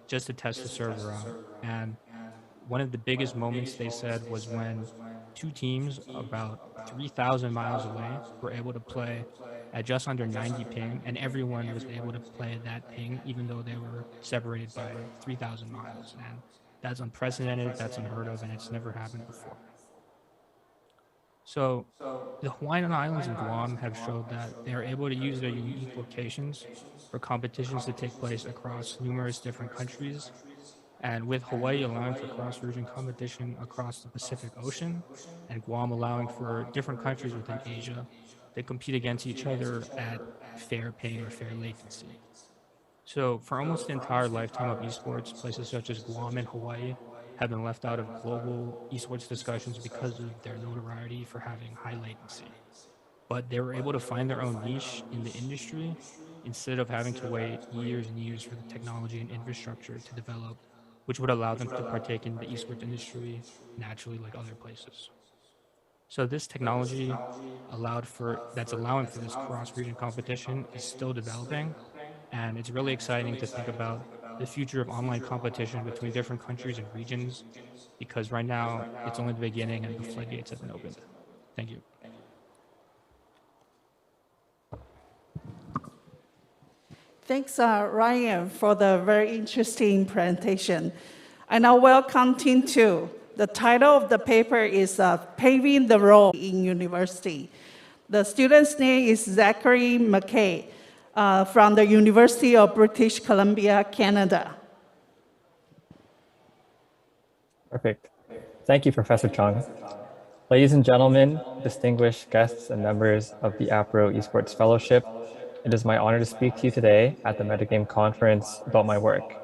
[SPEAKER 16] just to test the server out. And one of the biggest moments they said was when two teams about 3,000 miles away were able to play at just under 90 ping, and everyone was able to play at that ping, even though they were separated by like 3,000 miles. And that's unprecedented, that's unheard of, and it's never happened before. So the Hawaiian Islands and Guam have showed that they are able to use their unique locations for competitions to take place across numerous different countries. And with Hawaii allowing for cross-region competition across the Pacific Ocean and Guam allowing for different countries within Asia, they compete against each other at fair ping or fair latency. So for almost the entire lifetime of esports, places such as Guam and Hawaii have been left out of global esports discussions because of their notoriety for having high latency. But they were able to find their own niche in the industry instead of having to wait years and years for the technology and infrastructure to develop, which would allow them to partake in the esports industry naturally like other places. So this technology that's allowing for this cross-region competition is still developing, and it's really exciting to think about the future of online competition between different countries and regions, because right now it's only the beginning and the floodgates have been opened. Thank you.
[SPEAKER 13] Thanks, Ryan, for the very interesting presentation. I now welcome Team 2. The title of the paper is Paving the Road in University. The student's name is Zachary McKay from the University of British Columbia, Canada.
[SPEAKER 17] Perfect. Thank you, Professor Chung. Ladies and gentlemen, distinguished guests and members of the APRU Esports Fellowship, it is my honor to speak to you today at the MetaGame Conference about my work.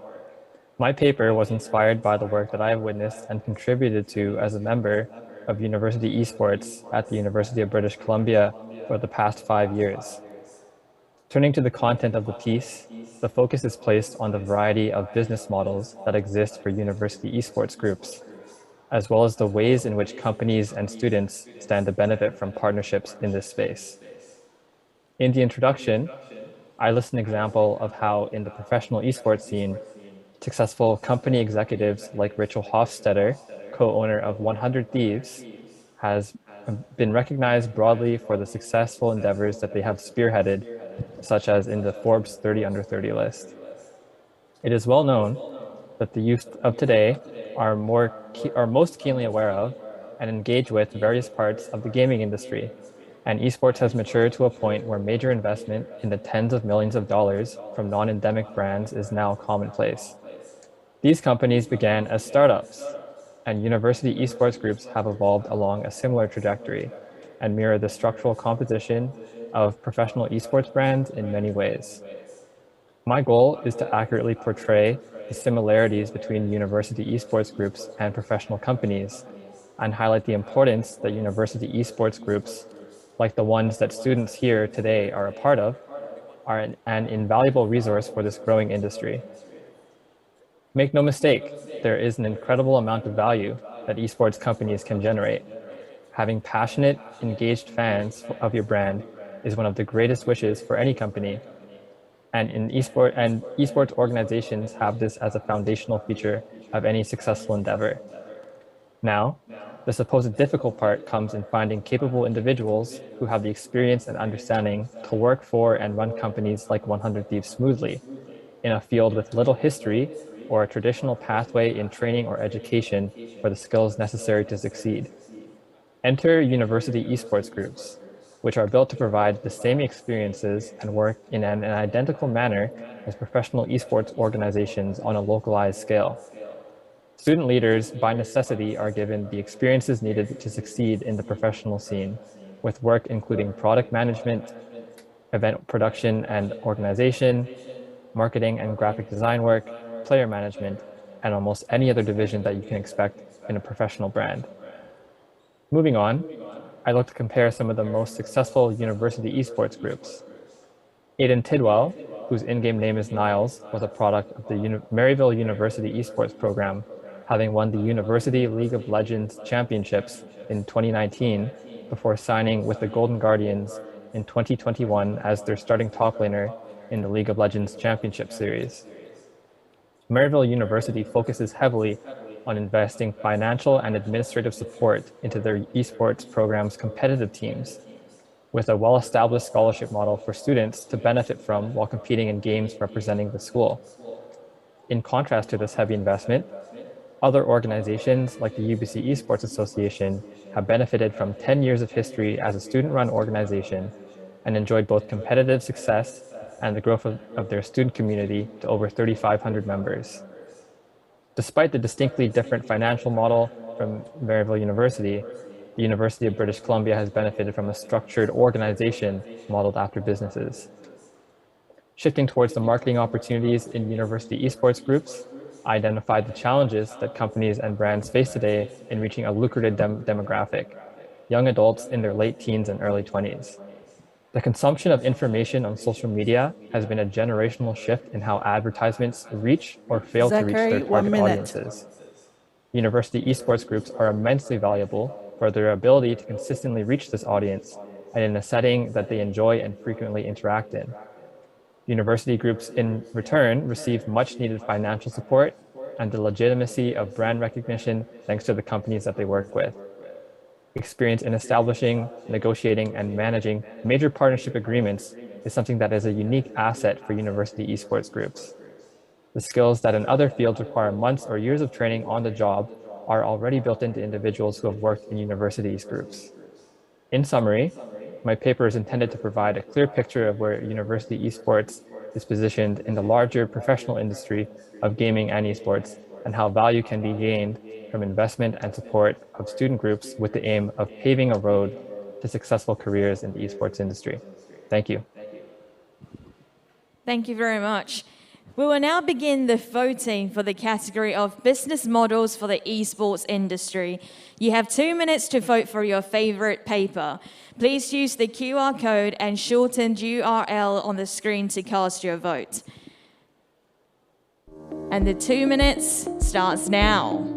[SPEAKER 17] My paper was inspired by the work that I have witnessed and contributed to as a member of University Esports at the University of British Columbia for the past 5 years. Turning to the content of the piece, the focus is placed on the variety of business models that exist for university esports groups, as well as the ways in which companies and students stand to benefit from partnerships in this space. In the introduction, I list an example of how in the professional esports scene, successful company executives like Rachel Hofstetter, co-owner of 100 Thieves, has been recognized broadly for the successful endeavors that they have spearheaded, such as in the Forbes 30 Under 30 list. It is well known that the youth of today are most keenly aware of and engage with various parts of the gaming industry, and esports has matured to a point where major investment in the tens of millions of dollars from non-endemic brands is now commonplace. These companies began as startups, and university esports groups have evolved along a similar trajectory and mirror the structural composition of professional esports brands in many ways. My goal is to accurately portray the similarities between university esports groups and professional companies and highlight the importance that university esports groups, like the ones that students here today are a part of, are an invaluable resource for this growing industry. Make no mistake, there is an incredible amount of value that esports companies can generate. Having passionate, engaged fans of your brand is one of the greatest wishes for any company. And esports organizations have this as a foundational feature of any successful endeavor. Now, the supposed difficult part comes in finding capable individuals who have the experience and understanding to work for and run companies like 100 Thieves smoothly in a field with little history or a traditional pathway in training or education for the skills necessary to succeed. Enter university esports groups, which are built to provide the same experiences and work in an identical manner as professional esports organizations on a localized scale. Student leaders, by necessity, are given the experiences needed to succeed in the professional scene, with work including product management, event production and organization, marketing and graphic design work, player management, and almost any other division that you can expect in a professional brand. Moving on, I look to compare some of the most successful university esports groups. Aidan Tidwell, whose in-game name is Niles, was a product of the Maryville University esports program, having won the University League of Legends Championships in 2019 before signing with the Golden Guardians in 2021 as their starting top laner in the League of Legends Championship Series. Maryville University focuses heavily on investing financial and administrative support into their esports program's competitive teams, with a well-established scholarship model for students to benefit from while competing in games representing the school. In contrast to this heavy investment, other organizations like the UBC Esports Association have benefited from 10 years of history as a student-run organization and enjoyed both competitive success and the growth of their student community to over 3,500 members. Despite the distinctly different financial model from Maryville University, the University of British Columbia has benefited from a structured organization modeled after businesses. Shifting towards the marketing opportunities in university esports groups, I identified the challenges that companies and brands face today in reaching a lucrative demographic, young adults in their late teens and early 20s. The consumption of information on social media has been a generational shift in how advertisements reach or fail to reach their target audiences. University esports groups are immensely valuable for their ability to consistently reach this audience and in a setting that they enjoy and frequently interact in. University groups, in return, receive much-needed financial support and the legitimacy of brand recognition thanks to the companies that they work with. Experience in establishing, negotiating, and managing major partnership agreements is something that is a unique asset for university esports groups. The skills that in other fields require months or years of training on the job are already built into individuals who have worked in universities groups. In summary, my paper is intended to provide a clear picture of where university esports is positioned in the larger professional industry of gaming and esports, and how value can be gained from investment and support of student groups with the aim of paving a road to successful careers in the esports industry. Thank you.
[SPEAKER 2] Thank you very much. We will now begin the voting for the category of business models for the esports industry. You have 2 minutes to vote for your favorite paper. Please use the QR code and shortened URL on the screen to cast your vote. And the 2 minutes starts now.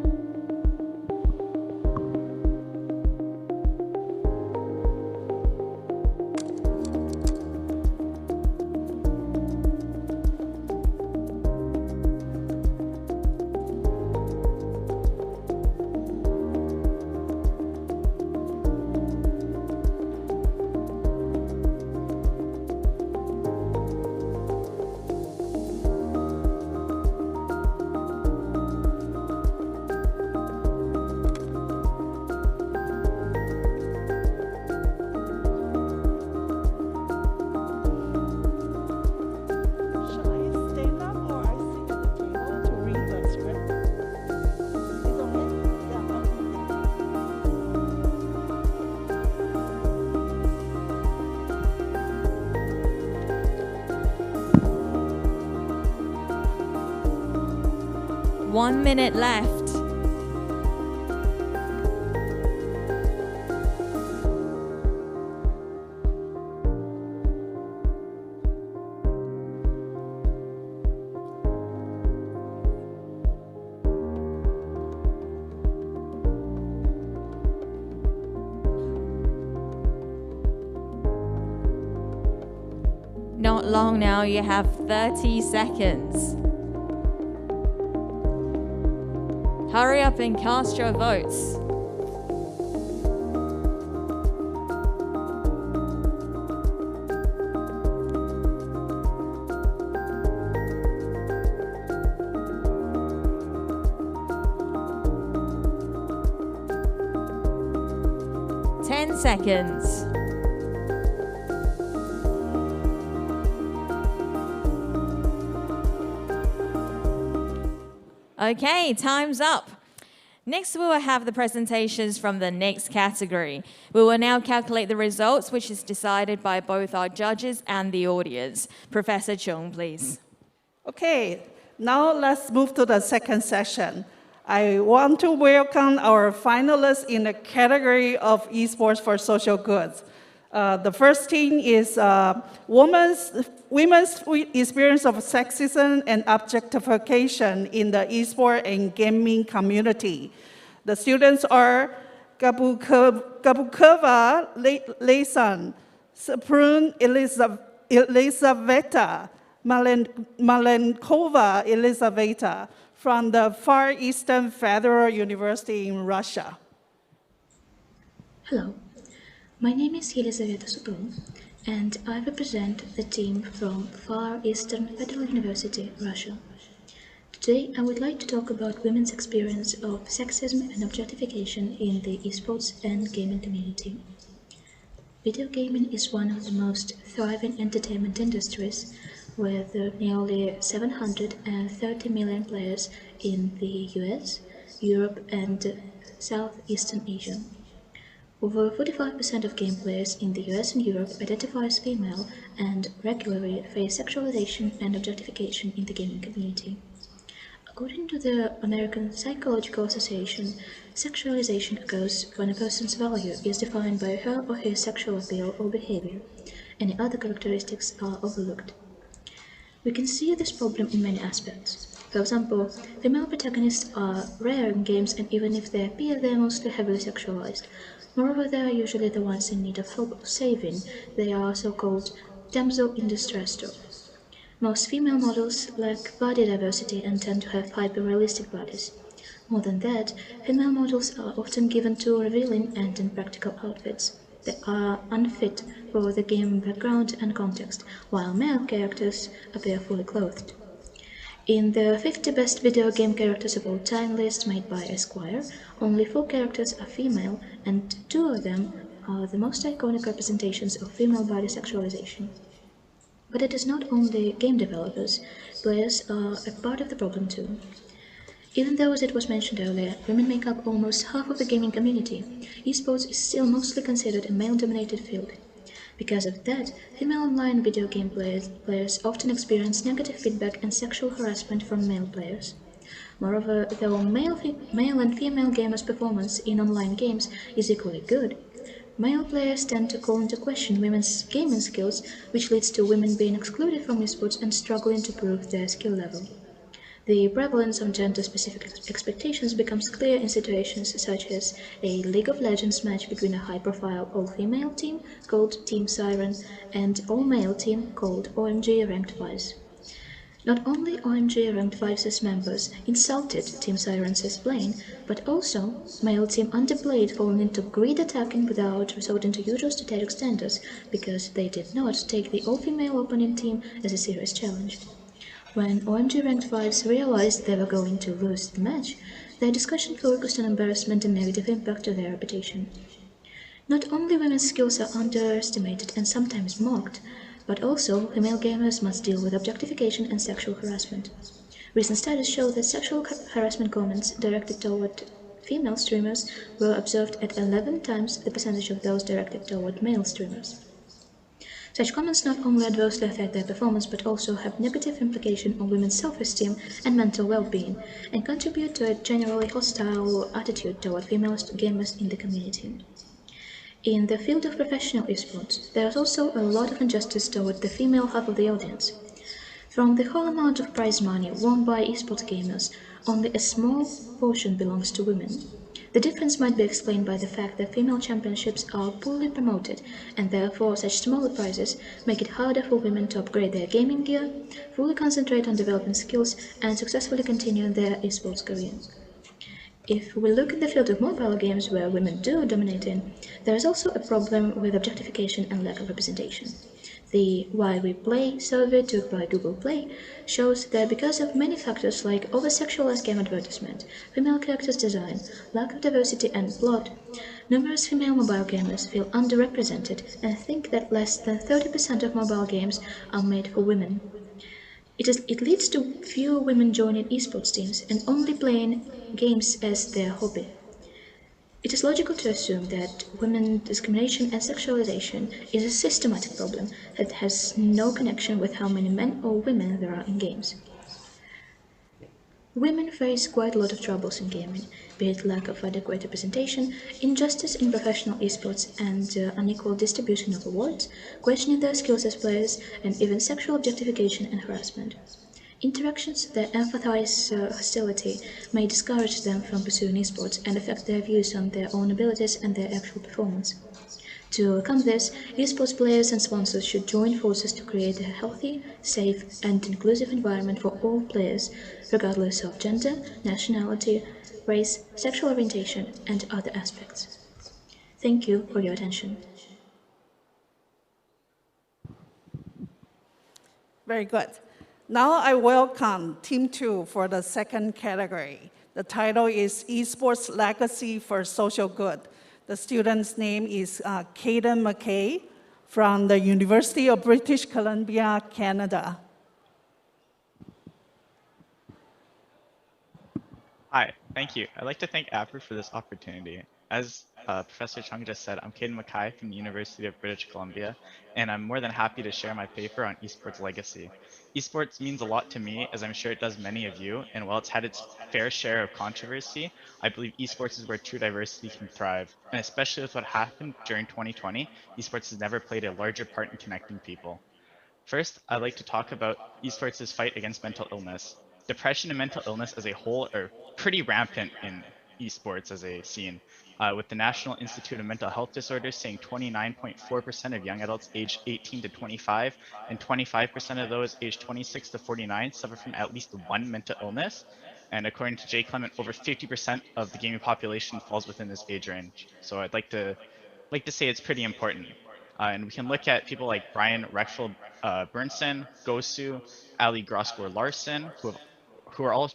[SPEAKER 2] One minute left. Not long now, you have 30 seconds. Hurry up and cast your votes. Seconds. Okay, time's up. Next, we will have the presentations from the next category. We will now calculate the results, which is decided by both our judges and the audience. Professor Chung, please.
[SPEAKER 13] Okay, now let's move to the second session. I want to welcome our finalists in the category of esports for social goods. The first team is women's experience of sexism and objectification in the esports and gaming community. The students are Gabukova Laysan, Saprun Elizaveta, Malenkova Elizaveta, from the Far Eastern Federal University in Russia.
[SPEAKER 18] Hello, my name is Elizaveta Suprun, and I represent the team from Far Eastern Federal University, Russia. Today, I would like to talk about women's experience of sexism and objectification in the esports and gaming community. Video gaming is one of the most thriving entertainment industries, with nearly 730 million players in the US, Europe, and Southeastern Asia. Over 45% of game players in the US and Europe identify as female and regularly face sexualization and objectification in the gaming community. According to the American Psychological Association, sexualization occurs when a person's value is defined by her or his sexual appeal or behavior. Any other characteristics are overlooked. We can see this problem in many aspects. For example, female protagonists are rare in games, and even if they appear, they are mostly heavily sexualized. Moreover, they are usually the ones in need of help or saving. They are so-called damsel in distress stories. Most female models lack body diversity and tend to have hyper-realistic bodies. More than that, female models are often given too revealing and impractical outfits. They are unfit for the game background and context, while male characters appear fully clothed. In the 50 best video game characters of all time list made by Esquire, only 4 characters are female, and 2 of them are the most iconic representations of female body sexualization. But it is not only game developers, players are a part of the problem too. Even though, as it was mentioned earlier, women make up almost half of the gaming community, esports is still mostly considered a male-dominated field. Because of that, female online video game players often experience negative feedback and sexual harassment from male players. Moreover, though male and female gamers' performance in online games is equally good, male players tend to call into question women's gaming skills, which leads to women being excluded from esports and struggling to prove their skill level. The prevalence of gender-specific expectations becomes clear in situations such as a League of Legends match between a high-profile all-female team called Team Siren and all-male team called OMG Ranked Fives. Not only OMG Ranked Fives' members insulted Team Siren's playing, but also male team underplayed, falling into greed attacking without resorting to usual strategic standards because they did not take the all-female opponent team as a serious challenge. When OMG Ranked Fives realized they were going to lose the match, their discussion focused on embarrassment and negative impact to their reputation. Not only women's skills are underestimated and sometimes mocked, but also female gamers must deal with objectification and sexual harassment. Recent studies show that sexual harassment comments directed toward female streamers were observed at 11 times the percentage of those directed toward male streamers. Such comments not only adversely affect their performance, but also have negative implication on women's self-esteem and mental well-being, and contribute to a generally hostile attitude toward female gamers in the community. In the field of professional esports, there is also a lot of injustice toward the female half of the audience. From the whole amount of prize money won by esports gamers, only a small portion belongs to women. The difference might be explained by the fact that female championships are poorly promoted, and therefore such smaller prizes make it harder for women to upgrade their gaming gear, fully concentrate on developing skills, and successfully continue their esports career. If we look at the field of mobile games where women do dominate in, there is also a problem with objectification and lack of representation. The Why We Play survey took by Google Play shows that because of many factors like over-sexualized game advertisement, female characters design, lack of diversity and plot, numerous female mobile gamers feel underrepresented and think that less than 30% of mobile games are made for women. It leads to fewer women joining esports teams and only playing games as their hobby. It is logical to assume that women discrimination and sexualization is a systematic problem that has no connection with how many men or women there are in games. Women face quite a lot of troubles in gaming, be it lack of adequate representation, injustice in professional esports, and unequal distribution of awards, questioning their skills as players, and even sexual objectification and harassment. Interactions that emphasize hostility may discourage them from pursuing esports and affect their views on their own abilities and their actual performance. To overcome this, esports players and sponsors should join forces to create a healthy, safe, and inclusive environment for all players, regardless of gender, nationality, race, sexual orientation, and other aspects. Thank you for your attention.
[SPEAKER 13] Very good. Now I welcome Team 2 for the second category. The title is Esports Legacy for Social Good. The student's name is Caden McKay from the University of British Columbia, Canada.
[SPEAKER 10] Hi, thank you. I'd like to thank APRU for this opportunity. As Professor Chung just said, I'm Caden McKay from the University of British Columbia, and I'm more than happy to share my paper on esports legacy. Esports means a lot to me, as I'm sure it does many of you, and while it's had its fair share of controversy, I believe esports is where true diversity can thrive. And especially with what happened during 2020, esports has never played a larger part in connecting people. First, I'd like to talk about esports' fight against mental illness. Depression and mental illness as a whole are pretty rampant in esports as a scene, with the National Institute of Mental Health Disorders saying 29.4% of young adults aged 18 to 25 and 25% of those aged 26 to 49 suffer from at least one mental illness. And according to Jay Clement, over 50% of the gaming population falls within this age range. So I'd like to say it's pretty important. And we can look at people like Brian Rexfeld Bernson, Gosu, Ali Grosgor Larson, who are all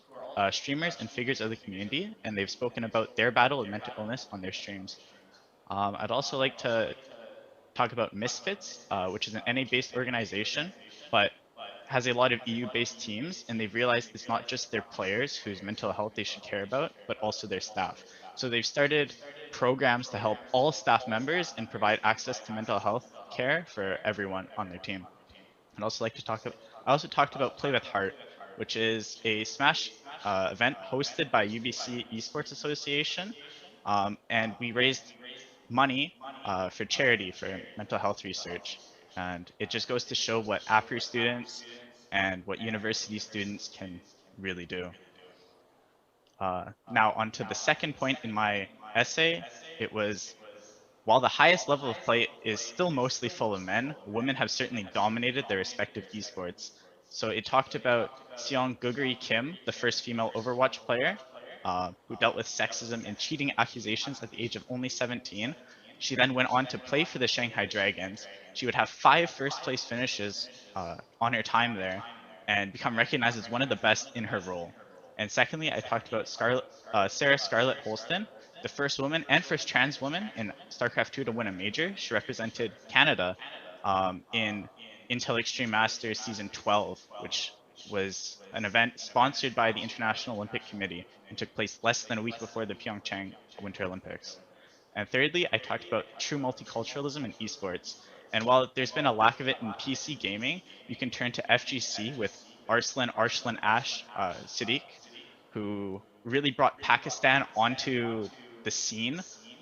[SPEAKER 10] streamers and figures of the community, and they've spoken about their battle with mental illness on their streams. I'd also like to talk about Misfits, which is an NA-based organization, but has a lot of EU-based teams, and they've realized it's not just their players whose mental health they should care about, but also their staff. So they've started programs to help all staff members and provide access to mental health care for everyone on their team. I also talked about Play with Heart, which is a Smash event hosted by UBC Esports Association, and we raised money for charity for mental health research. And it just goes to show what APRU students and what university students can really do. Now onto the second point in my essay, it was, while the highest level of play is still mostly full of men, women have certainly dominated their respective esports. So it talked about Seong Guguri Kim, the first female Overwatch player, who dealt with sexism and cheating accusations at the age of only 17. She then went on to play for the Shanghai Dragons. She would have 5 first-place finishes on her time there and become recognized as one of the best in her role. And secondly, I talked about Sarah Scarlett Holston, the first woman and first trans woman in StarCraft 2 to win a major. She represented Canada in Intel Extreme Masters Season 12, which was an event sponsored by the International Olympic Committee and took place less than a week before the Pyeongchang Winter Olympics. And thirdly, I talked about true multiculturalism in esports. And while there's been a lack of it in PC gaming, you can turn to FGC with Arslan Ash Siddiq, who really brought Pakistan onto the scene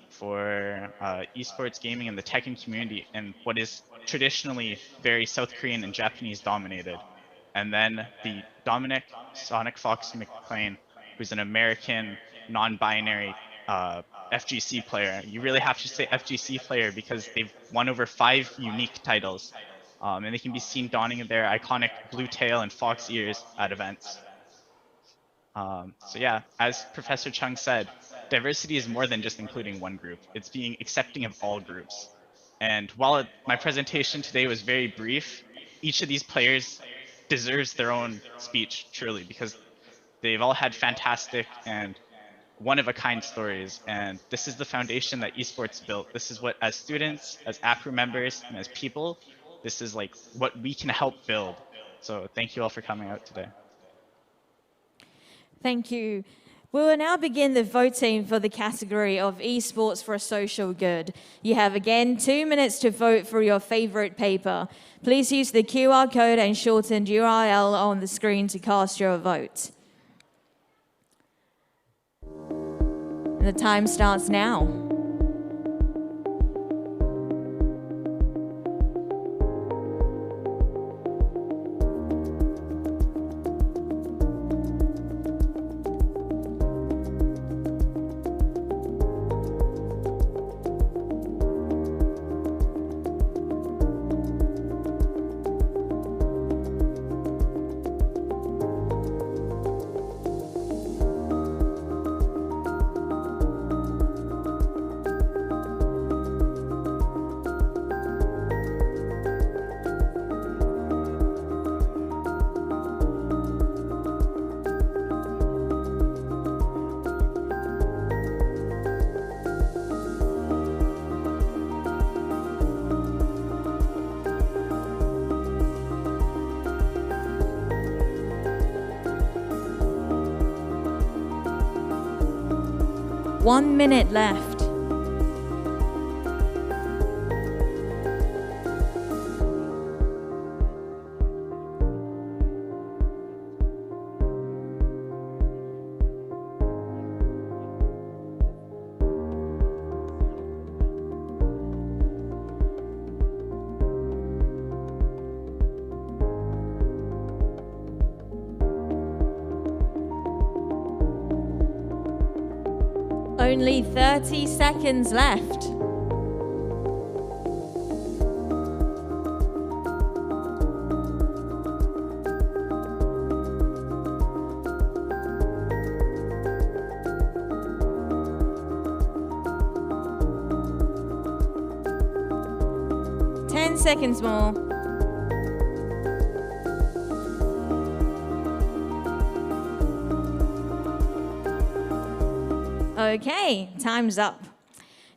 [SPEAKER 10] for esports gaming and the Tekken community in what is traditionally very South Korean and Japanese dominated. And then the Dominic Sonic Fox McClain, who's an American non-binary FGC player. You really have to say FGC player because they've won over 5 unique titles. And they can be seen donning their iconic blue tail and fox ears at events. So yeah, as Professor Chung said, diversity is more than just including one group. It's being accepting of all groups. And while my presentation today was very brief, each of these players deserves their own speech, truly, because they've all had fantastic and one-of-a-kind stories. And this is the foundation that esports built. This is what, as students, as APRU members, and as people, this is like what we can help build. So thank you all for coming out today.
[SPEAKER 2] Thank you. We will now begin the voting for the category of Esports for a Social Good. You have again 2 minutes to vote for your favorite paper. Please use the QR code and shortened URL on the screen to cast your vote. And the time starts now. One minute left. Only 30 seconds left. Ten seconds more. Okay, time's up.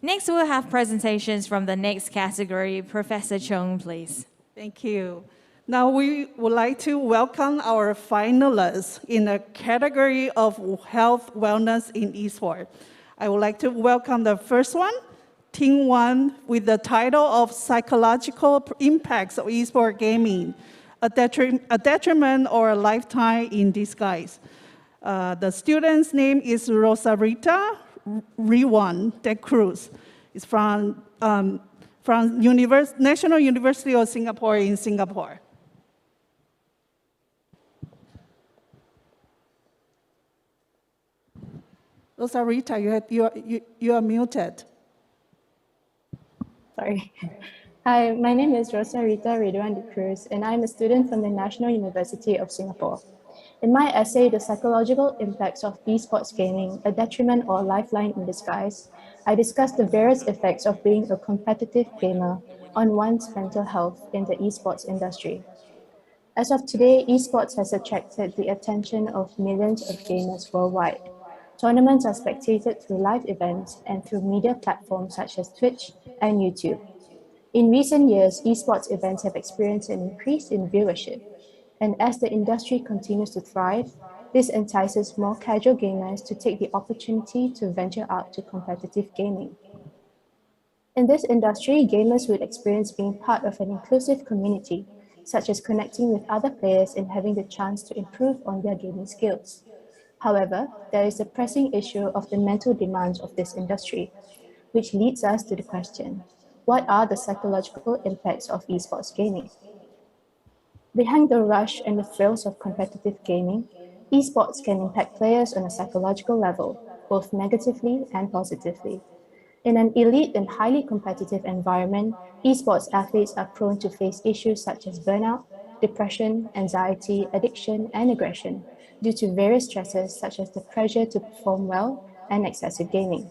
[SPEAKER 2] Next, we'll have presentations from the next category. Professor Chung, please.
[SPEAKER 13] Thank you. Now we would like to welcome our finalists in the category of health wellness in esports. I would like to welcome the first one, Team 1, with the title of Psychological Impacts of Esport Gaming, a detriment or a lifetime in disguise. The student's name is Rosarita Riwan de Cruz. It's from National University of Singapore in Singapore. Rosarita, you are muted.
[SPEAKER 19] Sorry. Hi, my name is Rosarita Riwan de Cruz, and I'm a student from the National University of Singapore. In my essay, The Psychological Impacts of Esports Gaming, a Detriment or a Lifeline in Disguise, I discussed the various effects of being a competitive gamer on one's mental health in the esports industry. As of today, esports has attracted the attention of millions of gamers worldwide. Tournaments are spectated through live events and through media platforms such as Twitch and YouTube. In recent years, esports events have experienced an increase in viewership. And as the industry continues to thrive, this entices more casual gamers to take the opportunity to venture out to competitive gaming. In this industry, gamers would experience being part of an inclusive community, such as connecting with other players and having the chance to improve on their gaming skills. However, there is a pressing issue of the mental demands of this industry, which leads us to the question, what are the psychological impacts of esports gaming? Behind the rush and the thrills of competitive gaming, esports can impact players on a psychological level, both negatively and positively. In an elite and highly competitive environment, esports athletes are prone to face issues such as burnout, depression, anxiety, addiction, and aggression due to various stresses such as the pressure to perform well and excessive gaming.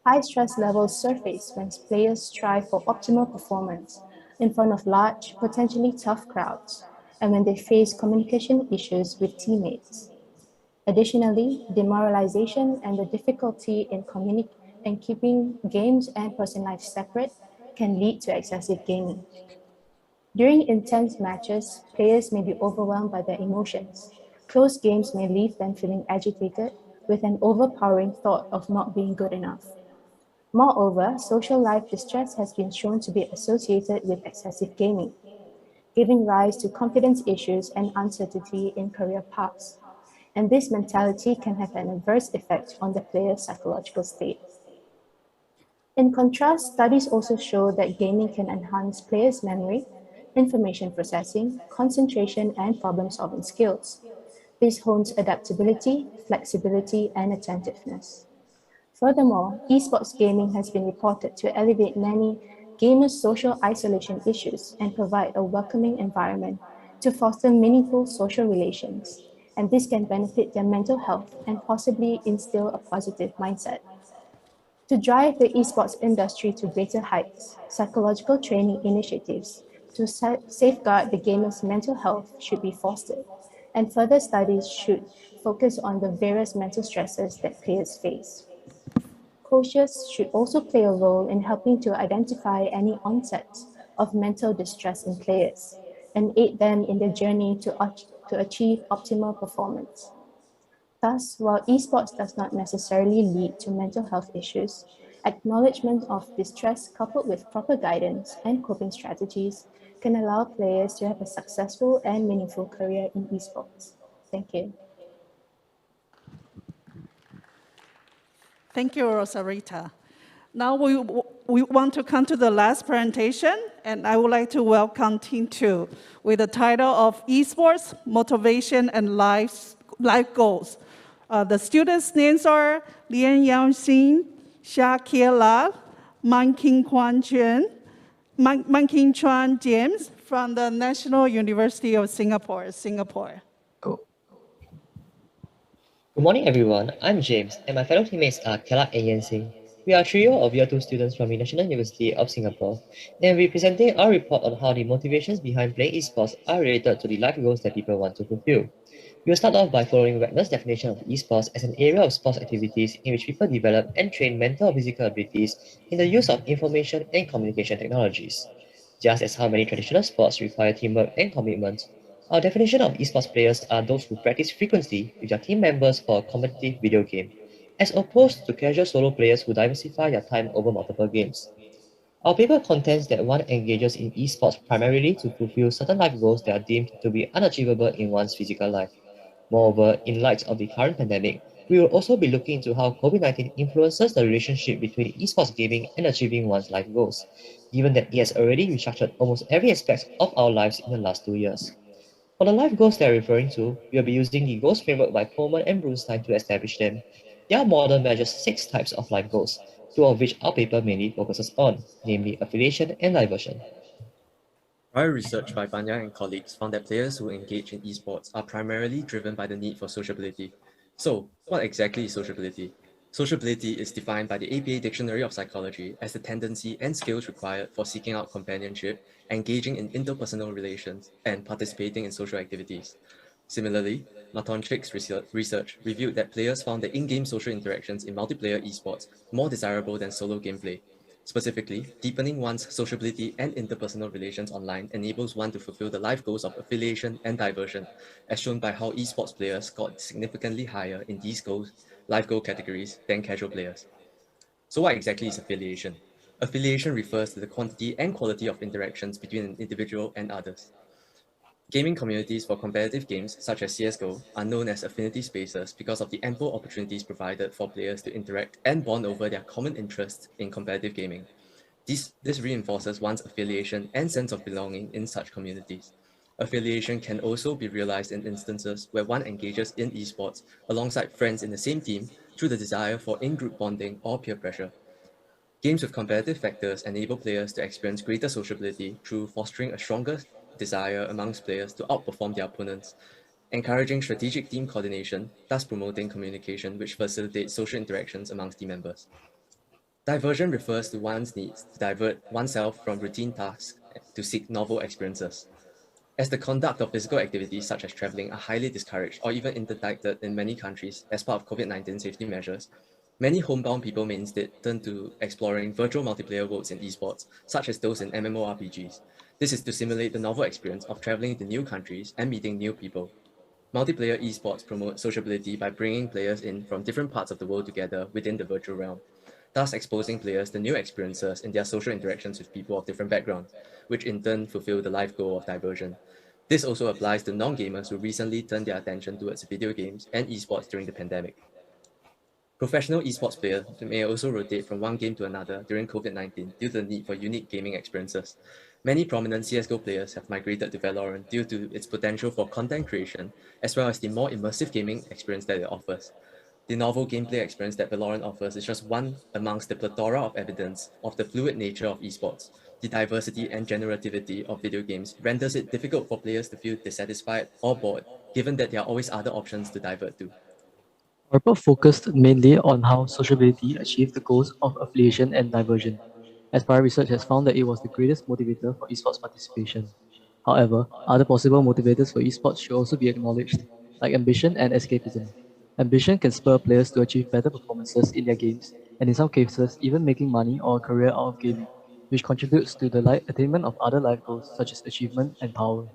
[SPEAKER 19] High stress levels surface when players strive for optimal performance in front of large, potentially tough crowds, and when they face communication issues with teammates. Additionally, demoralization and the difficulty in keeping games and personal life separate can lead to excessive gaming. During intense matches, players may be overwhelmed by their emotions. Close games may leave them feeling agitated with an overpowering thought of not being good enough. Moreover, social life distress has been shown to be associated with excessive gaming, giving rise to confidence issues and uncertainty in career paths. And this mentality can have an adverse effect on the player's psychological state. In contrast, studies also show that gaming can enhance players' memory, information processing, concentration, and problem-solving skills. This hones adaptability, flexibility, and attentiveness. Furthermore, esports gaming has been reported to alleviate many gamers' social isolation issues and provide a welcoming environment to foster meaningful social relations, and this can benefit their mental health and possibly instill a positive mindset. To drive the esports industry to greater heights, psychological training initiatives to safeguard the gamer's mental health should be fostered, and further studies should focus on the various mental stresses that players face. Coaches should also play a role in helping to identify any onsets of mental distress in players and aid them in their journey to achieve optimal performance. Thus, while esports does not necessarily lead to mental health issues, acknowledgement of distress coupled with proper guidance and coping strategies can allow players to have a successful and meaningful career in esports. Thank you.
[SPEAKER 13] Thank you, Rosarita. Now we want to come to the last presentation, and I would like to welcome Team 2 with the title of Esports, Motivation and Life Goals. The students' names are Lian Yangxin, Xia Kiela, Man King Chuan James from the National University of Singapore.
[SPEAKER 20] Good morning, everyone. I'm James, and my fellow teammates are Kela and Yan Sing. We are a trio of Year 2 students from the National University of Singapore, and we're presenting our report on how the motivations behind playing esports are related to the life goals that people want to fulfill. We'll start off by following Wagner's definition of esports as an area of sports activities in which people develop and train mental or physical abilities in the use of information and communication technologies. Just as how many traditional sports require teamwork and commitment, our definition of esports players are those who practice frequently with their team members for a competitive video game, as opposed to casual solo players who diversify their time over multiple games. Our paper contends that one engages in esports primarily to fulfill certain life goals that are deemed to be unachievable in one's physical life. Moreover, in light of the current pandemic, we will also be looking into how COVID-19 influences the relationship between esports gaming and achieving one's life goals, given that it has already restructured almost every aspect of our lives in the last 2 years. For the life goals they're referring to, we'll be using the goals framework by Coleman and Brunstein to establish them. Their model measures 6 types of life goals, 2 of which our paper mainly focuses on, namely affiliation and diversion.
[SPEAKER 21] Prior research by Banya and colleagues found that players who engage in esports are primarily driven by the need for sociability. So, what exactly is sociability? Sociability is defined by the APA Dictionary of Psychology as the tendency and skills required for seeking out companionship, engaging in interpersonal relations, and participating in social activities. Similarly, Matonchik's research revealed that players found the in-game social interactions in multiplayer esports more desirable than solo gameplay. Specifically, deepening one's sociability and interpersonal relations online enables one to fulfill the life goals of affiliation and diversion, as shown by how esports players scored significantly higher in these life goal categories than casual players. So what exactly is affiliation? Affiliation refers to the quantity and quality of interactions between an individual and others. Gaming communities for competitive games such as CSGO are known as affinity spaces because of the ample opportunities provided for players to interact and bond over their common interests in competitive gaming. This reinforces one's affiliation and sense of belonging in such communities. Affiliation can also be realized in instances where one engages in esports alongside friends in the same team through the desire for in-group bonding or peer pressure. Games with competitive factors enable players to experience greater sociability through fostering a stronger desire amongst players to outperform their opponents, encouraging strategic team coordination, thus promoting communication which facilitates social interactions amongst team members. Diversion refers to one's needs to divert oneself from routine tasks to seek novel experiences. As the conduct of physical activities such as traveling are highly discouraged or even interdicted in many countries as part of COVID-19 safety measures, many homebound people may instead turn to exploring virtual multiplayer worlds in esports, such as those in MMORPGs. This is to simulate the novel experience of traveling to new countries and meeting new people. Multiplayer esports promote sociability by bringing players in from different parts of the world together within the virtual realm, thus exposing players to new experiences in their social interactions with people of different backgrounds, which in turn fulfill the life goal of diversion. This also applies to non-gamers who recently turned their attention towards video games and esports during the pandemic. Professional esports players may also rotate from one game to another during COVID-19 due to the need for unique gaming experiences. Many prominent CSGO players have migrated to Valorant due to its potential for content creation, as well as the more immersive gaming experience that it offers. The novel gameplay experience that Valorant offers is just one amongst the plethora of evidence of the fluid nature of esports. The diversity and generativity of video games renders it difficult for players to feel dissatisfied or bored, given that there are always other options to divert to.
[SPEAKER 1] Our report focused mainly on how sociability achieved the goals of affiliation and diversion, as prior research has found that it was the greatest motivator for esports participation. However, other possible motivators for esports should also be acknowledged, like ambition and escapism. Ambition can spur players to achieve better performances in their games, and in some cases, even making money or a career out of gaming, which contributes to the attainment of other life goals such as achievement and power.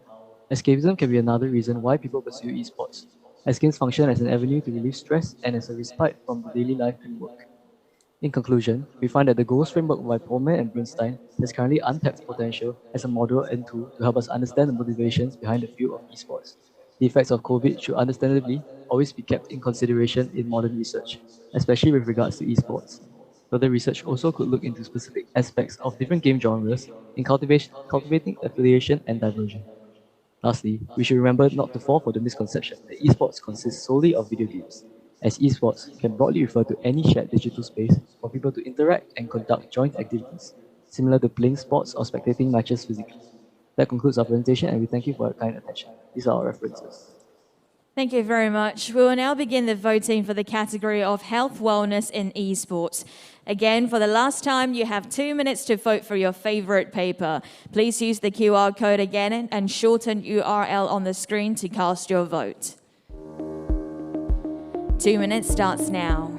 [SPEAKER 1] Escapism can be another reason why people pursue esports, as games function as an avenue to relieve stress and as a respite from the daily life and work. In conclusion, we find that the goals framework by Pullman and Bernstein has currently untapped potential as a model and tool to help us understand the motivations behind the field of esports. The effects of COVID should understandably always be kept in consideration in modern research, especially with regards to esports. Further research also could look into specific aspects of different game genres in cultivating affiliation and diversion. Lastly, we should remember not to fall for the misconception that esports consists solely of video games, as esports can broadly refer to any shared digital space for people to interact and conduct joint activities, similar to playing sports or spectating matches physically. That concludes our presentation, and we thank you for your kind attention. These are our references.
[SPEAKER 2] Thank you very much. We will now begin the voting for the category of health wellness in esports. Again, for the last time, you have 2 minutes to vote for your favorite paper. Please use the QR code again and shorten URL on the screen to cast your vote. 2 minutes starts now.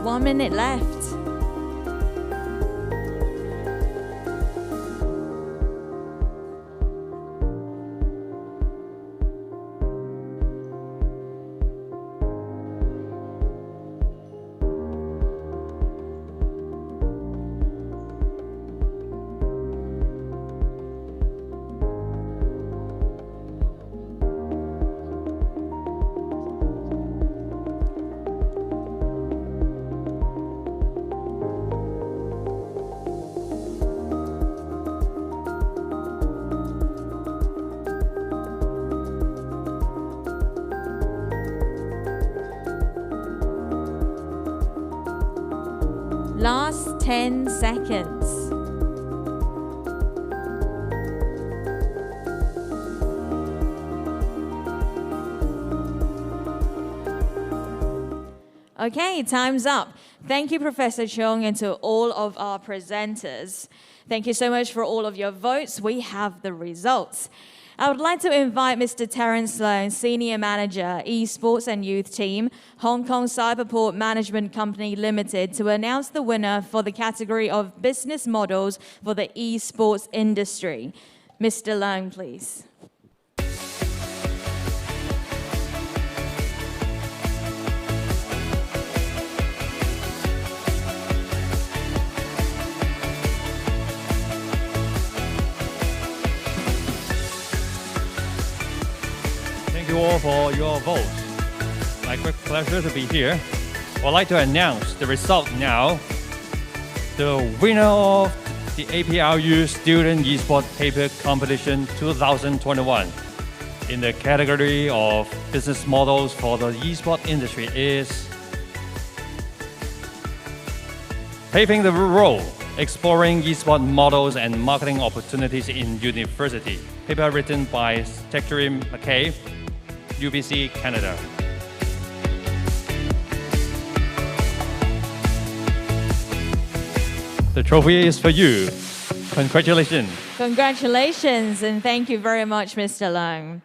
[SPEAKER 2] One minute left. Last 10 seconds. Okay, time's up. Thank you, Professor Cheong, and to all of our presenters. Thank you so much for all of your votes. We have the results. I would like to invite Mr. Terence Sloan, Senior Manager, Esports and Youth Team, Hong Kong Cyberport Management Company Limited, to announce the winner for the category of Business Models for the Esports Industry. Mr. Loan, please.
[SPEAKER 3] Thank you all for your votes. My great pleasure to be here. I'd like to announce the result now. The winner of the APRU Student Esports Paper Competition 2021 in the category of business models for the esports industry is Paving the Road, Exploring Esports Models and Marketing Opportunities in University. Paper written by Secretary McKay, UBC, Canada. The trophy is for you. Congratulations.
[SPEAKER 2] Congratulations, and thank you very much, Mr. Leung.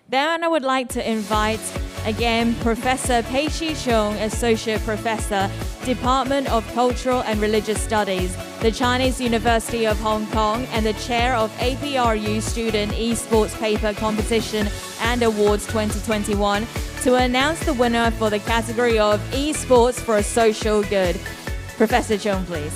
[SPEAKER 2] Then I would like to invite again Professor Pei Chi Chung, Associate Professor, Department of Cultural and Religious Studies, the Chinese University of Hong Kong, and the Chair of APRU Student Esports Paper Competition and Awards 2021, to announce the winner for the category of Esports for a Social Good. Professor Chung, please.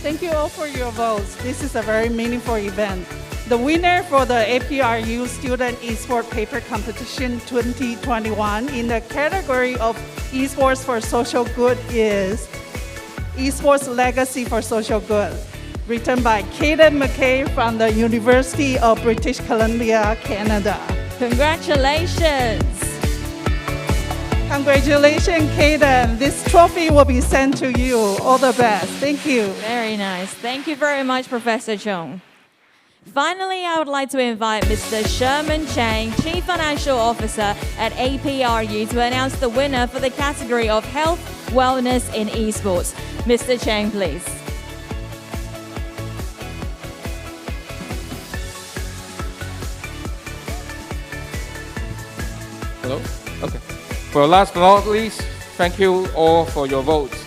[SPEAKER 13] Thank you all for your votes. This is a very meaningful event. The winner for the APRU Student Esports Paper Competition 2021 in the category of Esports for Social Good is Esports Legacy for Social Good, written by Caden McKay from the University of British Columbia, Canada.
[SPEAKER 2] Congratulations!
[SPEAKER 13] Congratulations, Caden. This trophy will be sent to you. All the best. Thank you.
[SPEAKER 2] Very nice. Thank you very much, Professor Chung. Finally, I would like to invite Mr. Sherman Chang, Chief Financial Officer at APRU, to announce the winner for the category of Health, Wellness in Esports. Mr. Chang, please.
[SPEAKER 22] Hello? Okay. Well, last but not least, thank you all for your votes.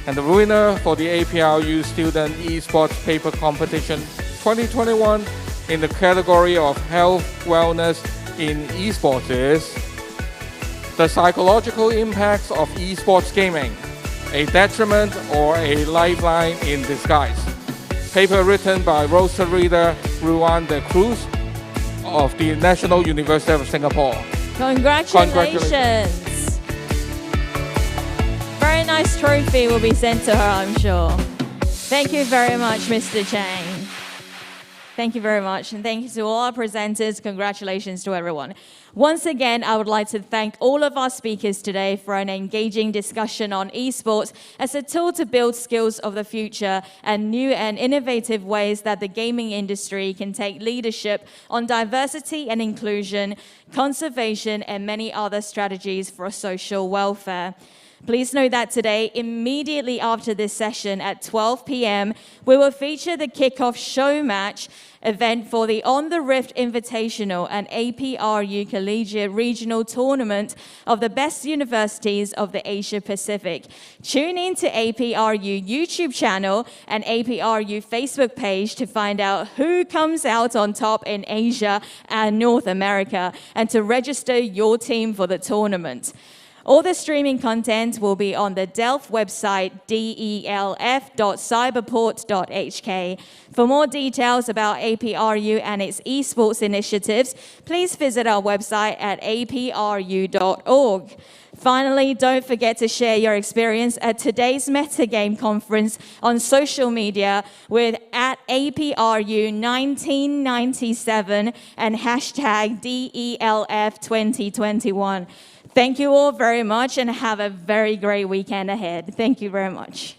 [SPEAKER 22] And the winner for the APRU Student Esports Paper Competition 2021 in the category of Health, Wellness in Esports is The Psychological Impacts of Esports Gaming, a Detriment or a Lifeline in Disguise. Paper written by Rosarita Ruan de Cruz of the National University of Singapore.
[SPEAKER 2] Congratulations. Very nice trophy will be sent to her, I'm sure. Thank you very much, Mr. Chang. Thank you very much, and thank you to all our presenters. Congratulations to everyone. Once again, I would like to thank all of our speakers today for an engaging discussion on esports as a tool to build skills of the future and new and innovative ways that the gaming industry can take leadership on diversity and inclusion, conservation, and many other strategies for social welfare. Please note that today, immediately after this session at 12 p.m., we will feature the kickoff show match event for the On the Rift Invitational and APRU Collegiate Regional Tournament of the best universities of the Asia Pacific. Tune in to APRU YouTube channel and APRU Facebook page to find out who comes out on top in Asia and North America, and to register your team for the tournament. All the streaming content will be on the Delft website, delf.cyberport.hk. For more details about APRU and its esports initiatives, please visit our website at apru.org. Finally, don't forget to share your experience at today's MetaGame Conference on social media with @APRU1997 and hashtag DELF2021. Thank you all very much and have a very great weekend ahead. Thank you very much.